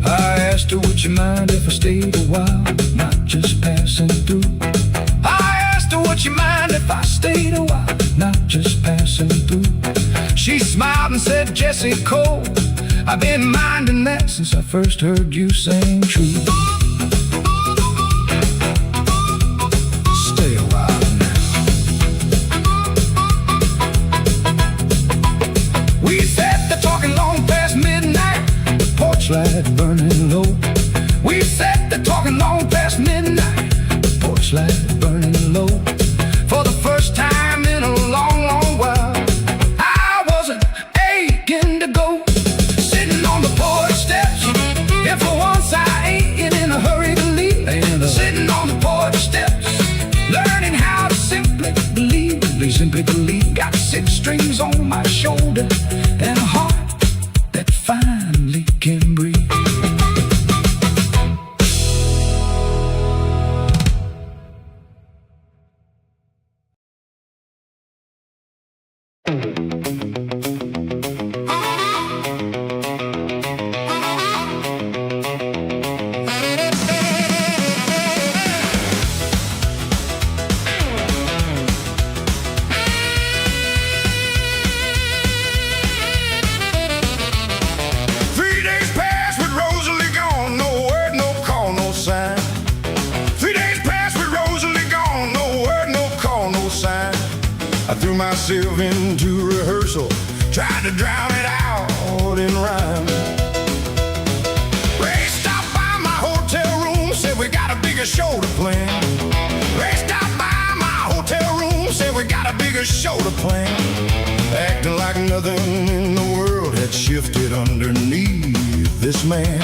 Speaker 2: I asked her, would you mind if I stayed a while, not just passing through? I asked her, would you mind if I stayed a while, not just passing through? She smiled and said, Jesse Cole, I've been minding that since I first heard you sing true. Stay a while now. We sat there talking long past midnight, the porch light burning low. We sat there talking long past midnight, the porch light burning low. For the first time in a long, long while, I wasn't aching to go. Sitting on the porch steps, and for once I ain't in a hurry to leave. Sitting on the porch steps, learning how to simply believe. Simply believe. Got 6 strings on my shoulder and a heart that finally can breathe. I threw myself into rehearsal, tried to drown it out in rhyme. Ray stopped by my hotel room, said we got a bigger show to plan. Ray stopped by my hotel room, said we got a bigger show to plan. Acting like nothing in the world had shifted underneath this man.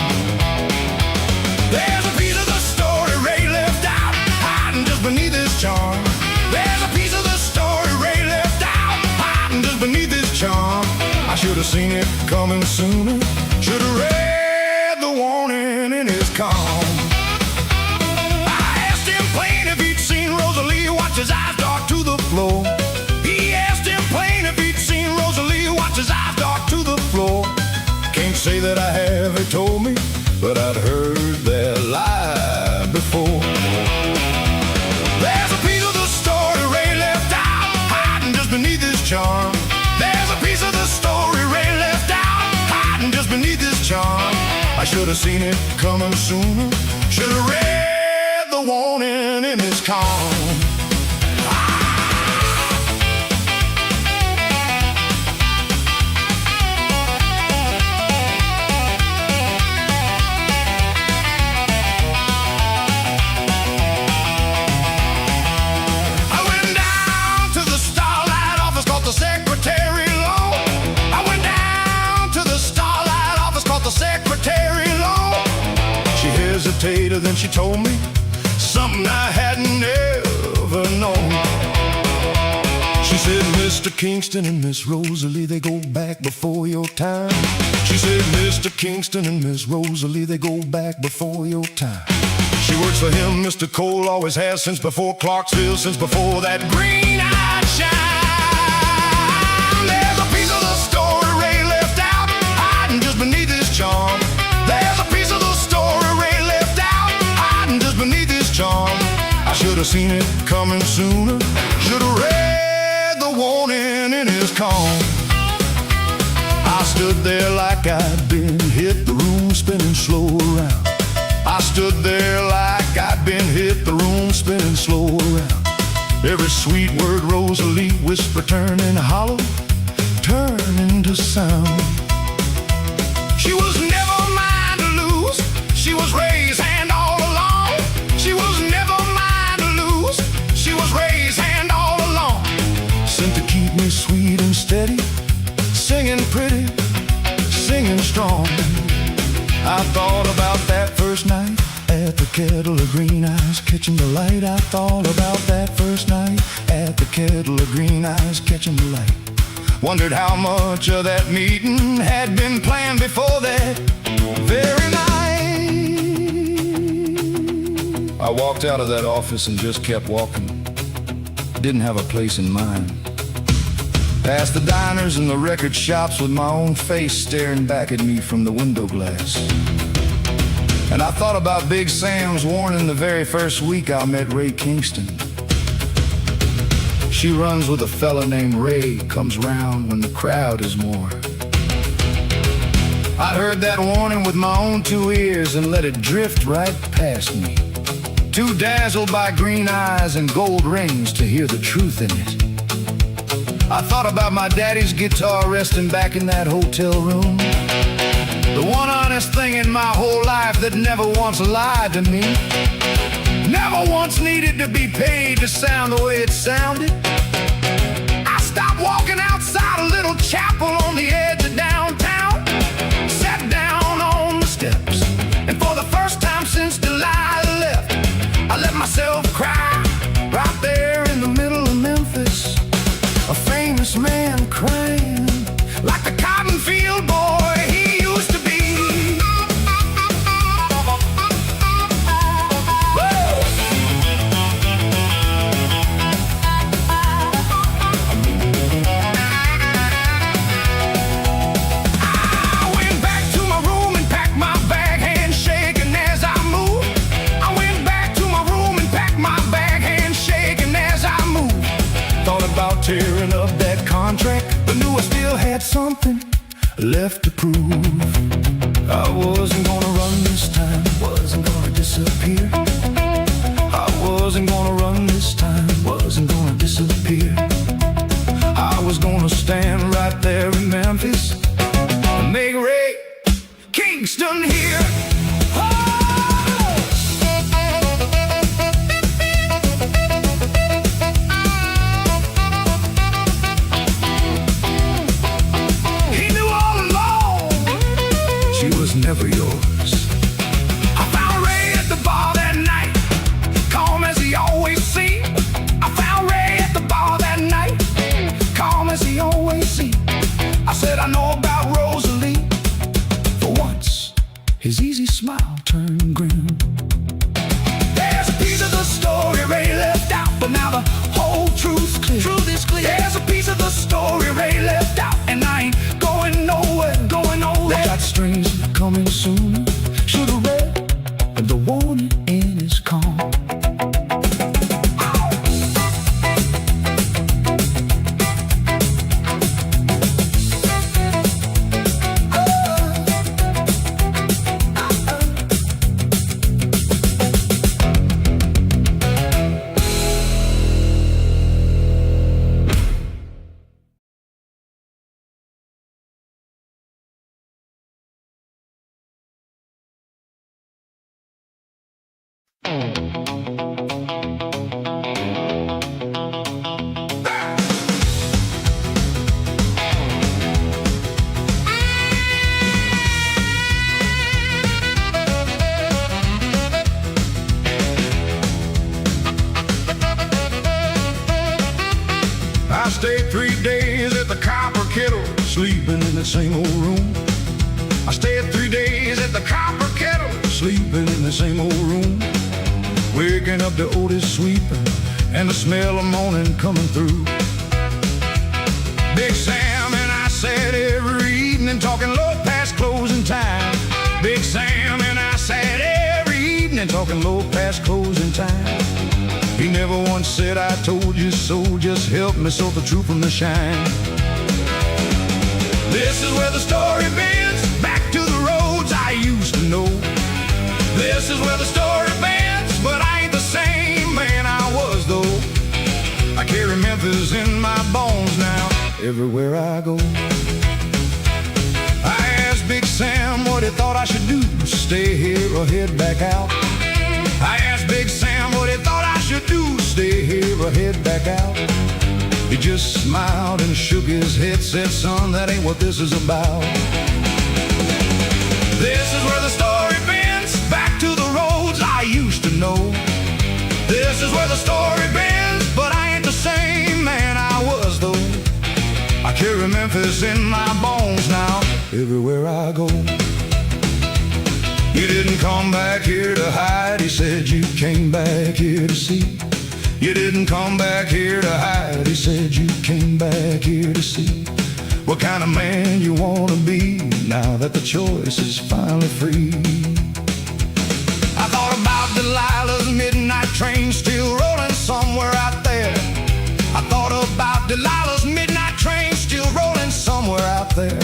Speaker 2: There's a piece of the story Ray left out, hiding just beneath his charm. There's a piece of the story Ray left out, hiding just beneath his charm. I should have seen it coming sooner, should have read the warning in his calm. I asked him plain if he'd seen Rosalie watch his eyes dart to the floor. He asked him plain if he'd seen Rosalie watch his eyes dart to the floor. Can't say that I have, he told me. but I'd heard that lie before. There's a piece of the story Ray left out, hiding just beneath his charm. There's a piece of the story Ray left out, hiding just beneath his charm. I should have seen it coming sooner, should have read the warning in his calm. Then she told me something I hadn't ever known. She said, Mr. Kingston and Miss Rosalie, they go back before your time. She said, Mr. Kingston and Miss Rosalie, they go back before your time. She works for him, Mr. Cole always has, since before Clarksville, since before that green-eyed shine. There's a piece of the story Ray left out, hiding just beneath his charm. There's a piece of the story Ray left out, hiding just beneath his charm. I should have seen it coming sooner, should have read the warning in his calm. I stood there like I'd been hit, the room spinning slow around. I stood there like I'd been hit, the room spinning slow around. Every sweet word Rosalie whispered turning hollow, turning to sound. She was never mine to lose, she was Ray's hand all along. She was never mine to lose, she was Ray's hand all along. Sent to keep me sweet and steady, singing pretty, singing strong. I thought about that first night at the Kettle of Green Eyes, catching the light. I thought about that first night at the Kettle of Green Eyes, catching the light. Wondered how much of that meeting had been planned before that very night. I walked out of that office and just kept walking. Didn't have a place in mind. Past the diners and the record shops with my own face staring back at me from the window glass. And I thought about Big Sam's warning the very first week I met Ray Kingston. She runs with a fella named Ray, comes round when the crowd is more. I heard that warning with my own two ears and let it drift right past me. Too dazzled by green eyes and gold rings to hear the truth in it. I thought about my daddy's guitar resting back in that hotel room. The one honest thing in my whole life that never once lied to me. Never once needed to be paid to sound the way it sounded. I stopped walking outside a little chapel on the edge of downtown. Sat down on the steps, and for the first time since Delilah left, I let myself cry right there in the middle of Memphis. A famous man crying like the cotton field boy he used to be. I went back to my room and packed my bag, hand shaking as I moved. I went back to my room and packed my bag, hand shaking as I moved. Thought about tearing up that contract, but knew I still had something left to prove. I wasn't gonna run this time, wasn't gonna disappear. I wasn't gonna run this time, wasn't gonna disappear. I was gonna stand right there in Memphis and make Ray Kingston hear. Never yours. I found Ray at the bar that night, calm as he always seemed. I found Ray at the bar that night, calm as he always seemed. I said, I know about Rosalie. For once, his easy smile turned grim. There's a piece of the story Ray left out, but now the whole truth's clear. Truth is clear. There's a piece of the story Ray left out, and I ain't going nowhere, going nowhere. That strange coming sooner,
Speaker 1: should have read the warning in his calm.
Speaker 2: I stayed 3 days at the Copper Kettle, sleeping in the same old room. I stayed 3 days at the Copper Kettle, sleeping in the same old room. Waking up to Otis sweeping and the smell of morning coming through. Big Sam and I sat every evening talking low past closing time. Big Sam and I sat every evening talking low past closing time. He never once said I told you so, just help me sort the truth from the shine. This is where the story bends, back to the roads I used to know. This is where the story bends, but I ain't the same man I was though. I carry Memphis in my bones now, everywhere I go. I asked Big Sam what he thought I should do, stay here or head back out. I asked Big Sam what he thought I should do, stay here or head back out. He just smiled and shook his head, said, son, that ain't what this is about. This is where the story bends, back to the roads I used to know. This is where the story bends, but I ain't the same man I was though. I carry Memphis in my bones now, everywhere I go. You didn't come back here to hide, he said, you came back here to see. You didn't come back here to hide, he said, you came back here to see what kind of man you want to be now that the choice is finally free. I thought about Delilah's midnight train still rolling somewhere out there. I thought about Delilah's midnight train still rolling somewhere out there.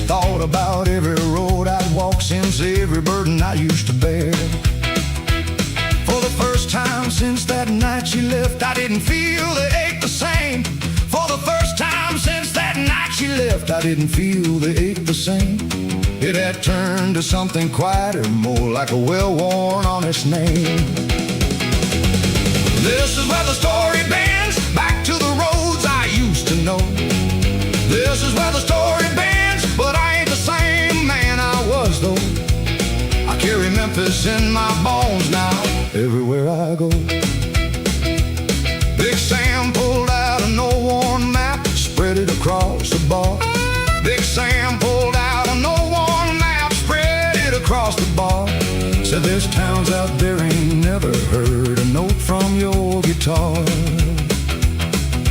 Speaker 2: Thought about every road I'd walked since every burden I used to bear. For the first time since that night she left, I didn't feel the ache the same. For the first time since that night she left, I didn't feel the ache the same. It had turned to something quieter, more like a well-worn, honest name. This is where the story bends, back to the roads I used to know. This is where the story bends, but I ain't the same man I was though. I carry Memphis in my bones now, everywhere I go. Big Sam pulled out an old-worn map, spread it across the bar. Big Sam pulled out an old-worn map, spread it across the bar. Said there's towns out there ain't never heard a note from your guitar.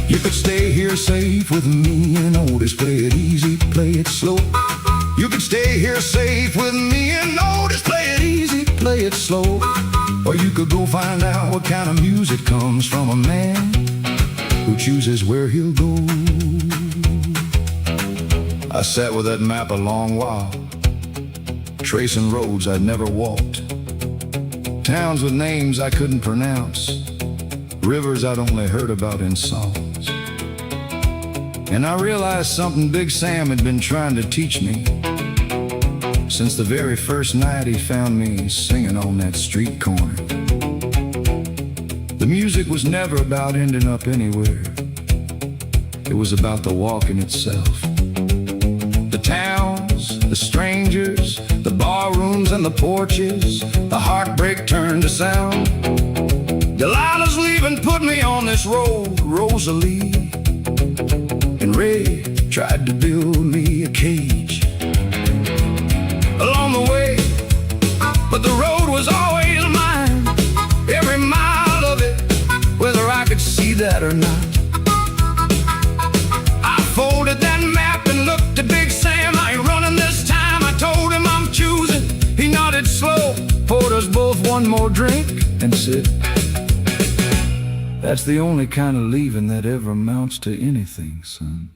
Speaker 2: You could stay here safe with me and Otis, play it easy, play it slow. You could stay here safe with me and Otis, play it easy, play it slow. Or you could go find out what kind of music comes from a man who chooses where he'll go. I sat with that map a long while, tracing roads I'd never walked, towns with names I couldn't pronounce, rivers I'd only heard about in songs. And I realized something Big Sam had been trying to teach me since the very first night he found me singing on that street corner. The music was never about ending up anywhere. It was about the walking itself. The towns, the strangers, the bar rooms and the porches, the heartbreak turned to sound. Delilah's leaving put me on this road, Rosalie. And Ray tried to build me a cage along the way, but the road was always mine, every mile of it, whether I could see that or not. I folded that map and looked at Big Sam. I ain't running this time, I told him I'm choosing. He nodded
Speaker 1: us both one more drink and sit. That's the only kind of leaving that ever amounts to anything, son.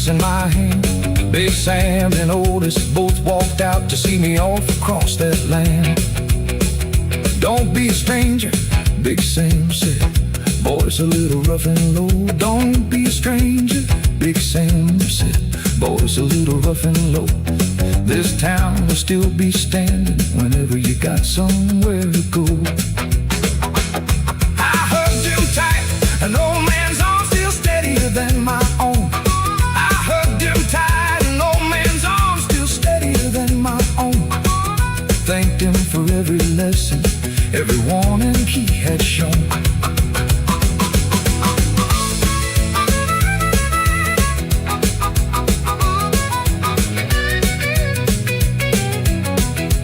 Speaker 1: In my hand, Big Sam and Otis both walked out to see me off across that land. Don't be a stranger, Big Sam said, boy's a little rough and low. Don't be a stranger, Big Sam said, boy's a little rough and low. This town will still be standing whenever you got somewhere to go. I hugged him tight, an old man's arm still steadier than my own. Thanked him for every lesson, every warning he had shown.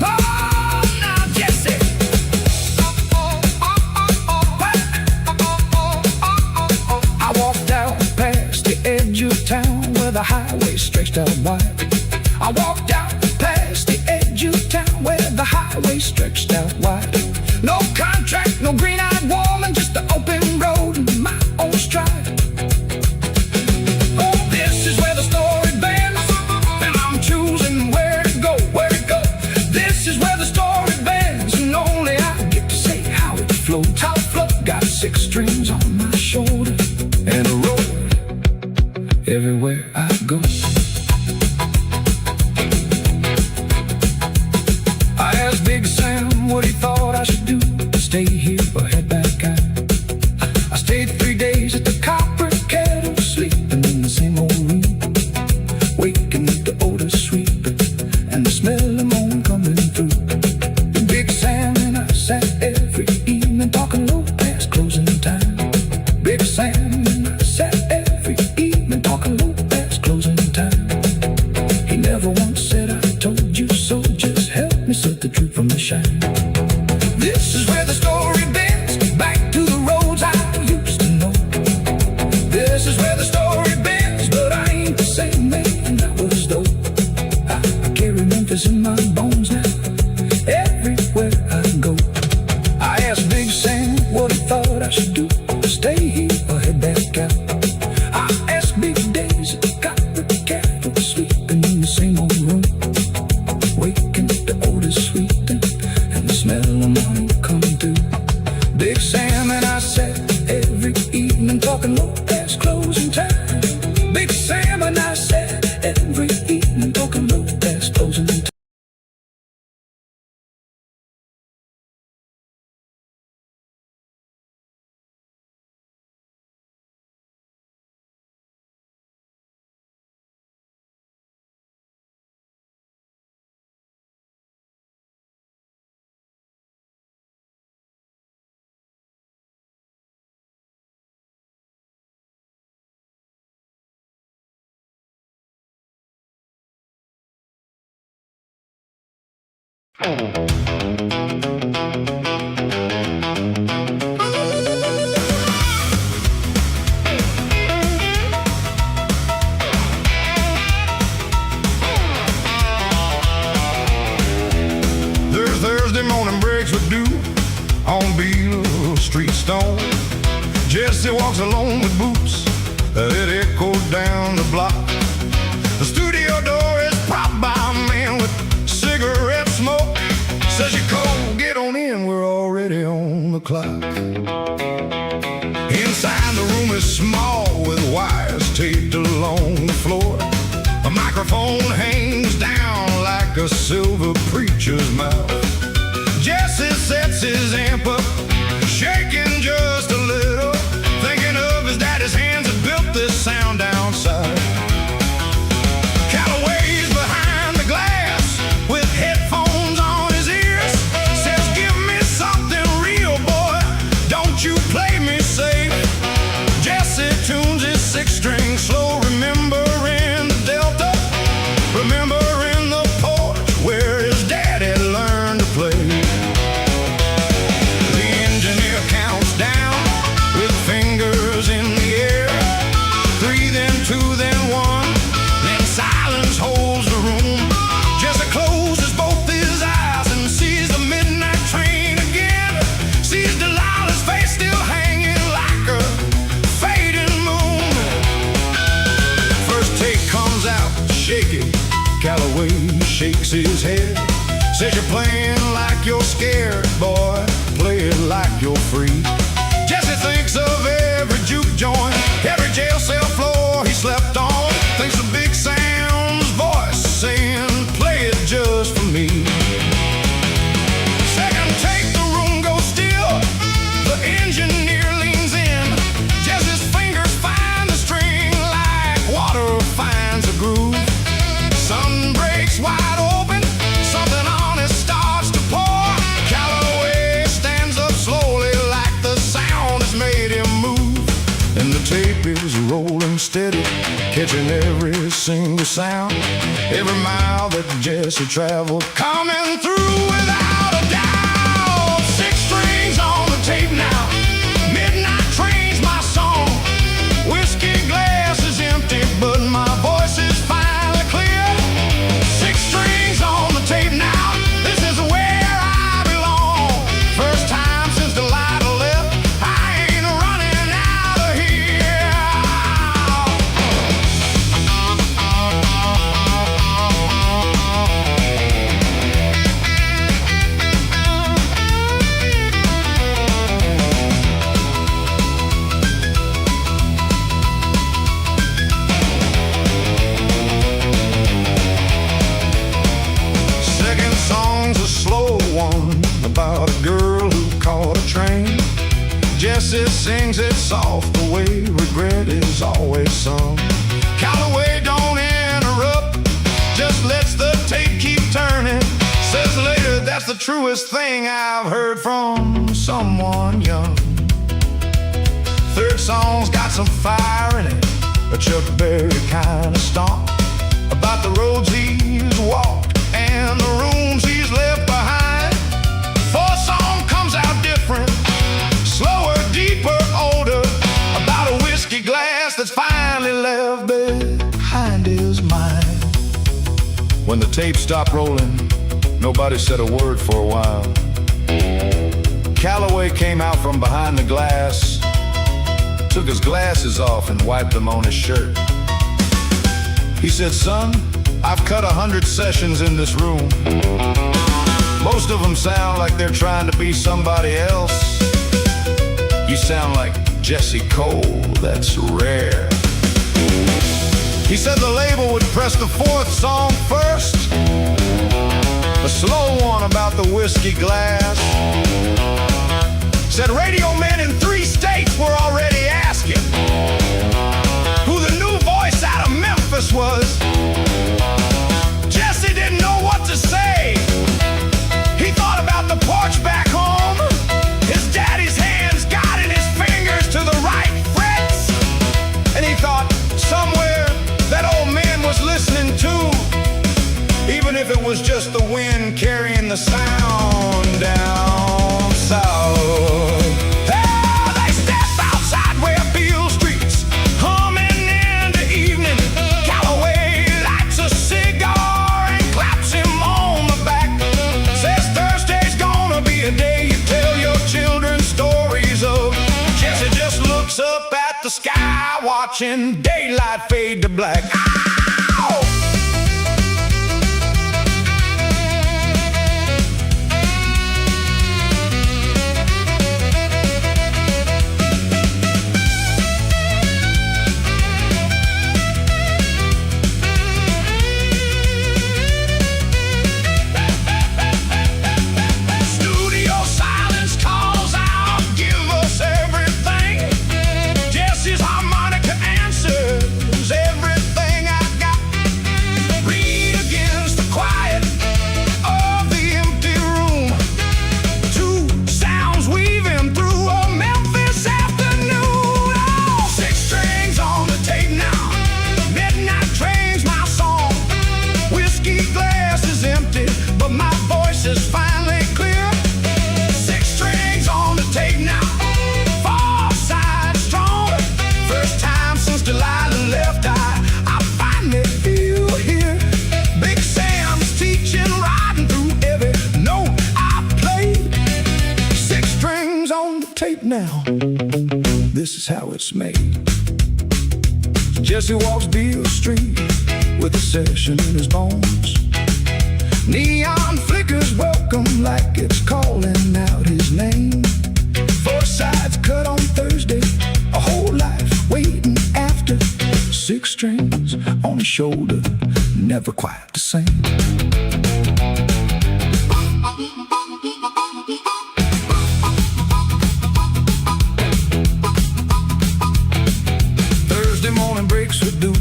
Speaker 1: Oh, now Jesse, I walked out past the edge of town where the highway stretched out wide. I walked out past the edge of town where the highway stretched out wide. No contract, no green-eyed woman, just the open road and my own stride. Oh, this is where the story bends, and I'm choosing where to go, where to go. This is where the story bends, and only I get to say how it flows. How it flows. Got 6 strings on my shoulder and a road everywhere I go. Big Sam what he thought I should do, stay here or head back out. I stayed 3 days at the Copper Kettle, sleeping in the same old room, waking with the odor sweeping and the smell of moan coming through. Big Sam and I sat every evening talking low past closing time. Big Sam and I sat every evening talking low past closing time. He never once said I told you so, just help me set the truth from the shine. This is where the story bends, back to the roads I used to know. This is where the story bends, but I ain't the same man I was though. I carry Memphis in my bones now, everywhere I go. I asked Big Sam what he thought I should do, stay here or head back out. I asked Big Days at the Copper Kettle, sleeping in the same old room, waking up the odor sweeping and the smell of morning coming through. Big Sam and I sat every evening talking low past closing time. Big Sam and I sat every evening talking low past closing time.
Speaker 2: There's Thursday morning breaks with dew on Beale Street Stone. Jesse walks alone with boots that echoed down the block. The studio door is propped by a man with cigarette smoke. Says you're cold, get on in, we're already on the clock. Inside the room is small with wires taped along the floor. A microphone hangs down like a silver preacher's mouth. Jesse sets his amp up, shaking just a little, thinking of his daddy's hands that built this sound down south. Callaway's behind the glass. way he shakes his head. Says you're playing like you're scared, boy, play it like you're free. Jesse thinks of every juke joint, every jail cell floor he slept on. Thinks of Big Sam's voice saying, play it just for me. Second take, the room goes still. The engineer leans in. Jesse's fingers find the string like water finds a groove. Sun breaks wide open, something honest starts to pour. Calloway stands up slowly like the sound has made him move. And the tape is rolling steady, catching every single sound. Every mile that Jesse traveled, coming through without a doubt. 6 strings on the tape now, midnight train's my song. Whiskey glass is empty, but my voice is finally clear. 6 strings on the tape now, this is where I belong. First time since Delilah left, I ain't running out of here. Second song's a slow one about a girl who caught a train. Jesse sings it soft the way regret is always sung. Calloway don't interrupt, just lets the tape keep turning. Says later that's the truest thing I've heard from someone young. Third song's got some fire in it, a Chuck Berry kind of stomp, about the roads he's walked and the rooms he's left behind. Fourth song comes out different, slower, deeper, older, about a whiskey glass that's finally left behind his mind. When the tape stopped rolling, nobody said a word for a while. Calloway came out from behind the glass, took his glasses off and wiped them on his shirt. He said, son, I've cut 100 sessions in this room. Most of them sound like they're trying to be somebody else. You sound like Jesse Cole, that's rare. He said the label would press the 4th song first, a slow one about the whiskey glass. Said radio men in 3 states were already asking who the new voice out of Memphis was. Jesse didn't know what to say. He thought about the porch back home, his daddy's hands guiding his fingers to the right frets. And he thought somewhere that old man was listening too, even if it was just the wind carrying the sound down south. There they step outside where Beale Street's humming in the evening. Calloway lights a cigar and claps him on the back. Says Thursday's gonna be a day you tell your children stories of. Jesse just looks up at the sky, watching daylight fade to black. Ow! Studio silence calls out, give us everything. Jesse's harmonica answers everything I got. Read against the quiet of the empty room. 2 sounds weaving through a Memphis afternoon. Oh, 6 strings on the tape now, midnight train's my song. Whiskey glass is empty, but my voice is finally clear. 6 strings on the tape now, far side strong. First time since Delilah left, I finally feel here. Big Sam's teaching, riding through every note I played. 6 strings on the tape now, this is how it's made. Jesse walks Beale Street with a session in his bones.
Speaker 1: shoulder, never quite the same. Thursday morning breaks were due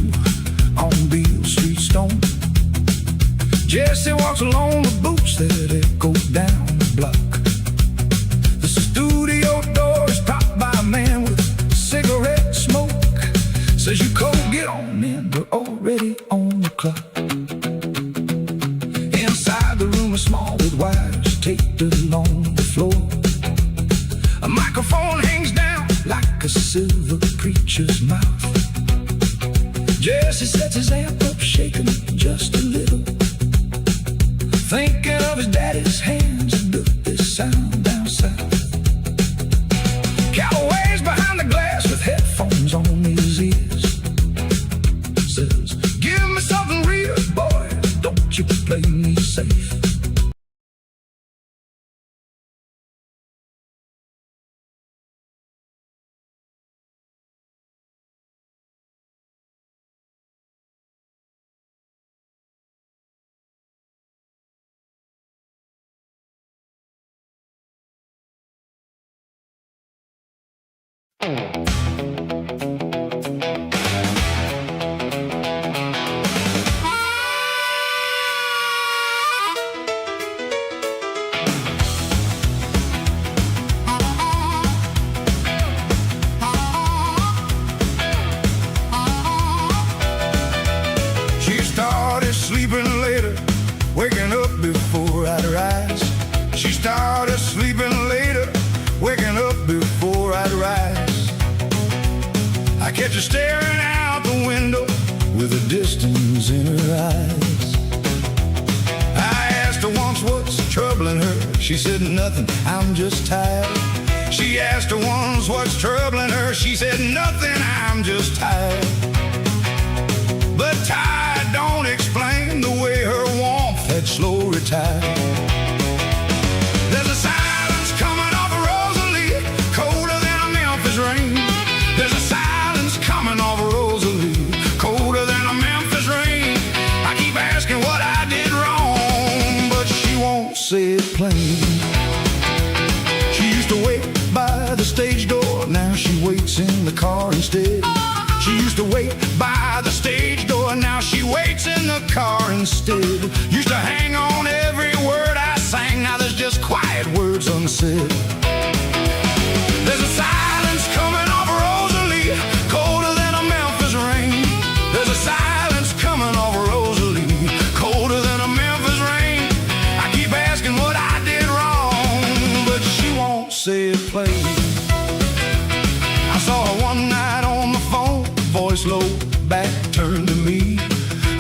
Speaker 1: on Beale Street Stone. Jesse walks along with boots that echo down the block. The studio door is propped by a man with cigarette smoke. Says, "You cold, get on in, we're already on the clock." Inside the room is small with wires taped along the floor. A microphone hangs down like a silver preacher's mouth. Jesse sets his amp up, shaking just a little, thinking of his daddy's hands that built this sound down south. Callaway's behind the glass with headphones on his ears. Says, "Give me something real, boy, don't you play me safe." She started sleeping later, waking up before I'd rise. She started sleeping later, waking up before I'd rise. I catch her staring out the window with a distance in her eyes. I asked her once what's troubling her. She said, "Nothing, I'm just tired." She asked her once what's troubling her. She said, "Nothing, I'm just tired." But tired don't explain the way her warmth had slow retired. There's a silence coming off of Rosalie, colder than a Memphis rain. There's a silence coming off of Rosalie, colder than a Memphis rain. I keep asking what I did wrong, but she won't say it plain. She used to wait by the stage door, now she waits in the car instead. She used to wait by the stage door, now she waits in the car instead. Used to hang on every word I sang, now there's just quiet words unsaid. There's a silence coming off Rosalie, colder than a Memphis rain. There's a silence coming off Rosalie, colder than a Memphis rain. I keep asking what I did wrong, but she won't say it plain. I saw her one night on the phone, voice low, back turned to me.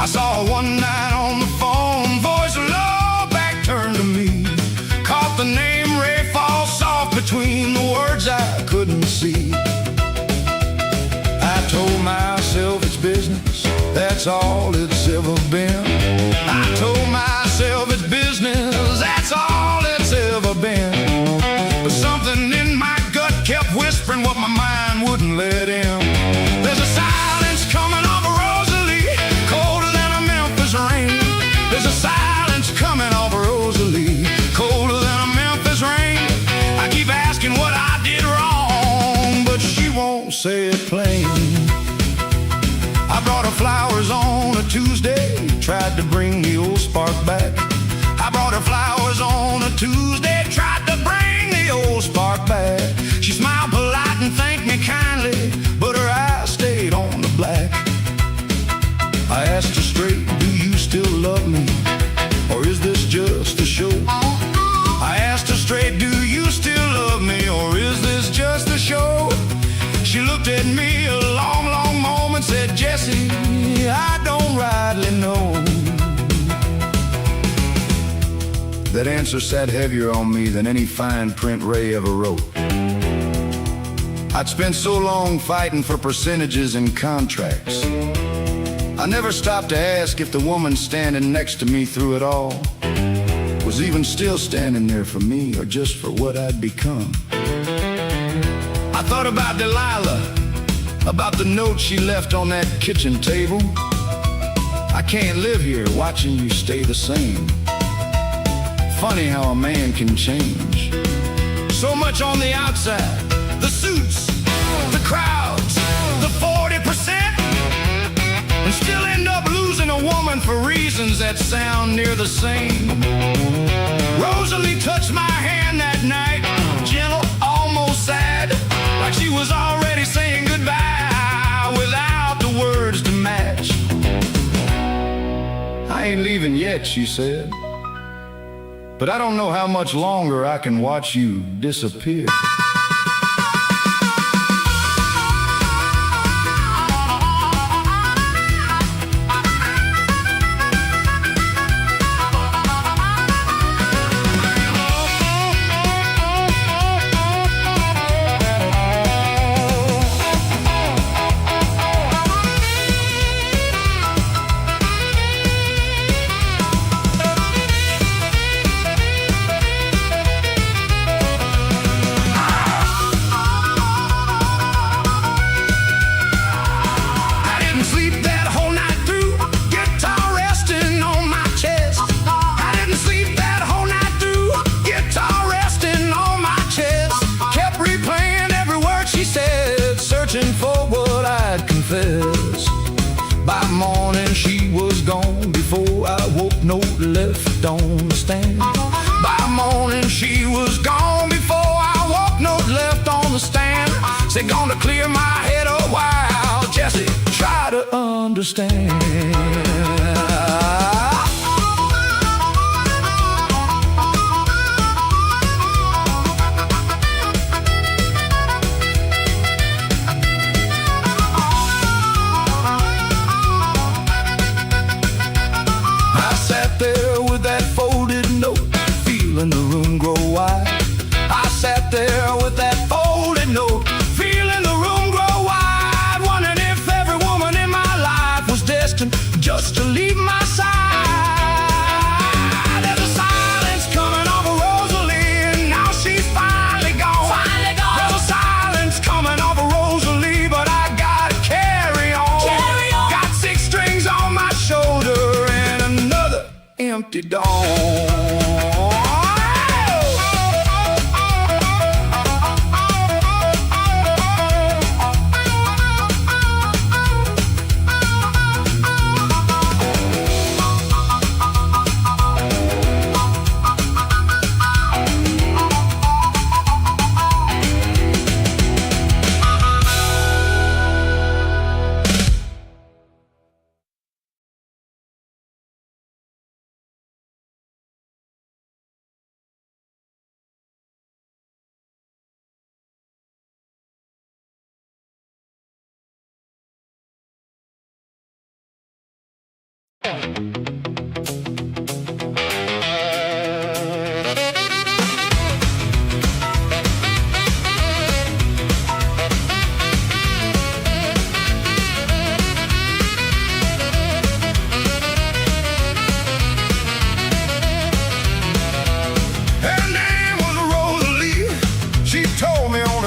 Speaker 1: I saw her one night on the phone, voice low, back turned to me. Caught the name Ray fall soft between the words I couldn't see. I told myself it's business, that's all it's ever been. I told myself it's business, that's all it's ever been. But something in my gut kept whispering what my mind wouldn't let in. There's a silence coming off of Rosalie, colder than a Memphis rain. There's a silence coming off of Rosalie, colder than a Memphis rain. I keep asking what I did wrong, but she won't say it plain. I brought her flowers on a Tuesday, tried to bring the old spark back. I brought her flowers on a Tuesday, tried to bring the old spark back. She smiled polite and thanked me kindly, but her eyes stayed on the black. I asked her straight, "Do you still love me, or is this just a show?" I asked her straight, "Do you still love me, or is this just a show?" She looked at me a long, long moment, said, "Jesse, I don't rightly know." That answer sat heavier on me than any fine print Ray ever wrote. I'd spent so long fighting for percentages and contracts. I never stopped to ask if the woman standing next to me through it all was even still standing there for me, or just for what I'd become. I thought about Delilah, about the note she left on that kitchen table.
Speaker 2: I can't live here watching you stay the same. Funny how a man can change. So much on the outside, the suits, the crowds, the 40%, and still end up losing a woman for reasons that sound near the same. Rosalie touched my hand that night, gentle, almost sad, like she was already saying goodbye without the words to match. I ain't leaving yet, she said, but I don't know how much longer I can watch you disappear. For what I'd confess. By morning she was gone before I woke, note left on the stand. By morning she was gone before I woke, note left on the stand. Said gonna clear my head a while, Jesse, try to understand. Feeling the room grow wide. I sat there with that folded note, feeling the room grow wide, wondering if every woman in my life was destined just to leave my side. There's a silence coming over Rosalie, and now she's finally gone. There's a silence coming over Rosalie, but I gotta carry on. Got 6 strings on my shoulder and another empty dawn.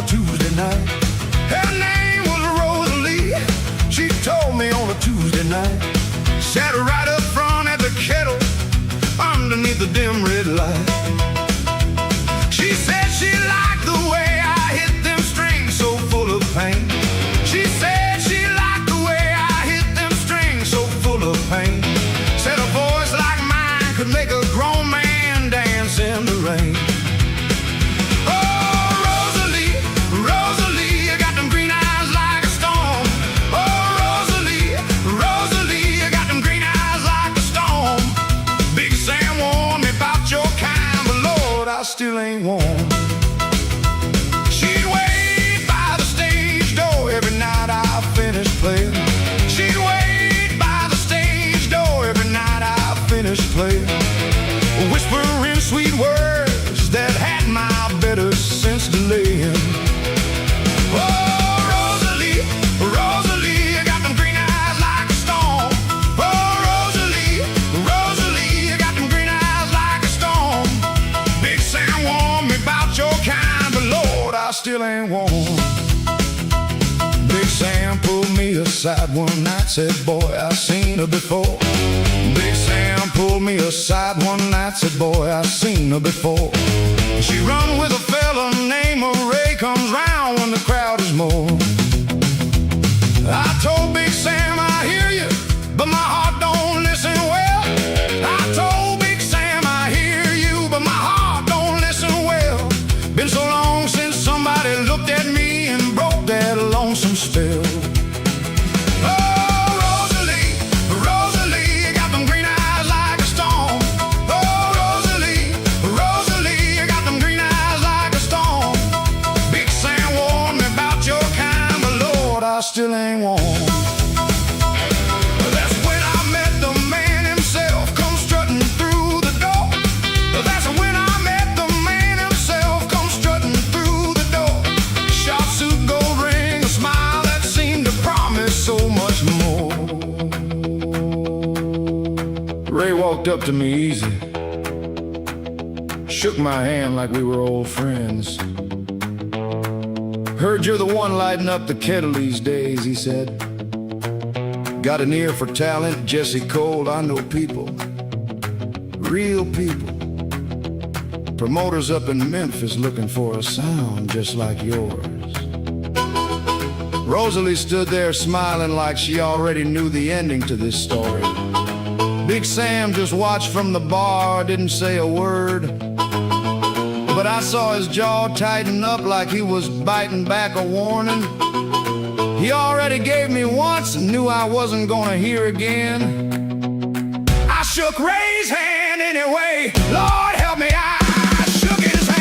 Speaker 2: Tuesday night. Her name was Rosalie. She told me on a Tuesday night. Sat right up front at the kettle, underneath the dim red light. She said she liked the way I hit them strings so full of pain. She said she liked the way I hit them strings so full of pain. Said a voice like mine could make a grown man dance in the rain. I still ain't warm. She'd wait by the stage door every night I finished playing. She'd wait by the stage door every night I finished playing, whispering sweet words that had my better sense delaying. Oh, Rosalie, Rosalie, you got them green eyes like a storm. Oh, Rosalie, Rosalie, you got them green eyes like a storm. Big Sam warned me about your kind, but Lord, I still ain't warm. Big Sam pulled me aside. aside one night, said, boy, I seen her before. Big Sam pulled me aside one night, said, boy, I seen her before. She run with a fella named Ray, comes round when the crowd is more. I told Big Sam, I hear you, but my heart don't listen well. I told Big Sam, I hear you, but my heart don't listen well. Been so long since somebody looked at me and broke that lonesome spell. I still ain't warm. That's when I met the man himself, come strutting through the door. That's when I met the man himself, come strutting through the door. Sharp suit, gold ring, a smile that seemed to promise so much more. Ray walked up to me easy, shook my hand like we were old friends. Heard you're the one lighting up the kettle these days, he said. Got an ear for talent, Jesse Cole, I know people, real people. Promoters up in Memphis looking for a sound just like yours. Rosalie stood there smiling like she already knew the ending to this story. Big Sam just watched from the bar, didn't say a word. But I saw his jaw tighten up like he was biting back a warning. He already gave me once and knew I wasn't gonna hear again. I shook Ray's hand anyway, Lord help me, I shook his hand.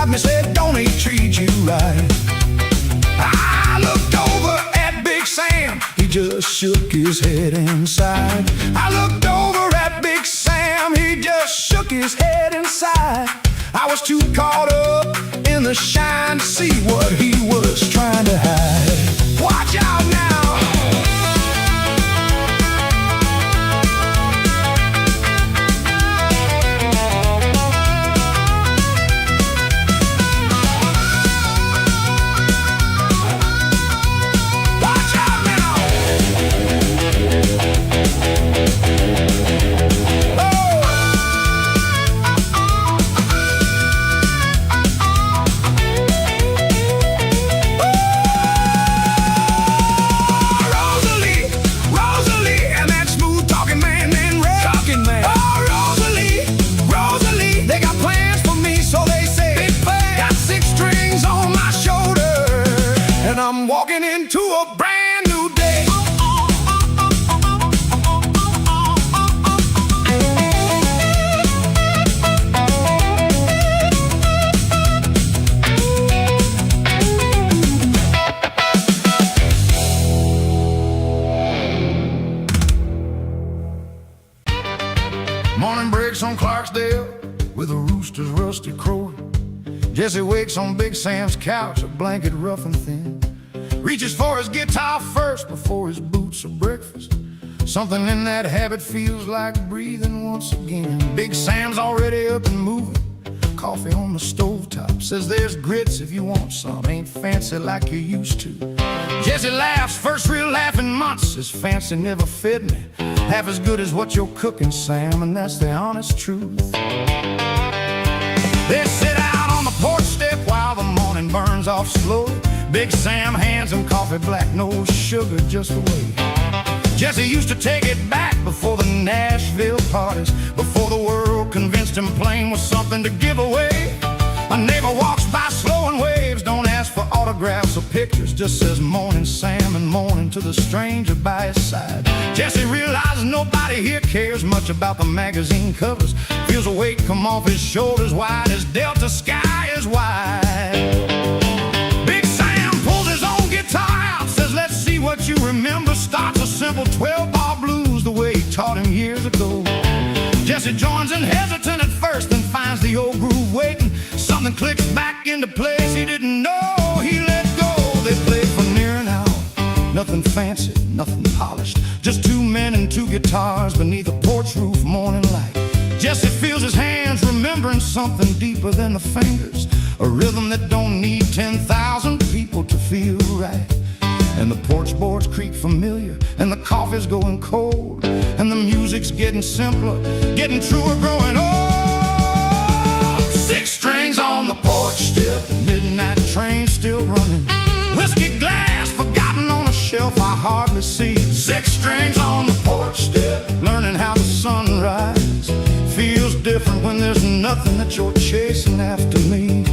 Speaker 2: Me said, don't he treat you right? I looked over at Big Sam, he just shook his head inside. I looked over at Big Sam, he just shook his head inside. I was too caught up in the shine to see what he was trying to hide. Watch out now. I'm walking into a brand new day. Morning breaks on Clarksdale with a rooster's rusty crowing. Jesse wakes on Big Sam's couch, a blanket rough and thin. Reaches for his guitar first before his boots or breakfast. Something in that habit feels like breathing once again. Big Sam's already up and moving, coffee on the stovetop. Says there's grits if you want some, ain't fancy like you used to. Jesse laughs, first real laugh in months. His fancy never fit me, half as good as what you're cooking, Sam, and that's the honest truth. They sit out on the porch step while the morning burns off slowly. Big Sam hands him coffee black, no sugar, just the way Jesse used to take it back before the Nashville parties, before the world convinced him plain was something to give away. A neighbor walks by slow and waves, don't ask for autographs or pictures, just says morning Sam and morning to the stranger by his side. Jesse realizes nobody here cares much about the magazine covers, feels a weight come off his shoulders wide as Delta sky is wide. Big Sam pulls his own guitar out, says let's see what you remember. Starts a simple 12-bar blues the way he taught him years ago. Jesse joins in, hesitant at first, and finds the old groove waiting. Something clicks back into place he didn't know. He let go. They played for near an hour. Nothing fancy, nothing polished, just two men and two guitars beneath a porch roof morning light. Jesse feels his hands, remembering something deeper than the fingers, a rhythm that don't need 10,000 people to feel right. And the porch boards creak familiar, and the coffee's going cold, and the music's getting simpler, getting truer, growing old. 6 strings on the porch step, midnight train still running, whiskey glass forgotten on a shelf I hardly see. 6 strings on the porch step, learning how the sunrise feels different when there's nothing that you're chasing after me.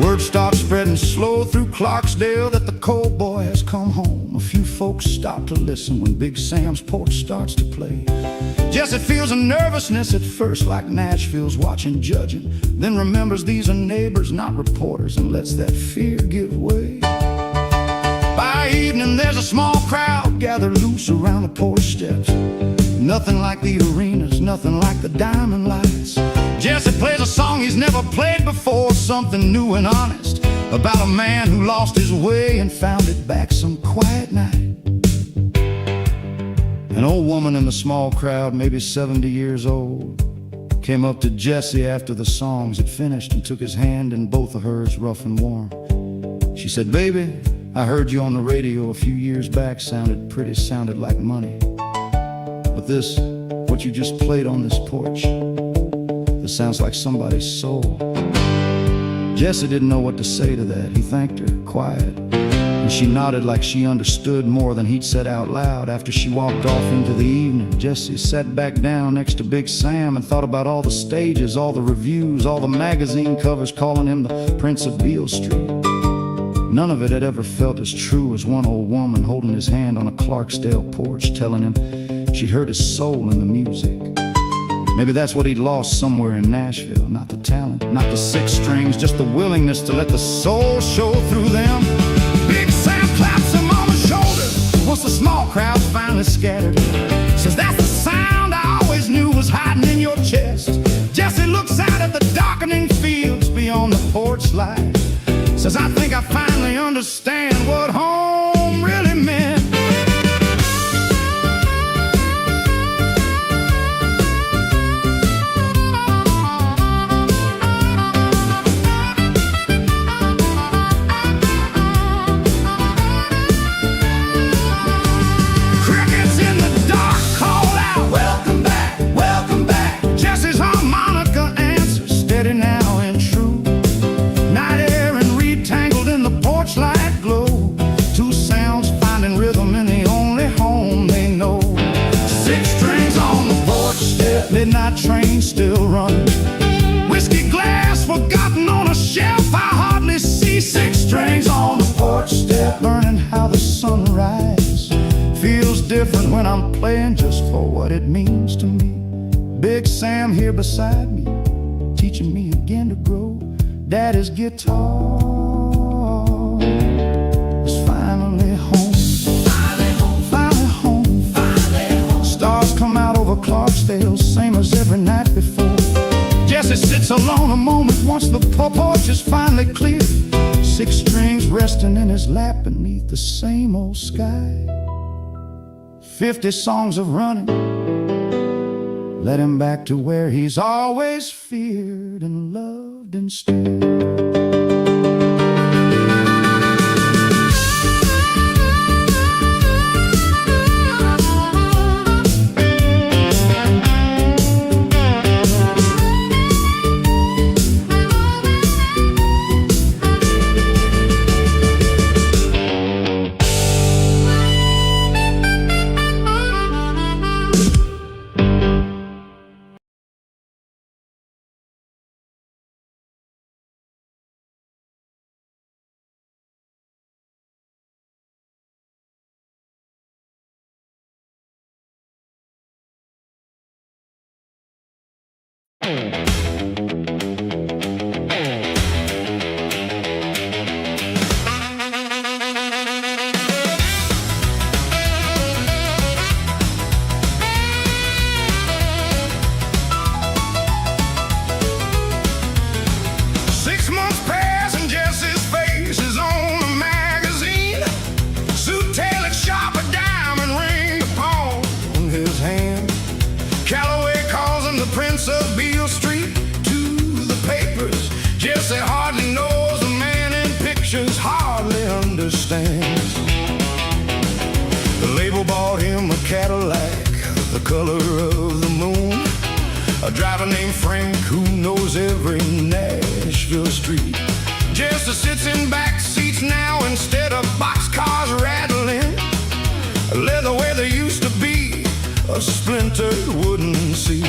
Speaker 2: Word starts spreading slow through Clarksdale that the coal boy has come home. A few folks stop to listen when Big Sam's porch starts to play. Jesse feels a nervousness at first, like Nashville's watching judging, then remembers these are neighbors, not reporters, and lets that fear give way. By evening there's a small crowd gathered loose around the porch steps. Nothing like the arenas, nothing like the diamond lights. Jesse plays a song he's never played before, something new and honest, about a man who lost his way and found it back some quiet night. An old woman in the small crowd, maybe 70 years old, came up to Jesse after the songs had finished and took his hand in both of hers, rough and warm. She said, "Baby, I heard you on the radio a few years back, sounded pretty, sounded like money. But this, what you just played on this porch, this sounds like somebody's soul." Jesse didn't know what to say to that. He thanked her, quiet, and she nodded like she understood more than he'd said out loud. After she walked off into the evening, Jesse sat back down next to Big Sam and thought about all the stages, all the reviews, all the magazine covers calling him the Prince of Beale Street. None of it had ever felt as true as one old woman holding his hand on a Clarksdale porch, telling him she'd heard his soul in the music. Maybe that's what he'd lost somewhere in Nashville. Not the talent, not the 6 strings, just the willingness to let the soul show through them. Big Sam claps him on the shoulder once the small crowd finally scattered. Says, "That's the sound I always knew was hiding in your chest." Jesse looks out at the darkening fields beyond the porch light. Says, "I think I finally understand what home really meant." Midnight train still running, whiskey glass forgotten on a shelf I hardly see. 6 strings on the porch step, learning how the sunrise feels different when I'm playing just for what it means to me. Big Sam here beside me, teaching me again to grow. Daddy's guitar is finally home. Finally home. Stars come out over Clarksdale, same as every night before. Jesse sits alone a moment once the porch is finally clear. 6 strings resting in his lap beneath the same old sky. 50 songs of running led him back to where he's always feared and loved instead.
Speaker 1: 6 months pass and Jesse's face is on the magazine. Suit tailored sharp, a diamond ring upon his hand. Calloway calls him the Prince of Beale Street to the papers. Jesse hardly knows the man in pictures, hardly understands. The label bought him a Cadillac, the color of the moon. A driver named Frank who knows every Nashville street. Jesse sits in back seats now instead of boxcars rattling. Leather where there used to be a splintered wooden seat.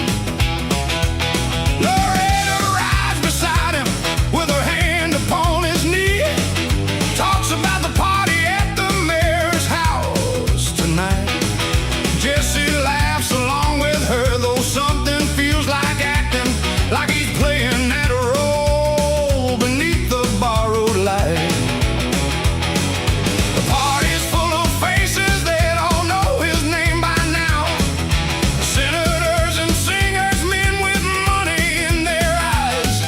Speaker 1: Loretta rides beside him with her hand upon his knee. Talks about the party at the mayor's house tonight. Jesse laughs along with her, though something feels like acting, like he's playing that role beneath the borrowed light. The party's full of faces that all know his name by now. Senators and singers, men with money in their eyes.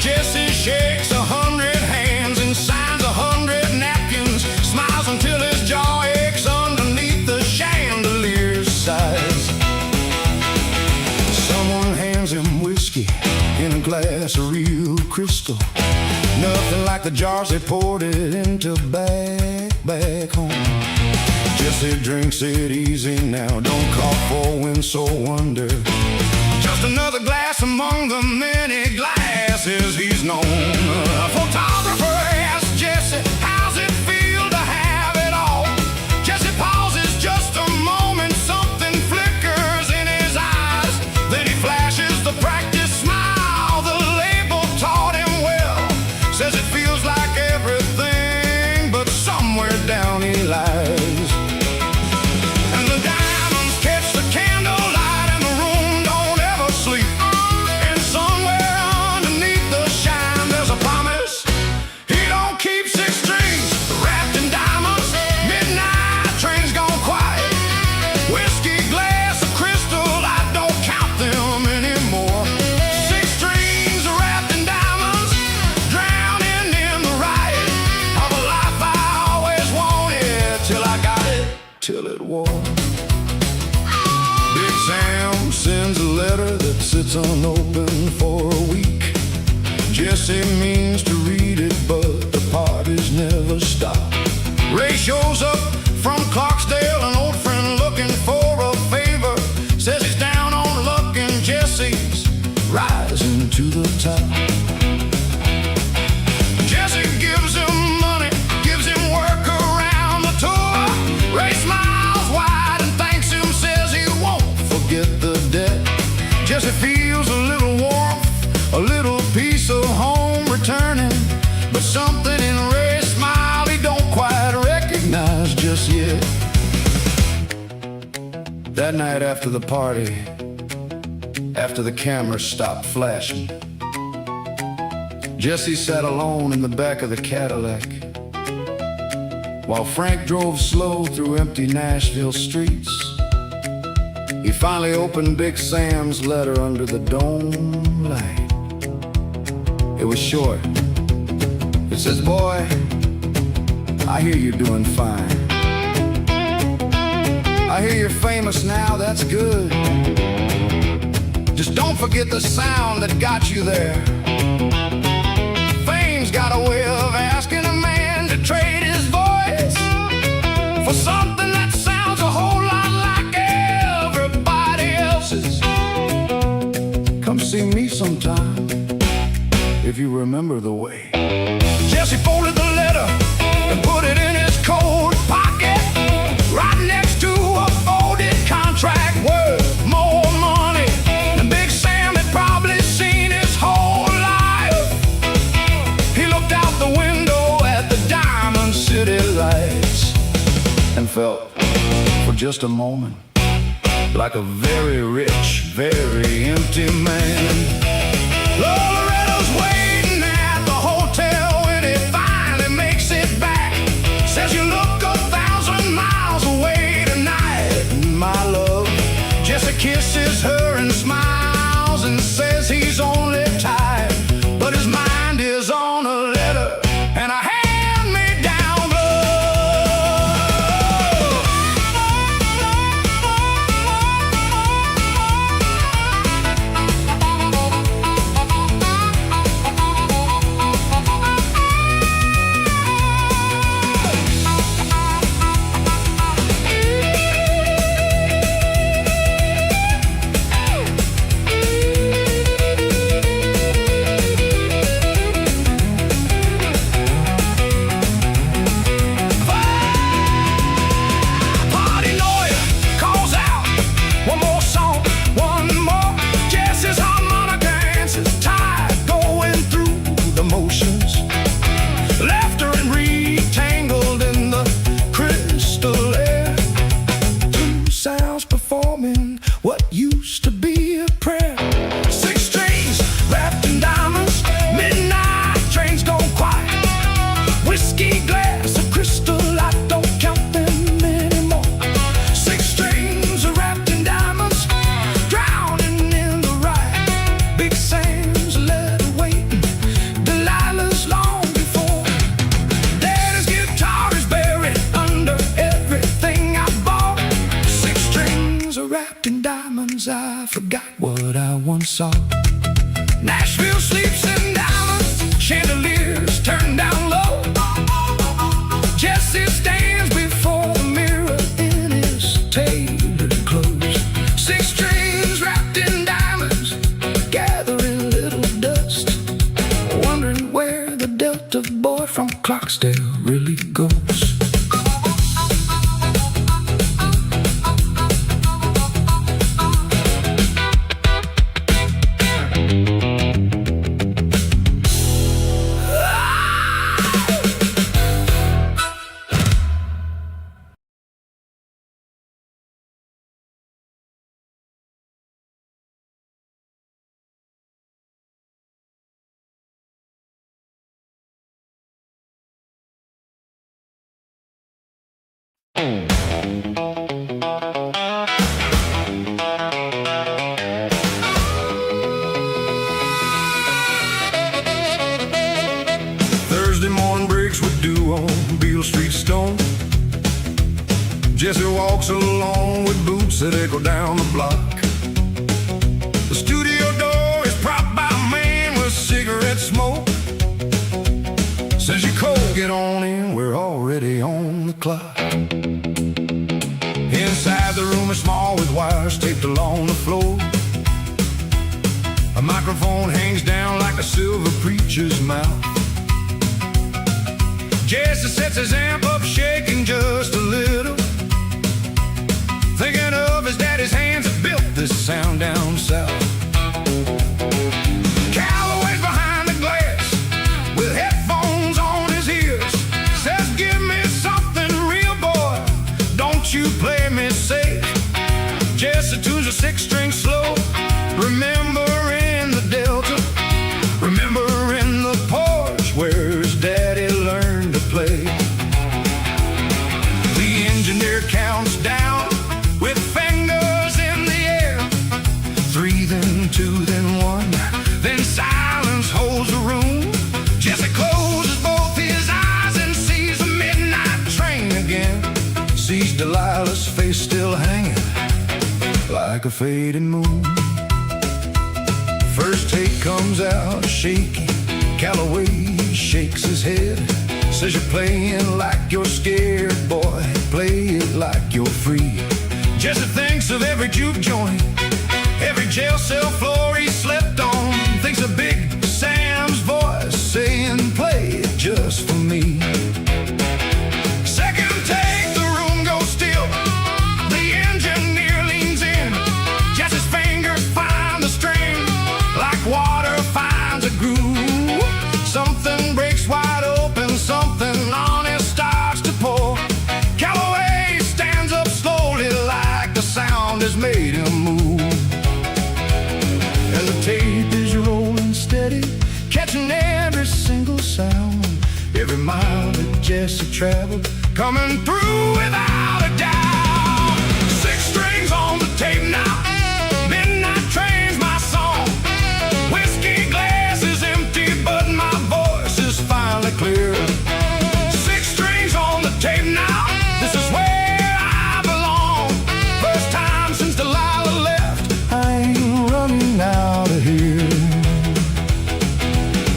Speaker 1: Jesse shakes 100 hands and signs 100 napkins, smiles until his jaw aches underneath the chandelier's size. Someone hands him whiskey in a glass of real crystal. Nothing like the jars they poured it into back home. Jesse drinks it easy now, don't call for wind, so wonder. Just another glass among the many glasses he's known. A photographer asks Jesse, how's it feel to have it all? Jesse pauses just a moment, something flickers in his eyes. Then he flashes the practice smile the label taught him well. Says it feels like everything, but somewhere down he lies. And the diamonds catch the candlelight and the room don't ever sleep. And somewhere underneath the shine there's a promise. He don't keep 6 strings wrapped in diamonds. Midnight train's gone quiet. Whiskey glass of crystal, I don't count them anymore. 6 strings wrapped in diamonds, drowning in the riot of a life I always wanted, till I got it, till it wore. Big Sam sends a letter that sits unopened for a week. Jesse means to read it, but the parties never stop. Ray shows up from Clarksdale, an old friend looking for a favor. Says he's down on luck and Jesse's rising to the top. Jesse gives him money, gives him work around the tour. Ray smiles wide and thanks him, says he won't forget the debt. Jesse feels a little warmth, a little piece of home returning, but something in Ray's smile he don't quite recognize just yet. That night after the party, after the cameras stopped flashing, Jesse sat alone in the back of the Cadillac, while Frank drove slow through empty Nashville streets. He finally opened Big Sam's letter under the dome light. It was short. It says, boy, I hear you're doing fine. I hear you're famous now, that's good. Just don't forget the sound that got you there. Fame's got a way of asking a man to trade his voice for something that sounds a whole lot like everybody else's. Come see me sometime, if you remember the way. Jesse folded the letter and put it in his coat pocket, right next to a folded contract worth more money than Big Sam had probably seen his whole life. He looked out the window at the Diamond City lights and felt, for just a moment, like a very rich, very empty man. Loretta's waiting at the hotel when he finally makes it back. Says you look 1,000 miles away tonight, my love. Jesse kisses her and smiles and says he's only tired, but his mind is on a letter and a hand-me-down performing what used to be a prayer. 6 strings wrapped in diamonds, midnight trains don't quiet. Whiskey glass, a crystal, I don't count them anymore. 6 strings are wrapped in diamonds, drowning in the riot. Big Sam's a letter waiting, Delilah's long before. Daddy's guitar is buried under everything I bought. 6 strings are wrapped in diamonds, I forgot what I once saw. Nashville sleeps in diamonds, chandeliers turned down low. Jesse stands before the mirror in his tailored clothes. 6 strings wrapped in diamonds, gathering little dust, wondering where the Delta boy from Clarksdale really goes.
Speaker 2: Thursday morning breaks were due on Beale Street Stone. Jesse walks along with boots that echo down the block. The studio door is propped by a man with cigarette smoke. Says you cold, get on in, we're already on the clock. Inside the room is small with wires taped along the floor. A microphone hangs down like a silver preacher's mouth. Jesse sets his amp up, shaking just a little, thinking of his daddy's hands that built this sound down south. Calloway's behind the glass with headphones on his ears. Says, give me something real, boy, don't you play me safe. Jesse tunes a 6-string slow, remembering the Delta, remembering the Porsche where his daddy learned to play. The engineer counts down with fingers in the air. 3, then 2, then 1, then silence holds the room. Jesse closes both his eyes and sees the midnight train again. Sees Delilah's face still hanging like a fading moon. First take comes out shaky, Calloway shakes his head. Says you're playing like you're scared, boy, play it like you're free. Jesse thinks of every juke joint, every jail cell floor he slept on. Thinks of Big Sam's voice saying, play it just for me. Second take, the room goes still, the engineer leans in. Jesse's fingers find the string like water finds a groove. Something breaks wide open, something honest starts to pour. Calloway stands up slowly like the sound has made him move. And the tape is rolling steady. Jesse traveled, coming through without a doubt. 6 strings on the tape now, midnight train's my song. Whiskey glass is empty, but my voice is finally clear. 6 strings on the tape now, this is where I belong. First time since Delilah left, I ain't running out of here.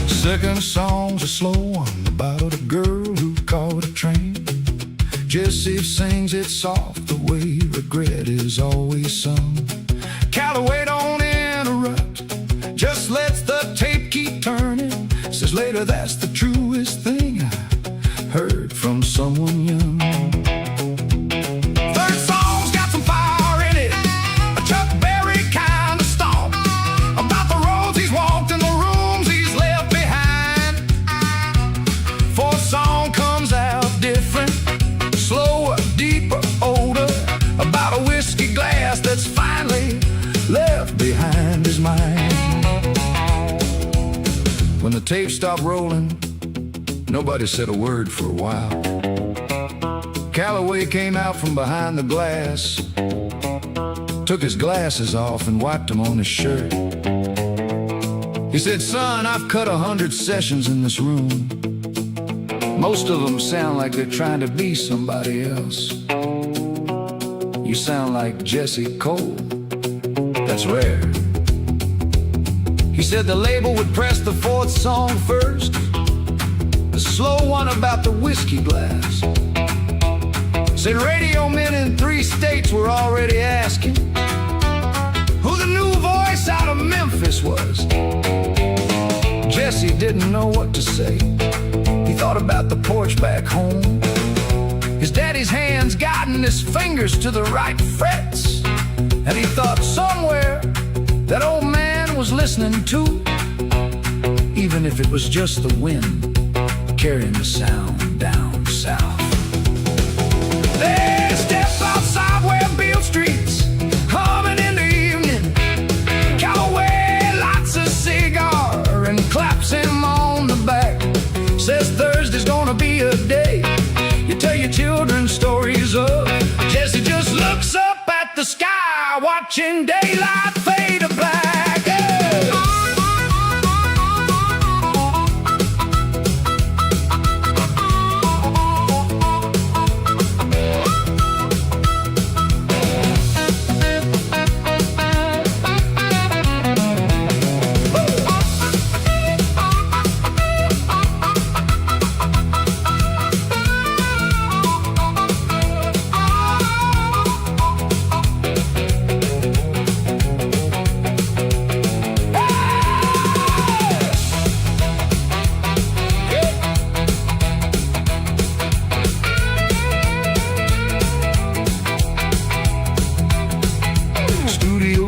Speaker 2: Second song's a slow one about a girl who caught a train. Jesse sings it soft the way regret is always sung. Calloway don't interrupt, just lets the tape keep turning. Says later that's the truest thing I heard from someone young. Third song's got some fire in it, a Chuck Berry kind of stomp, about the roads he's walked and the rooms he's left behind. Fourth song comes out different, slower, deeper, older, about a whiskey glass that's finally left behind his mind. When the tape stopped rolling, nobody said a word for a while. Calloway came out from behind the glass, took his glasses off and wiped them on his shirt. He said, "Son, I've cut 100 sessions in this room. Most of them sound like they're trying to be somebody else. You sound like Jesse Cole. That's rare." He said the label would press the 4th song first, the slow one about the whiskey glass. Said radio men in 3 states were already asking who the new voice out of Memphis was. Jesse didn't know what to say. He thought about the porch back home. His daddy's hands guiding his fingers to the right frets. And he thought somewhere that old man was listening too, even if it was just the wind carrying the sound down south. They step outside where Beale Street's humming in the evening. Calloway lights a cigar and claps him on the back. Says Thursday's gonna be a day you tell your children stories of. Jesse just looks up at the sky, watching daylight fade to black.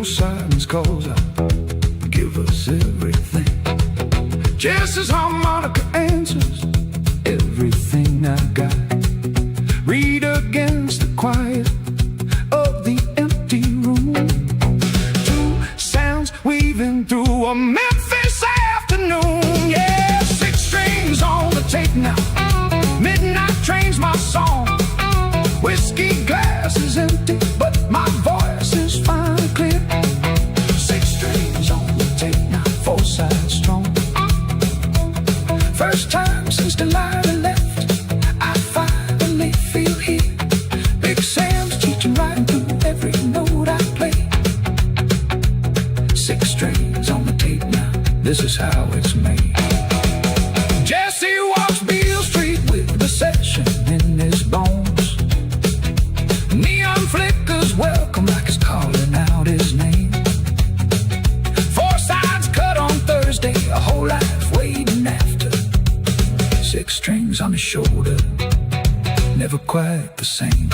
Speaker 2: Silence calls out, give us everything. Jesse's harmonica answers, everything I got. Read against the quiet of the empty room. 2 sounds weaving through a Memphis afternoon. Yeah, 6 strings on the tape now, midnight train's my song. Whiskey glass is empty, but my voice is finally clear. 6 strings on the tape now, 4 sides strong. First time since Delilah left, I finally feel here. Big Sam's teaching right through every note I play. 6 strings on the tape now, this is how it's made. Jesse walks Beale Street with recession in his bones. Neon flickers welcome like it's calling out his name. 4 sides cut on Thursday, a whole life waiting after. 6 strings on his shoulder, never quite the same.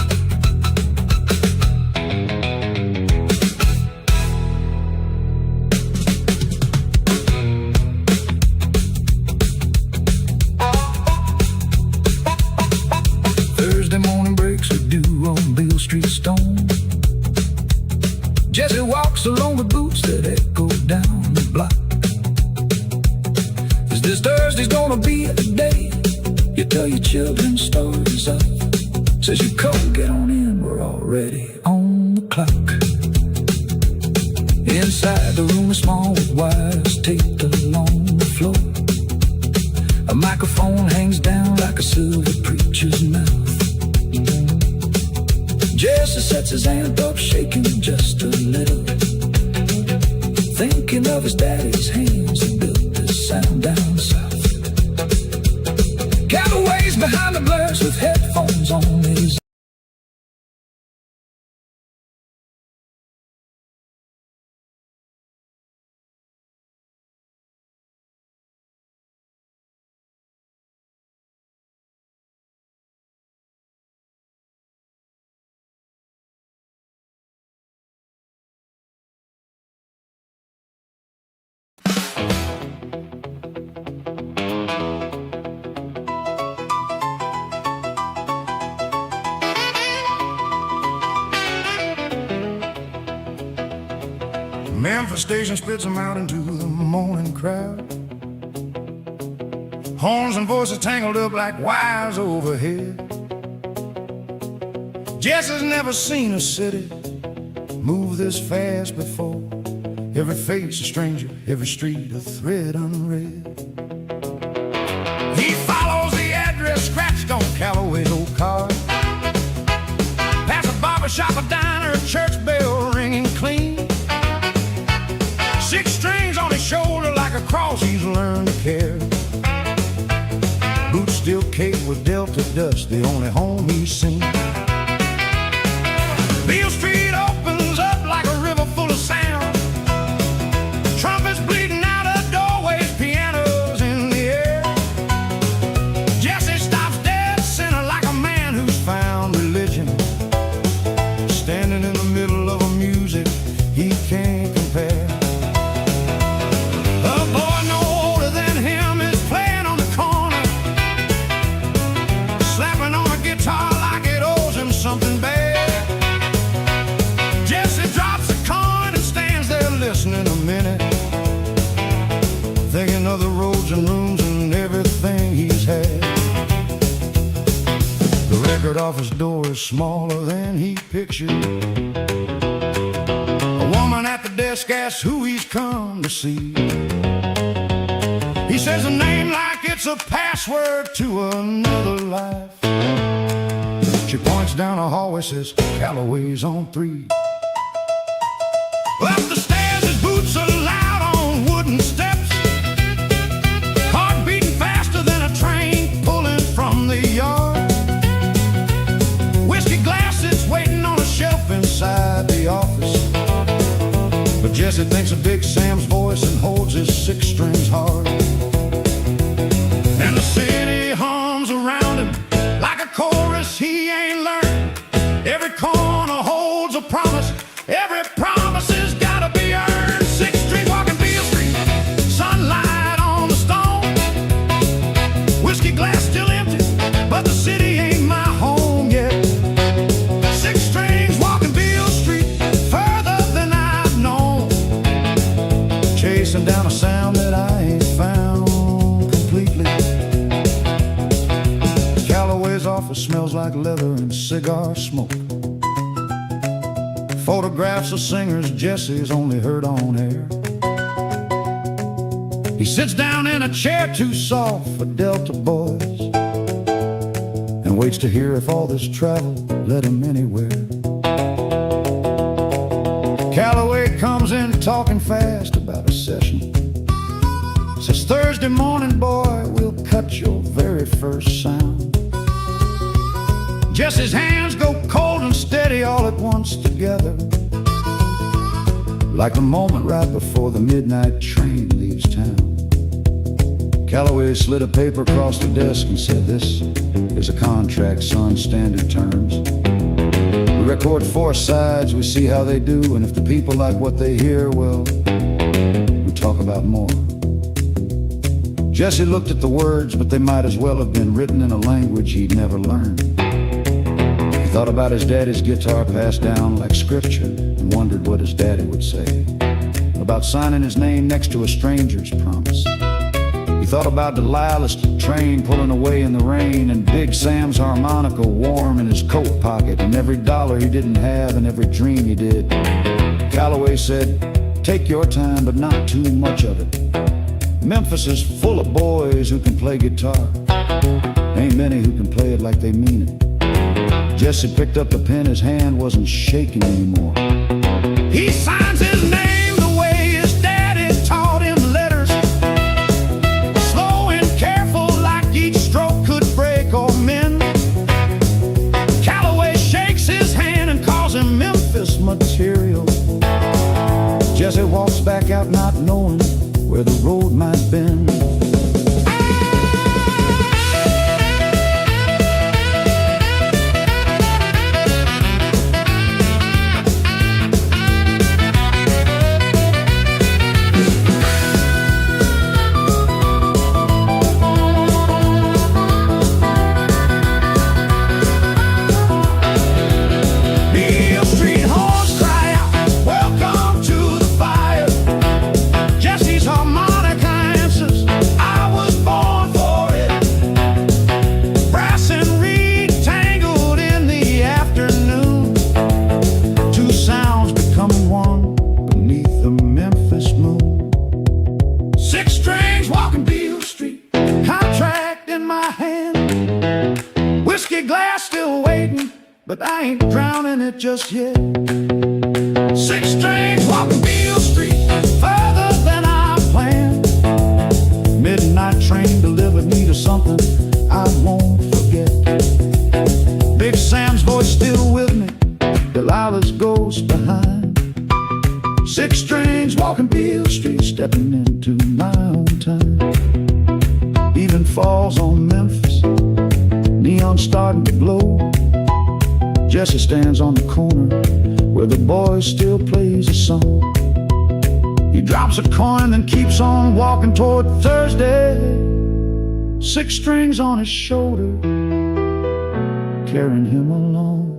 Speaker 2: Thursday morning breaks are due on Beale Street Stone. Jesse walks along with boots that echo down the block. Is this Thursday's gonna be a day you
Speaker 4: tell your children stories of. Says you come, get on in, we're already on the clock. Inside the room is small with wires taped along the floor. A microphone hangs down like a silver preacher's mouth. Jesse sets his hand up, shaking just a little, thinking of his daddy's hands that built this sound down south. Callaway's behind the blurs with headphones on his.
Speaker 2: Memphis station spits them out into the morning crowd. Horns and voices tangled up like wires overhead. Jesse's never seen a city move this fast before. Every face a stranger, every street a thread unread. He follows the address scratched on Callaway's old car, past a barbershop, a diner, a church bell ringing clean. 6 strings on his shoulder like a cross he's learned to carry. Boots still caked with Delta dust, the only home he's seen. Beale Street opens up like a river full of sound. Trumpets bleeding out of doorways, pianos in the air. Jesse stops dead center like a man who's found religion, standing in the middle of a music he can't compare. Something bad. Jesse drops a coin and stands there listening a minute, thinking of the roads and rooms and everything he's had. The record office door is smaller than he pictured. A woman at the desk asks who he's come to see. He says a name like it's a password to another life. She points down a hallway, says Callaway's on 3. Up the stairs, his boots are loud on wooden steps, heart beating faster than a train pulling from the yard. Whiskey glasses waiting on a shelf inside the office, but Jesse thinks of Big Sam's voice and holds his 6 strings hard. And the city hums around him like a chorus he ain't learned. Every corner holds a promise, every promise has gotta be earned. 6th Street, walking Beale Street, sunlight on the stone. Whiskey glass still empty, but the city ain't my home yet. 6 strings walking Beale Street, further than I've known, chasing down a sound that I ain't found completely. Callaway's office smells like leather and cigar smoke. Photographs of singers Jesse's only heard on air. He sits down in a chair too soft for Delta boys and waits to hear if all this travel led him anywhere. Callaway comes in talking fast about a session. Says Thursday morning, boy, we'll cut your very first sound. Jesse's hands go cold and steady all at once together, like the moment right before the midnight train leaves town. Callaway slid a paper across the desk and said, "This is a contract, son, standard terms. We record 4 sides, we see how they do, and if the people like what they hear, well, we talk about more." Jesse looked at the words, but they might as well have been written in a language he'd never learned. He thought about his daddy's guitar passed down like scripture and wondered what his daddy would say about signing his name next to a stranger's promise. He
Speaker 5: thought about Delilah's train pulling away in the rain, and Big Sam's harmonica warm in his coat pocket, and every dollar he didn't have and every dream he did. Calloway said, take your time, but not too much of it. Memphis is full of boys who can play guitar. Ain't many who can play it like they mean it. Jesse picked up the pen, his hand wasn't shaking anymore.
Speaker 1: He signs his name the way his daddy taught him letters, slow and careful like each stroke could break or mend. Calloway shakes his hand and calls him Memphis material.
Speaker 5: Jesse walks back out not knowing where the road might bend. But I ain't drowning it just yet.
Speaker 1: 6 strings walking Beale Street,
Speaker 5: further than I planned. Midnight train delivered me to something I won't forget. Big Sam's voice still with me, Delilah's ghost behind. 6 strings walking Beale Street, stepping into my own time. Even falls on Memphis, neon starting to glow. Jesse stands on the corner where the boy still plays a song. He drops a coin, then keeps on walking toward Thursday. 6 strings on his shoulder, carrying him along.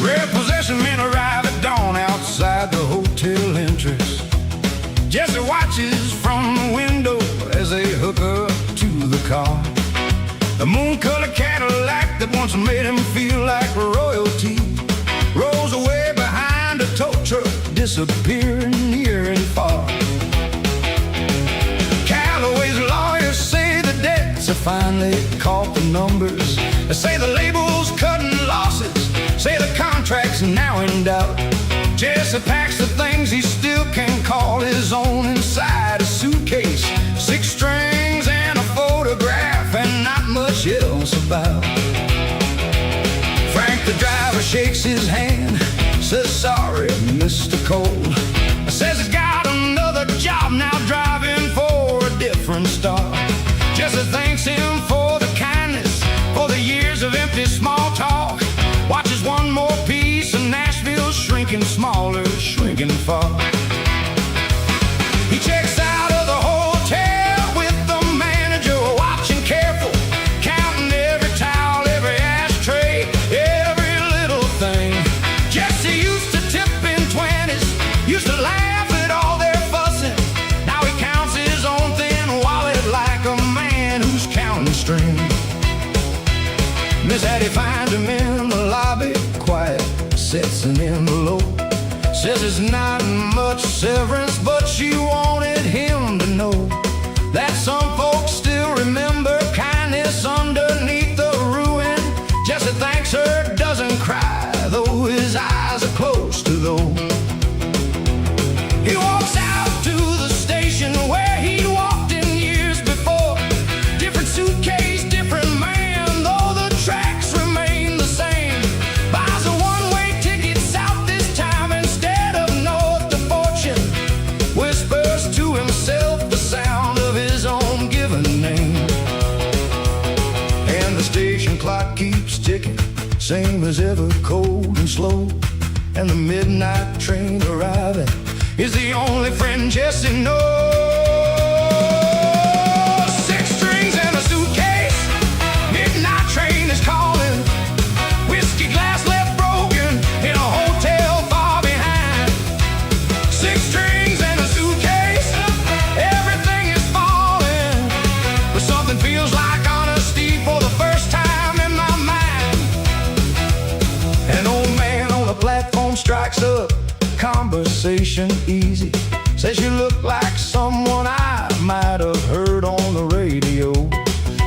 Speaker 1: Repossession men arrive at dawn outside the hotel entrance. Jesse watches from the window as they hook up to the car. The moon-colored Cadillac that once made him feel like royalty rolls away behind a tow truck, disappearing near and far. Calloway's lawyers say the debts have finally caught the numbers. They say the label's cutting losses, say the contract's now in doubt. Jesse packs the things he still can call his own inside a suitcase. 6 strings and a photograph and not much else about. Frank the driver shakes his hand, says sorry Mr. Cole. Says he's got another job now, driving for a different star. Jesse thanks him for the kindness, for the years of empty small talk. Watches one more piece of Nashville shrinking smaller, shrinking far. He checks out of the hotel with the manager, watching careful, counting every towel, every ashtray, every little thing. Jesse used to tip in 20s, used to laugh at all their fussing. Now he counts his own thin wallet like a man who's counting strings. Miss Hattie finds him in the lobby, quiet, sets an envelope. Says it's not much severance, but she wanted him to know that some folks still remember kindness underneath the ruin. Jesse thanks her, doesn't cry, though his eyes are close to those. He walks out to the station where he'd walked in years before. Different suitcase, different
Speaker 5: same as ever, cold and slow. And the midnight train arriving is the only friend Jesse knows. Strikes up, conversation easy. Says you look like someone I might have heard on the radio.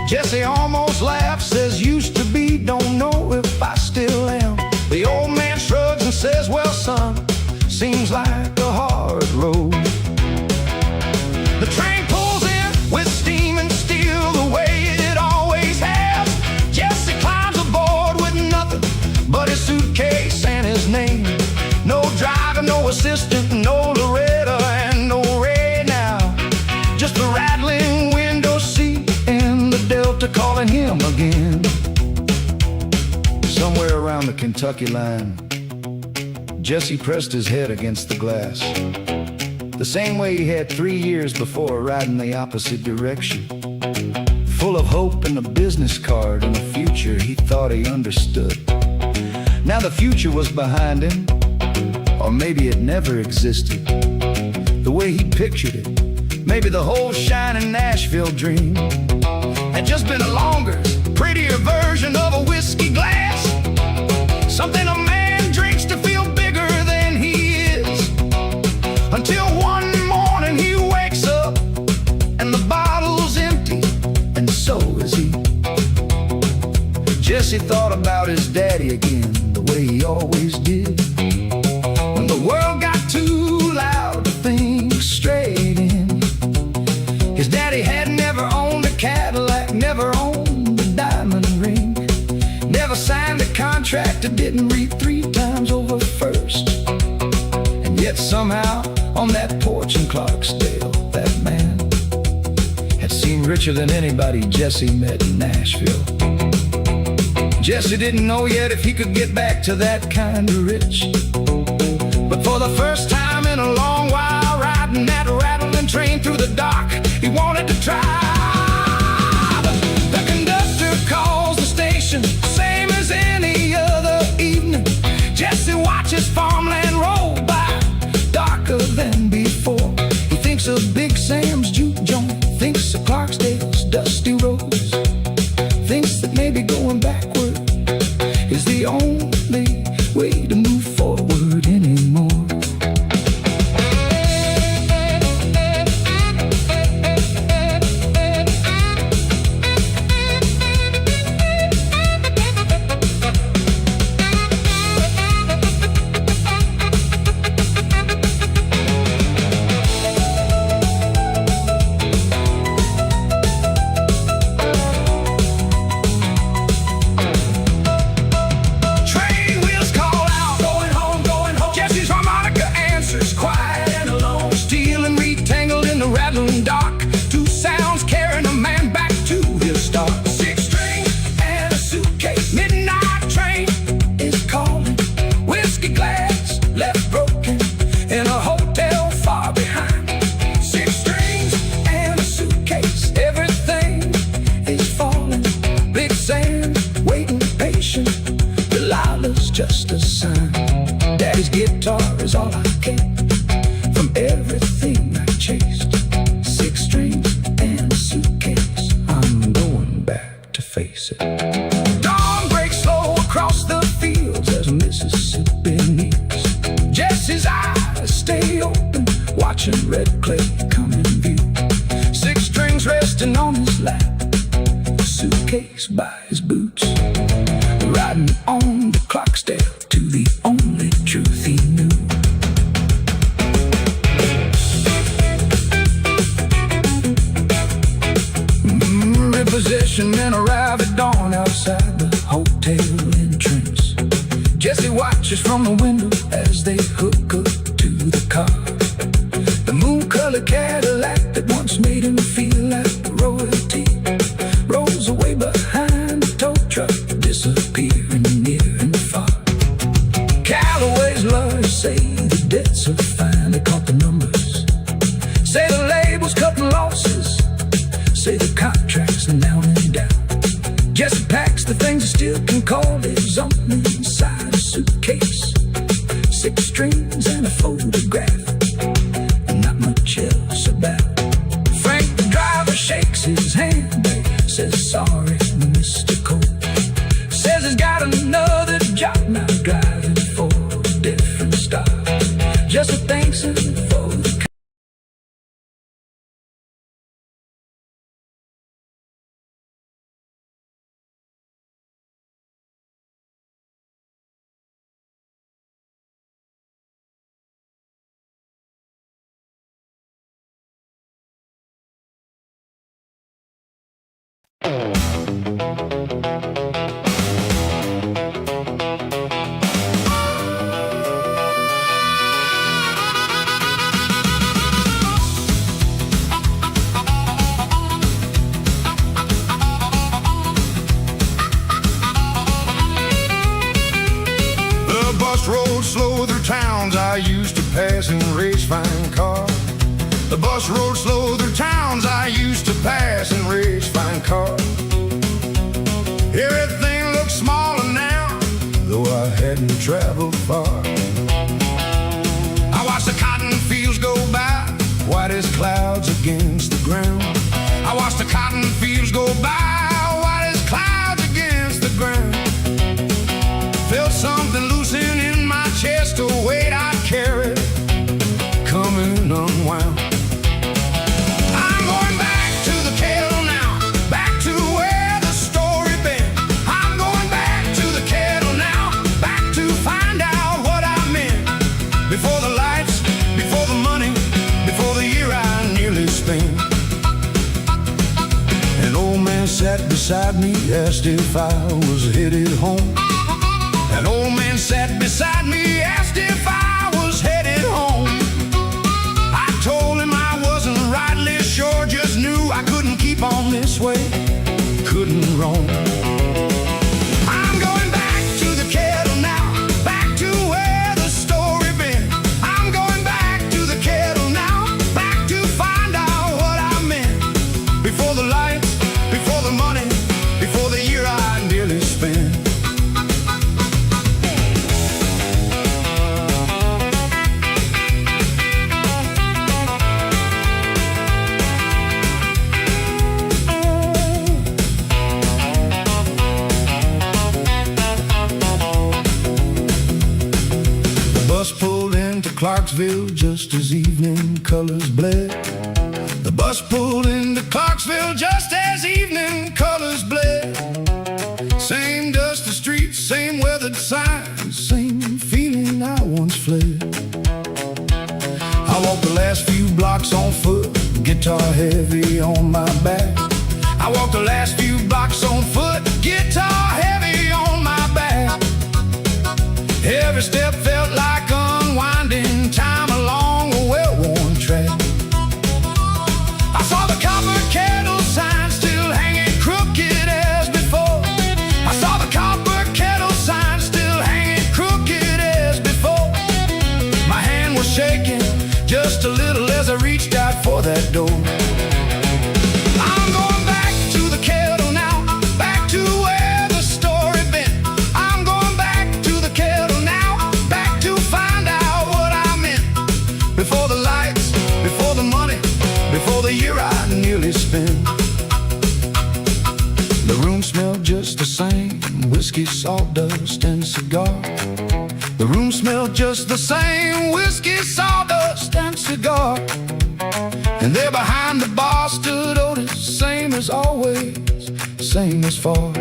Speaker 5: Jesse almost laughs, says used to be, don't know if I still am. The old man shrugs and says, well son, seems like a hard road. The train pulls in with steam and steel the way it always has. Jesse climbs aboard with nothing but his suitcase and his name. No driver, no assistant, no Loretta, and no Ray now. Just a rattling window seat and the Delta calling him again. Somewhere around the Kentucky line, Jesse pressed his head against the glass, the same way he had 3 years before, riding the opposite direction. Full of hope and a business card and a future he thought he understood. Now the future was behind him, or maybe it never existed. The way he pictured it, maybe the whole shining Nashville dream had just been a longer, prettier version of a whiskey glass. Something a man drinks to feel bigger than he is. Until one morning he wakes up and the bottle's empty, and so is he. Jesse thought about his daddy again, the way he always did. The world got too loud to think straight in. His daddy had never owned a Cadillac, never owned a diamond ring, never signed a contract that didn't read 3 times over first. And yet somehow on that porch in Clarksdale, that man had seemed richer than anybody Jesse met in Nashville. Jesse didn't know yet if he could get back to that kind of rich. But for the first time in a long while, riding that rattling train through the dock, he wanted to try. The conductor calls the station, same as any other evening. Jesse watches farmland roll by, darker than before. He thinks of Big Sam's juke joint, thinks of Clarksdale's dusty roads, thinks that maybe going backward is the only way to move forward anymore. Dock, 2 sounds carrying a man back to his start. 6 strings and a suitcase, midnight train is calling. Whiskey glass left broken in a hotel far behind. 6 strings and a suitcase, everything is falling. Big Sam waiting patient, Delilah's just a sign. Daddy's guitar is all I get from everything I chased. 6 strings and a suitcase, I'm going back to face it. Dawn breaks slow across the fields as Mississippi nears. Jesse's eyes stay open, watching red clay come in view. 6 strings resting on his lap, a suitcase by his boots. Riding on to Clarksdale to the only truth he knew. Repossession men arrive at dawn outside the hotel entrance. Jesse watches from the window as they hook up to the car. The moon-colored Cadillac that once made him feel like royalty rolls away behind the tow truck, disappearing near
Speaker 2: rolled slow through towns I used to pass in race fine cars. The bus rolled slow through towns I used to pass in race fine cars. Everything looks smaller now, though I hadn't traveled far. I watched the cotton fields go by, white as clouds against the ground. I watched the cotton fields go by, white as clouds against the ground. Felt something loosen in my chest, a weight I carried coming unwound. I'm going back to the kettle now, back to where the story been. I'm going back to the kettle now, back to find out what I meant. Before the lights, before the money, before the year I nearly spent. An old man sat beside me, asked if I was headed home. An old man sat beside me, asked if I was headed home. I told him I wasn't rightly sure, just knew I couldn't keep on this way, couldn't roam. I'm going back to the kettle now, back to where the story been. I'm going back to the kettle now, back to find out what I meant. Before the lights, before the money, before the year I nearly spent. The bus pulled into Clarksville just as evening colors bled. The bus pulled into Clarksville just as evening colors bled. Same dusty streets, same weathered signs, same feeling I once fled. I walked the last few blocks on foot, guitar heavy on my back. I walked the last few blocks on foot, guitar heavy on my back. Every step felt like unwinding time along a well-worn track. I saw the copper kettle sign still hanging crooked as before. I saw the copper kettle sign still hanging crooked as before. My hand was shaking just a little as I reached out for that door. I'm going back to the kettle now, back to where the story been. I'm going back to the kettle now, back to find out what I meant. Before the lights, before the money, before the year I nearly spent. The room smelled just the same, whiskey, sawdust, and cigar. The room smelled just the same, whiskey, sawdust, and cigar. And there behind the bar stood Otis, same as always, same as far.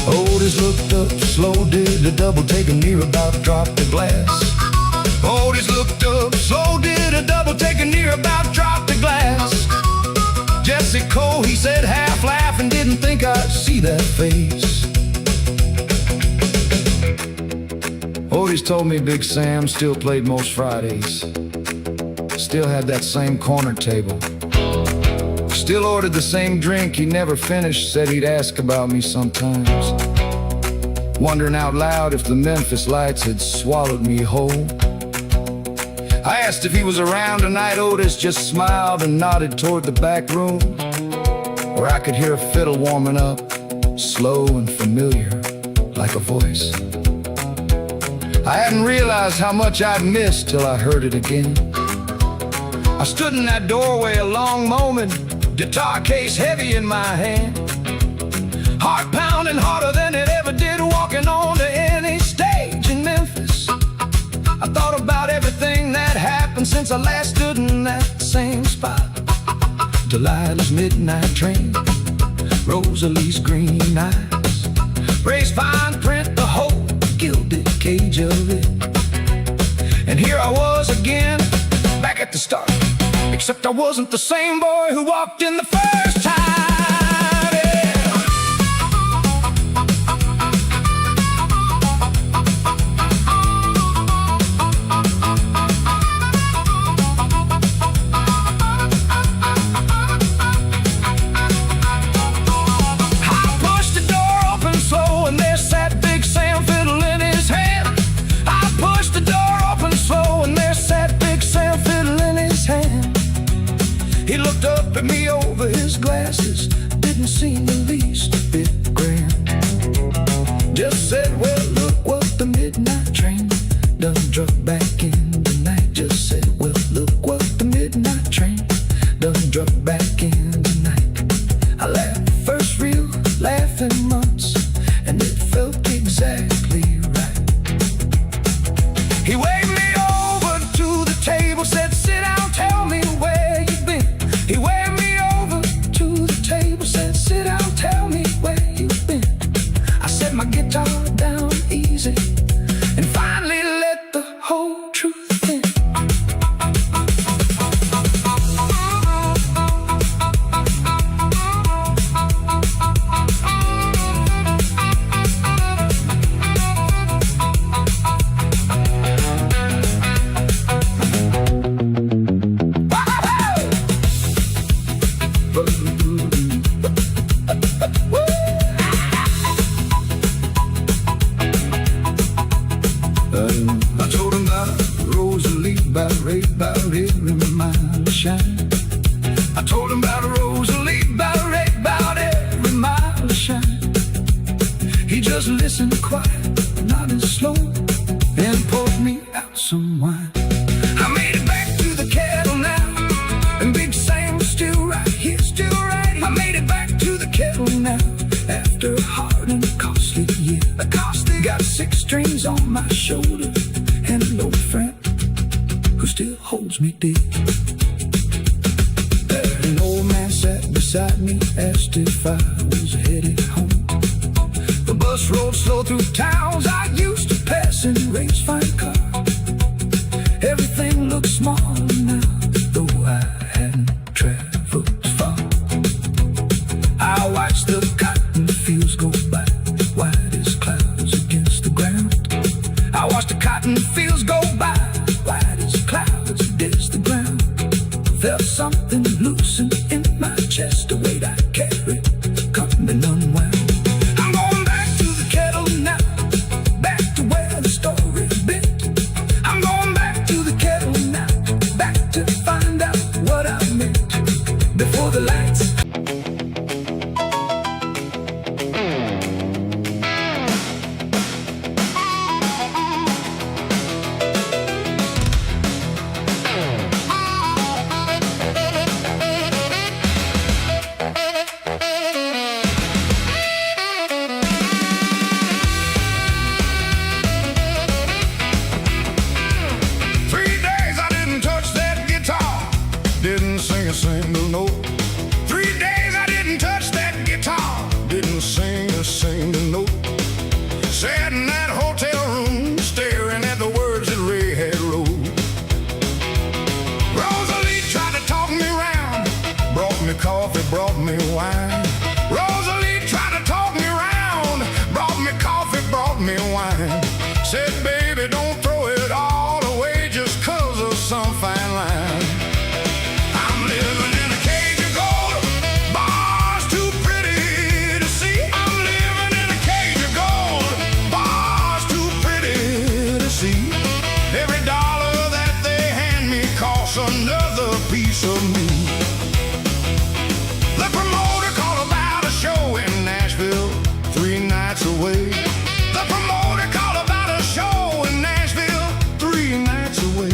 Speaker 2: Otis looked up slow, did a double take, and near about dropped the glass. Otis looked up slow, did a double take, and near about dropped the glass. Jesse Cole, he said, half laughing, didn't think I'd see that face. Otis told me Big Sam still played most Fridays, still had that same corner table, still ordered the same drink he never finished, said he'd ask about me sometimes, wondering out loud if the Memphis Lights had swallowed me whole. I asked if he was around tonight. Otis just smiled and nodded toward the back room, where I could hear a fiddle warming up, slow and familiar, like a voice. I hadn't realized how much I'd missed till I heard it again. I stood in that doorway a long moment, guitar case heavy in my hand, heart pounding harder than it ever did walking on to any stage in Memphis. I thought about everything that happened since I last stood in that same spot. Delilah's midnight train, Rosalie's green eyes, Ray's fine print, the whole gilded cage of it. And here I was again, back at the start, except I wasn't the same boy who walked in the first time. I pushed the door open slow, and there sat Big Sam, fiddle in his hand.
Speaker 4: Just said, well, look what the midnight train done drove back in the night. Just said, well, look what the midnight train done drove back in the night. I laughed first real laugh in months, and it felt exactly right. He waved me over to the table, said, sit down, tell me where you've been. He waved me over to the table, said, sit down, tell me where you've been. I set my guitar down easy and finally let the whole truth in. I told him about Rosalie, about Ray, about every mile of shine. I told him about Rosalie, about Ray, about every mile of shine. He just listened quiet, nodded slow, and poured me out some wine. I made it back to the kettle now, and Big Sam's still right here, still right here. I made it back to the kettle now, after a hard and costly year. Got 6 strings on my shoulder and an old friend who still holds me dear. There an old man sat beside me, asked if I was headed home. The bus rolled slow through towns I used to pass in Ray's fine car. Everything looked small now, though I hadn't traveled far. I watched the cotton fields go by, white as clouds against the ground. I watched the cotton fields go by, white as clouds against the ground. Felt something loosen in my chest, a weight I carried, coming unwound. I'm going back to the kettle now, back to where the story bit. I'm going back to the kettle now, back to find out what I meant before the lights.
Speaker 2: Didn't sing a single note. 3 days I didn't touch that guitar. Didn't sing a single note. Sat in that hotel room, staring at the words that Ray had wrote. Rosalie tried to talk me round, brought me coffee, brought me wine. Rosalie tried to talk me round, brought me coffee, brought me wine. Said, baby, don't throw it all away just 'cause of some fine line. Another piece of me. The promoter called about a show in Nashville 3 nights away. The promoter called about a show in Nashville 3 nights away.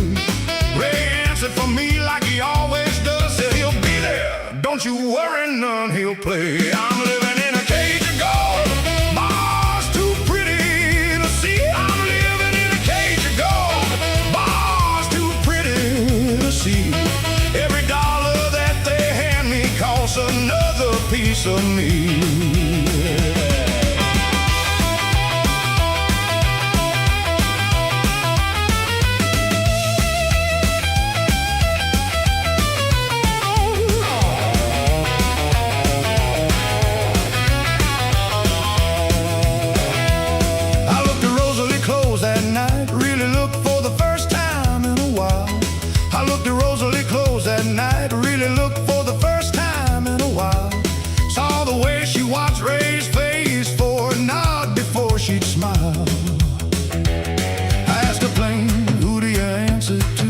Speaker 2: Ray answered for me like he always does, said he'll be there, don't you worry none, he'll play. I'm living in a cage of gold, bars too pretty to see. I'm living in a cage of gold, bars too pretty to see. Every dollar that they hand me costs another piece of me. I looked at Rosalie clothes that night, really looked for the first time in a while. I looked at Rosalie clothes that night, really looked for the first time in a while. Saw the way she watched Ray's face for a nod before she'd smile. I asked her plain, who do you answer to,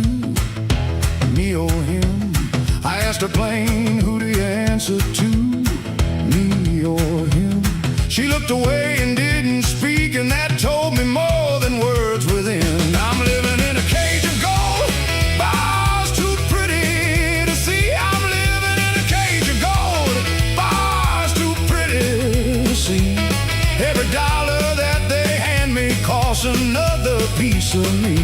Speaker 2: me or him? I asked her plain, who do you answer to, me or him? She looked away and didn't speak. lost another piece of me.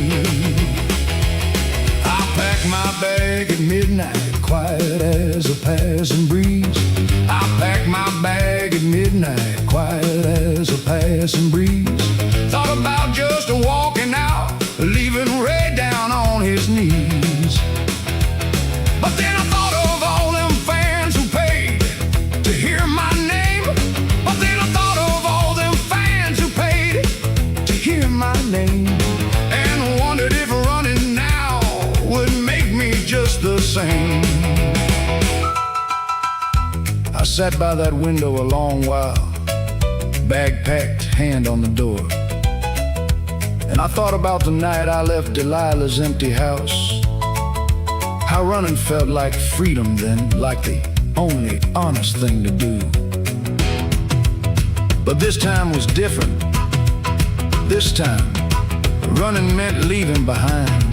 Speaker 2: I packed my bag at midnight, quiet as a passing breeze. I packed my bag at midnight, quiet as a passing breeze. Thought about just walking out, leaving Ray down on his knees. But then I thought of all them fans who paid to hear my name. But then I thought of all them fans who paid to hear my name, and wondered if running now would make me just the same. I sat by that window a long while, bag packed, hand on the door. And I thought about the night I left Delilah's empty house. How running felt like freedom then, like the only honest thing to do. But this time was different. This time, running meant leaving behind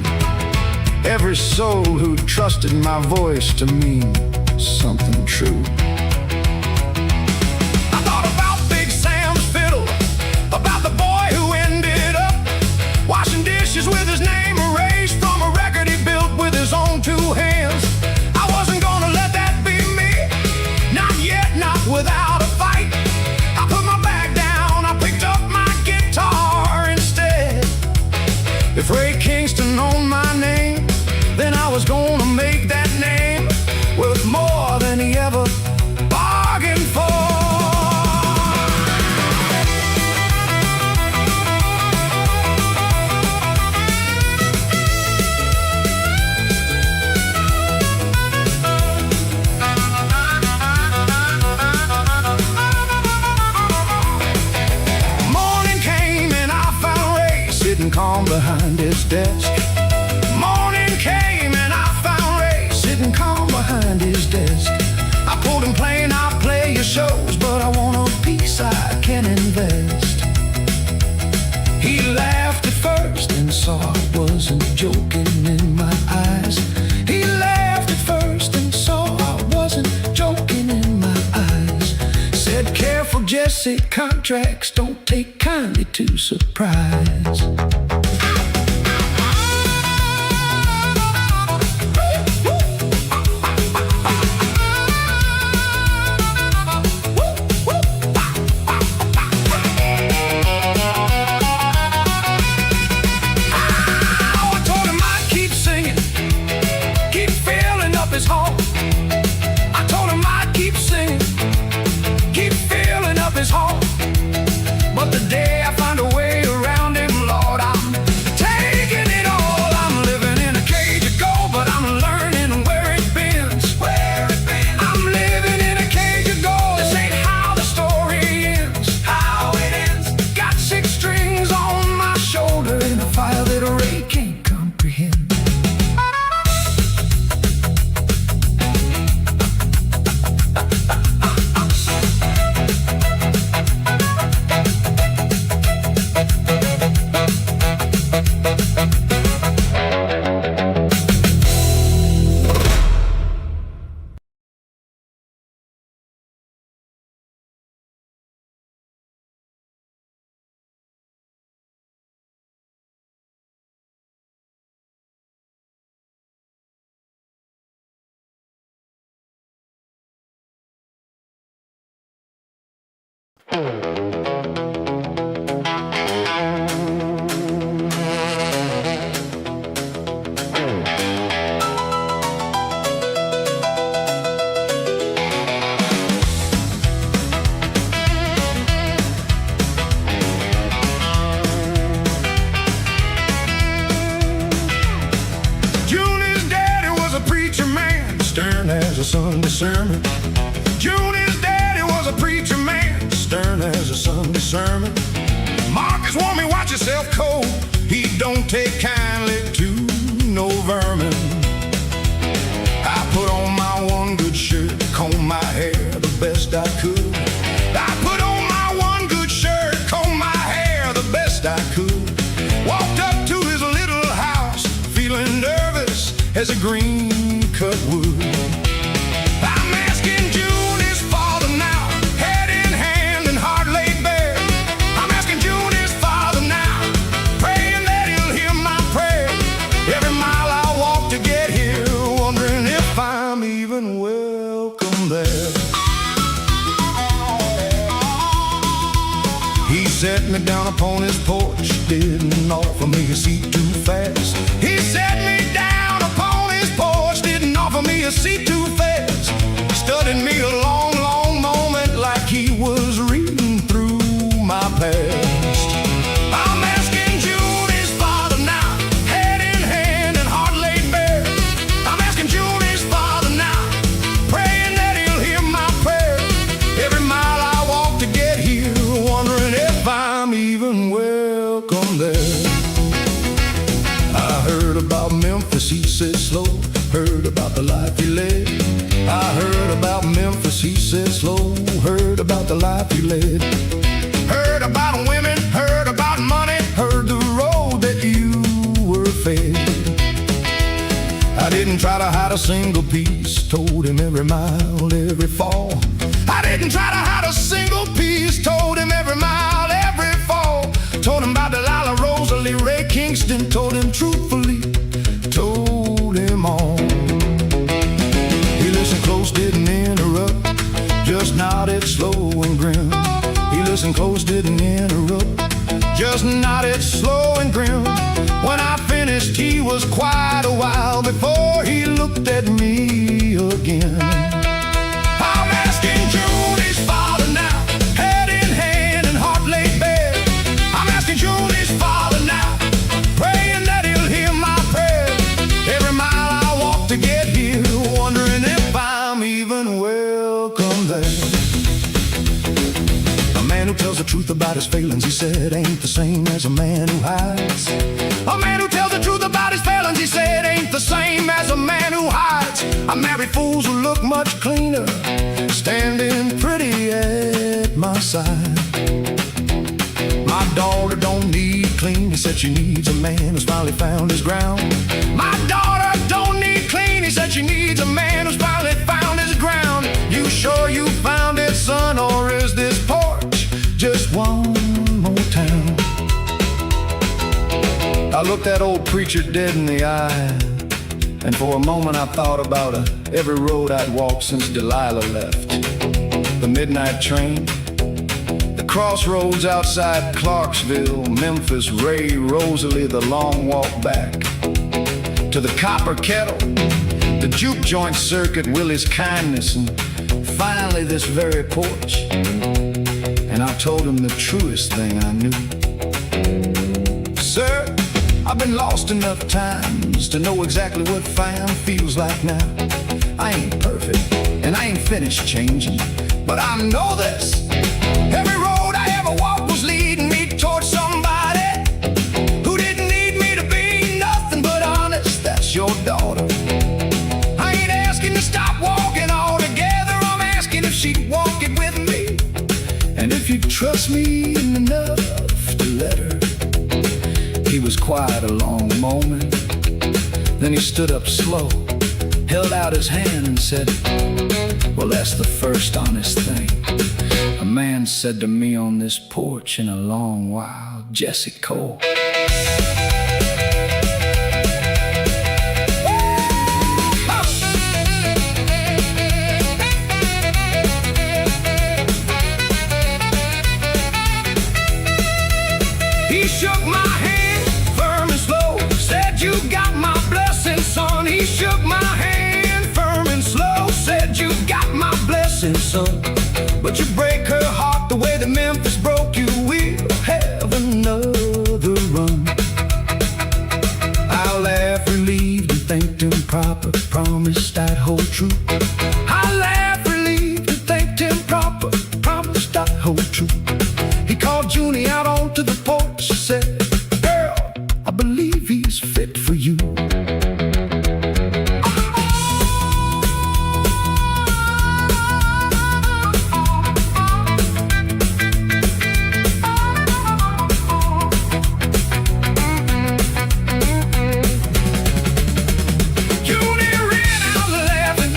Speaker 2: every soul who trusted my voice to mean something true. I thought about Big Sam's fiddle, about the boy who ended up washing dishes with his name erased from a record he built with his own two hands. I wasn't gonna let that be me, not yet, not without a fight. I put my bag down, I picked up my guitar instead. If Ray Kingston owned my name, then I was gonna make that name worth more than he ever bargained for. Morning came and I found Ray sitting calm behind his desk. Morning came and I found Ray sitting calm behind his desk. I pulled him playing, I'll play your shows, but I want a piece I can invest. He laughed at first and saw I wasn't joking in my eyes. He laughed at first and saw I wasn't joking in my eyes. Said, careful Jesse, contracts don't take kindly to surprise. His home. I told him I'd keep singing, keep filling up his home. But the day I find a way around him, Lord, I'm taking it all. I'm living in a cage of gold, but I'm learning where it bends. I'm living in a cage of gold. This ain't how the story ends. How it ends. Got 6 strings on my shoulder in a fire that Ray can't comprehend. Stern as a Sunday sermon. Junie's daddy was a preacher man, stern as a Sunday sermon. Marcus warned me, watch yourself cold. He don't take kindly to no vermin. I put on my one good shirt, comb my hair the best I could. I put on my one good shirt, comb my hair the best I could. Walked up to his little house, feeling nervous as a green cut wood. I'm asking Junie's father now, head in hand and heart laid bare. I'm asking Junie's father now, set me down upon his porch, didn't offer me a seat too fast. He set me down upon his porch, didn't offer me a seat too fast. Studied me a long, long moment like he was reading through my past. I'm asking June, his father now, head in hand and heart laid bare. I'm asking June, his father now, praying that he'll hear my prayer. Every mile I walk to get here, wondering if I'm even welcome there. I heard about Memphis, he said slow, heard about the life he led. I heard about Memphis, he said slow, heard about the life he led. Heard about women, heard about money, heard the road that you were fed. I didn't try to hide a single piece, told him every mile, every fall. I didn't try to hide a single piece, told him every mile, every fall. Told him about Delilah, Rosalie, Ray Kingston, told him truthfully, told him all. He listened close, didn't interrupt, just nodded slow and grim. He listened close, didn't interrupt, just nodded slow and grim. When I finished, he was quite a while before he looked at me again. I'm asking June, his father now, head in hand and heart laid bare. I'm asking June, his father now, praying that he'll hear my prayer. Every mile I walk to get here, wondering if I'm even welcome there. A man who tells the truth about his failings, he said, ain't the same as a man who hides. A man who tells the truth about his failings, he said, ain't the same as a man who hides. I marry fools who look much cleaner, standing pretty at my side. My daughter don't need clean, he said she needs a man who's finally found his ground. My daughter don't need clean, he said she needs a man who's finally found his ground. You sure you found it, son, or is this porch just one more town? I looked that old preacher dead in the eye, and for a moment I thought about every road I'd walked since Delilah left. The midnight train, the crossroads outside Clarksville, Memphis, Ray, Rosalie, the long walk back to the copper kettle, the juke joint circuit, Willie's kindness, and finally this very porch. And I told him the truest thing I knew. Sir, I've been lost enough times to know exactly what fine feels like now. I ain't perfect, and I ain't finished changing, but I know this: every road I ever walked was leading me towards somebody who didn't need me to be nothing but honest. That's your daughter. I ain't asking to stop walking altogether, I'm asking if she'd walk it with me. And if you trust me enough to let her. He was quiet a long moment, then he stood up slow, held out his hand and said, well, that's the first honest thing a man said to me on this porch in a long while. Jesse Cole. He shook my hand, firm and slow, said, you got my blessing, son. He shook my hand, firm and slow, said, you got my blessing, son. But you break her heart the way that Memphis broke you, we'll have another run. I laughed relieved and thanked him proper, promised I'd hold true. I laughed relieved and thanked him proper, promised I'd hold true. He called Junie out onto the porch, said, girl, I believe he's fit for you. Junie ran out laughing,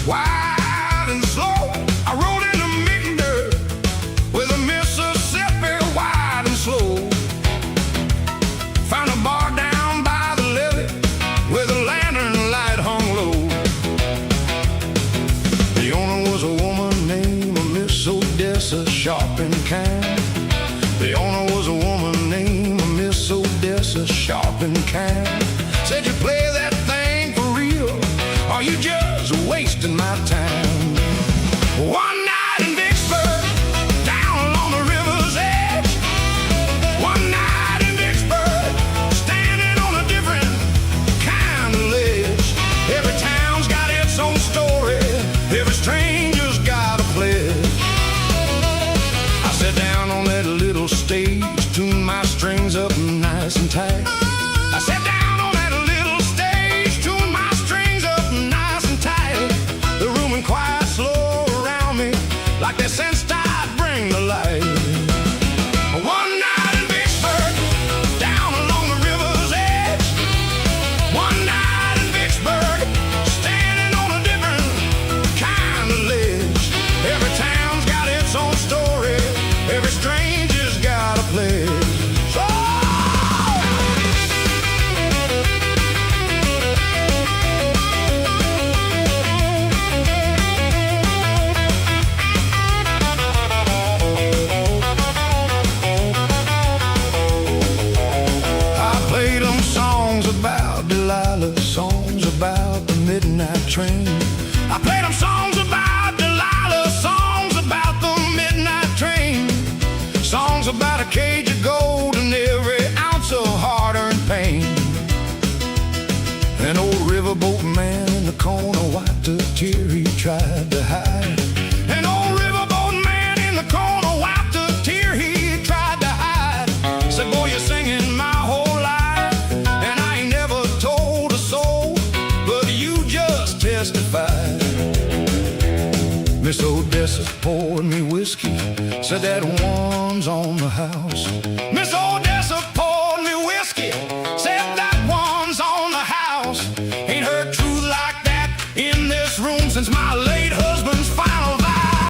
Speaker 2: Wide and slow, I rode into Mickender with a Mississippi, wide and slow. Found a bar down by the levee with a lantern light hung low. The owner was a woman named Miss Odessa, sharp and kind. The owner was a woman named Miss Odessa, sharp and kind. Said, you play that thing for real, or you just wasting my time. One night in Vicksburg, down along the river's edge. One night in Vicksburg, standing on a different kind of ledge. Every town's got its own story, every stranger's got a pledge. I sat down on that little stage, tuned my strings up nice and tight. I sat down on that little stage, tuned my strings up nice and tight. The room went quiet, slow around me, like they sensed I'd bring the light. One night in Vicksburg, down along the river's edge. One night in Vicksburg, standing on a different kind of ledge. Every town's got its own story, every stranger's got a pledge. Songs about the midnight train. I played them songs about Delilah, songs about the midnight train, songs about a cage of gold and every ounce of hard-earned pain. An old riverboat man in the corner wiped a tear he tried to hide. An old riverboat man in the corner wiped a tear he tried to hide. Said, boy, you're singing my whole life, and I ain't never told a soul, but you just testified. Miss Odessa poured me whiskey, said that one's on the house. Miss Odessa